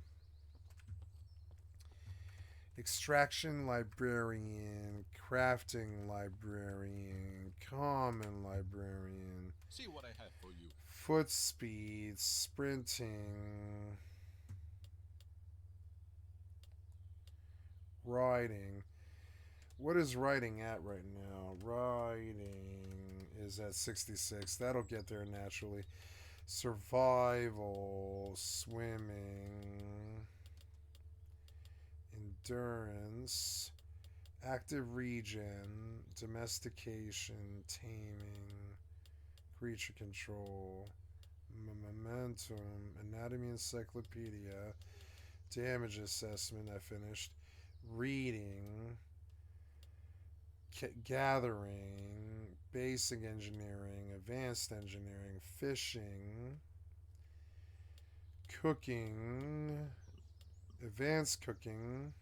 Extraction librarian, crafting librarian, common librarian, See what I have for you. Foot speed, sprinting, riding. What is riding at right now? Riding is at 66. That'll get there naturally. Survival, swimming, endurance, active regen, domestication, taming, creature control, momentum, anatomy encyclopedia, damage assessment. I finished. Reading, gathering, basic engineering, advanced engineering, fishing, cooking, advanced cooking.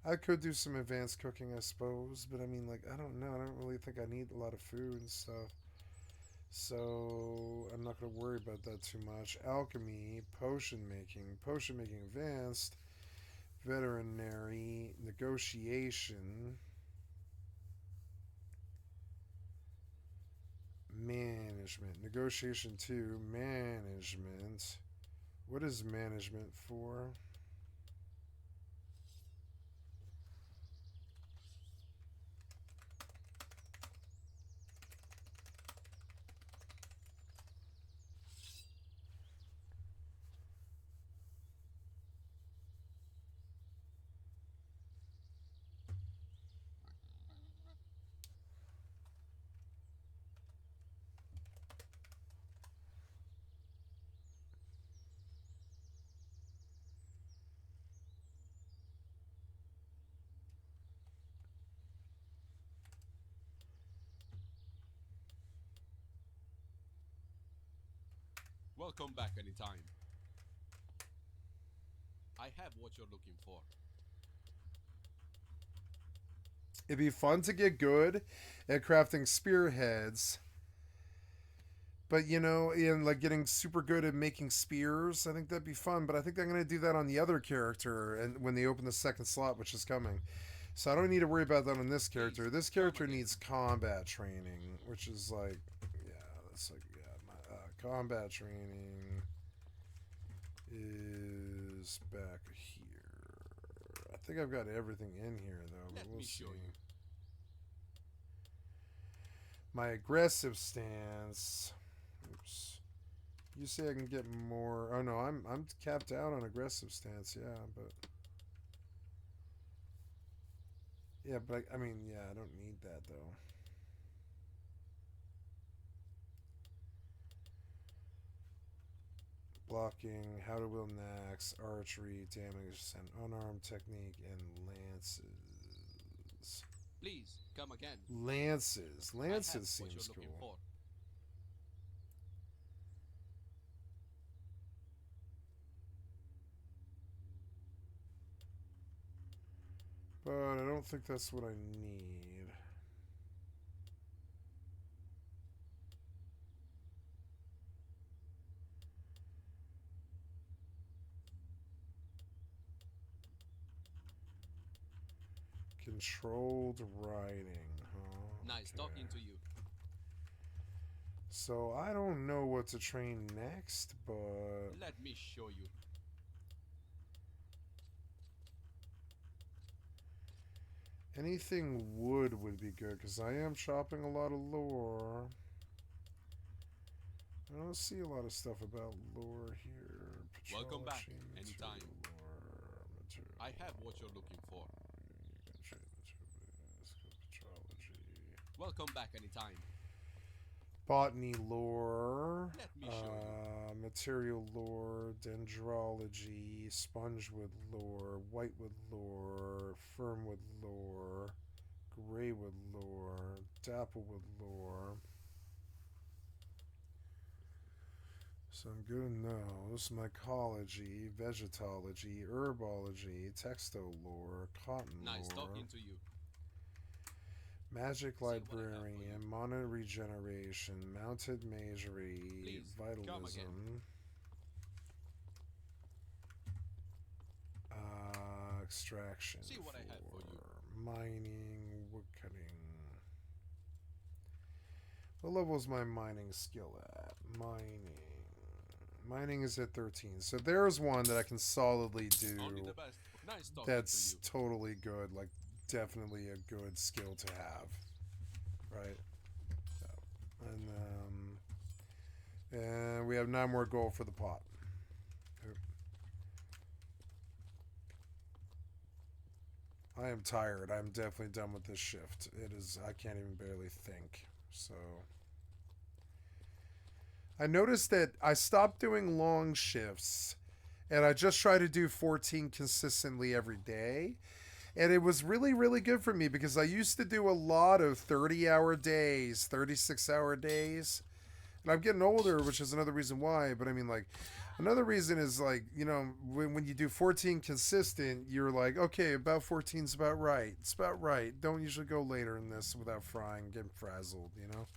I could do some advanced cooking, I suppose, but I mean, like, I don't know. I don't really think I need a lot of food and stuff. So I'm not going to worry about that too much. Alchemy, potion making advanced, veterinary, negotiation, management, negotiation 2, management. What is management for? Welcome back anytime. I have what you're looking for. It'd be fun to get good at crafting spearheads. But, you know, in like getting super good at making spears, I think that'd be fun. But I think they're going to do that on the other character and when they open the second slot, which is coming. So I don't need to worry about that on this character. This character needs combat training, which is like, yeah, that's like, yeah, my combat training is back here. I think I've got everything in here, though, but we'll see. My aggressive stance. Oops. You say I can get more. Oh no, I'm capped out on aggressive stance. Yeah, but I mean, yeah, I don't need that though. Blocking, how to wield axe, archery, damage, and unarmed technique, and lances. Please come again. Lances seems cool. For. But I don't think that's what I need. Controlled riding, huh? Nice talking to you. So I don't know what to train next, but let me show you. Anything wood would be good, because I am chopping a lot of lore. I don't see a lot of stuff about lore here. Welcome back, anytime. I have what you're looking for. Welcome back anytime. Botany lore, let me show you. Material lore, dendrology, spongewood lore, whitewood lore, firmwood lore, graywood lore, dapplewood lore. So I'm good in those. Mycology, vegetology, herbology, textile lore, cotton nice lore. Talking to you. Magic librarian, mana regeneration, mounted magery, vitalism, extraction. See what I have for you. Mining, woodcutting. What level is my mining skill at? Mining is at 13. So there's one that I can solidly do. Only the best. Nice talking That's to you. totally good. Like, definitely a good skill to have. Right? And we have 9 more gold for the pot. I am tired. I'm definitely done with this shift. It is, I can't even barely think. So I noticed that I stopped doing long shifts and I just try to do 14 consistently every day. And it was really, really good for me because I used to do a lot of 30-hour days, 36-hour days. And I'm getting older, which is another reason why. But I mean, like, another reason is, like, you know, when you do 14 consistent, you're like, okay, about 14 is about right. It's about right. Don't usually go later in this without frying, getting frazzled, you know?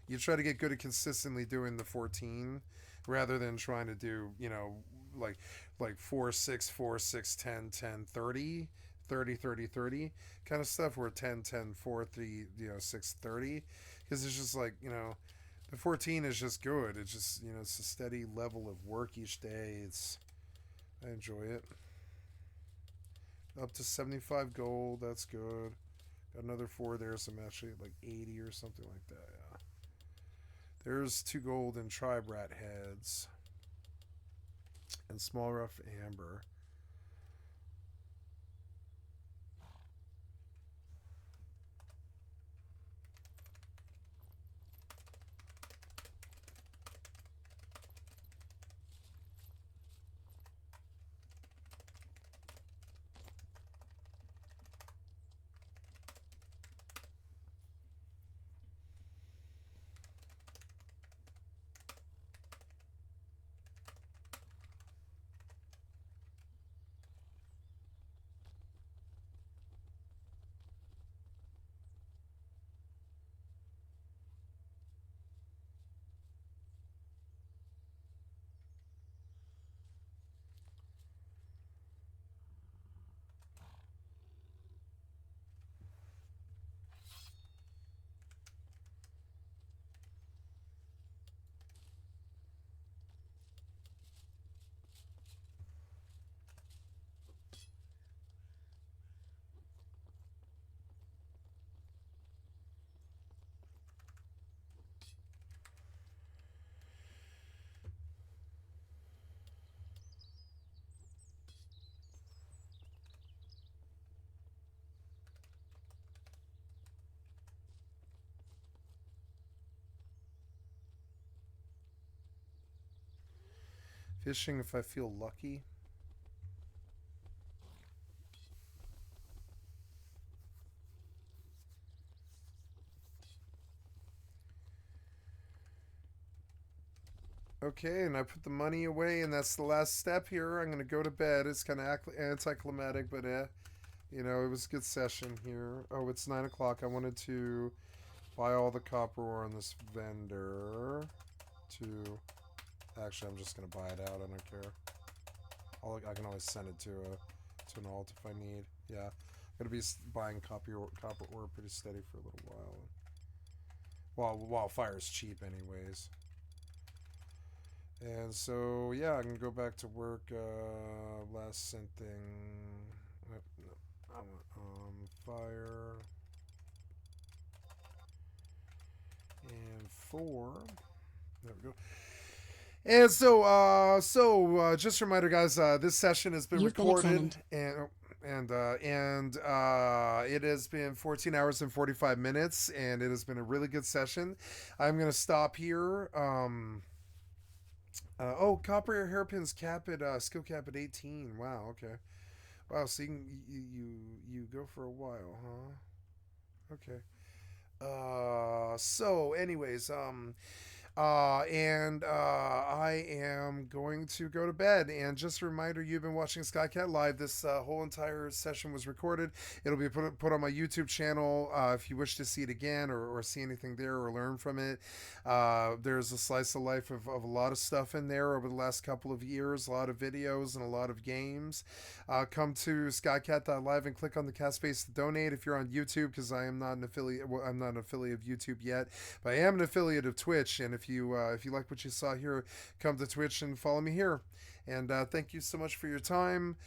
You try to get good at consistently doing the 14 rather than trying to do, you know, like 4, 6, 4, 6, 10, 10, 30, 30, 30, 30 kind of stuff, where 10, 10, 4, 3, you know, 6, 30. Because it's just like, you know, the 14 is just good. It's just, you know, it's a steady level of work each day. I enjoy it. Up to 75 gold. That's good. Got another 4 there, so I'm actually at like 80 or something like that. Yeah. There's 2 gold in tribe rat heads. And small rough amber. Fishing if I feel lucky. Okay, and I put the money away, and that's the last step here. I'm going to go to bed. It's kind of anticlimactic, but you know, it was a good session here. Oh, it's 9 o'clock. I wanted to buy all the copper ore on this vendor to... Actually, I'm just going to buy it out. I don't care. I can always send it to an alt if I need. Yeah, I'm going to be buying copper ore pretty steady for a little while. While fire's cheap anyways. And so, yeah, I can go back to work. Last sent thing. No, I want fire. And 4. There we go. And so, just a reminder, guys. This session has been recorded, and it has been 14 hours and 45 minutes, and it has been a really good session. I'm gonna stop here. Oh, copper hairpins cap at skill cap at 18. Wow. Okay. Wow. So you go for a while, huh? Okay. So anyways, I am going to go to bed. And just a reminder, you've been watching Skycat Live. This whole entire session was recorded. It'll be put on my YouTube channel if you wish to see it again or see anything there or learn from it. There's a slice of life of a lot of stuff in there over the last couple of years, a lot of videos and a lot of games. Come to skycat.live and click on the cast space to donate if you're on YouTube, because I am not an affiliate. Well, I'm not an affiliate of YouTube yet, but I am an affiliate of Twitch. And if you like what you saw here, come to Twitch and follow me here. And thank you so much for your time.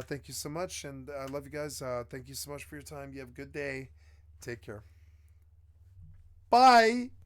Thank you so much, and I love you guys. Thank you so much for your time. You have a good day. Take care. Bye.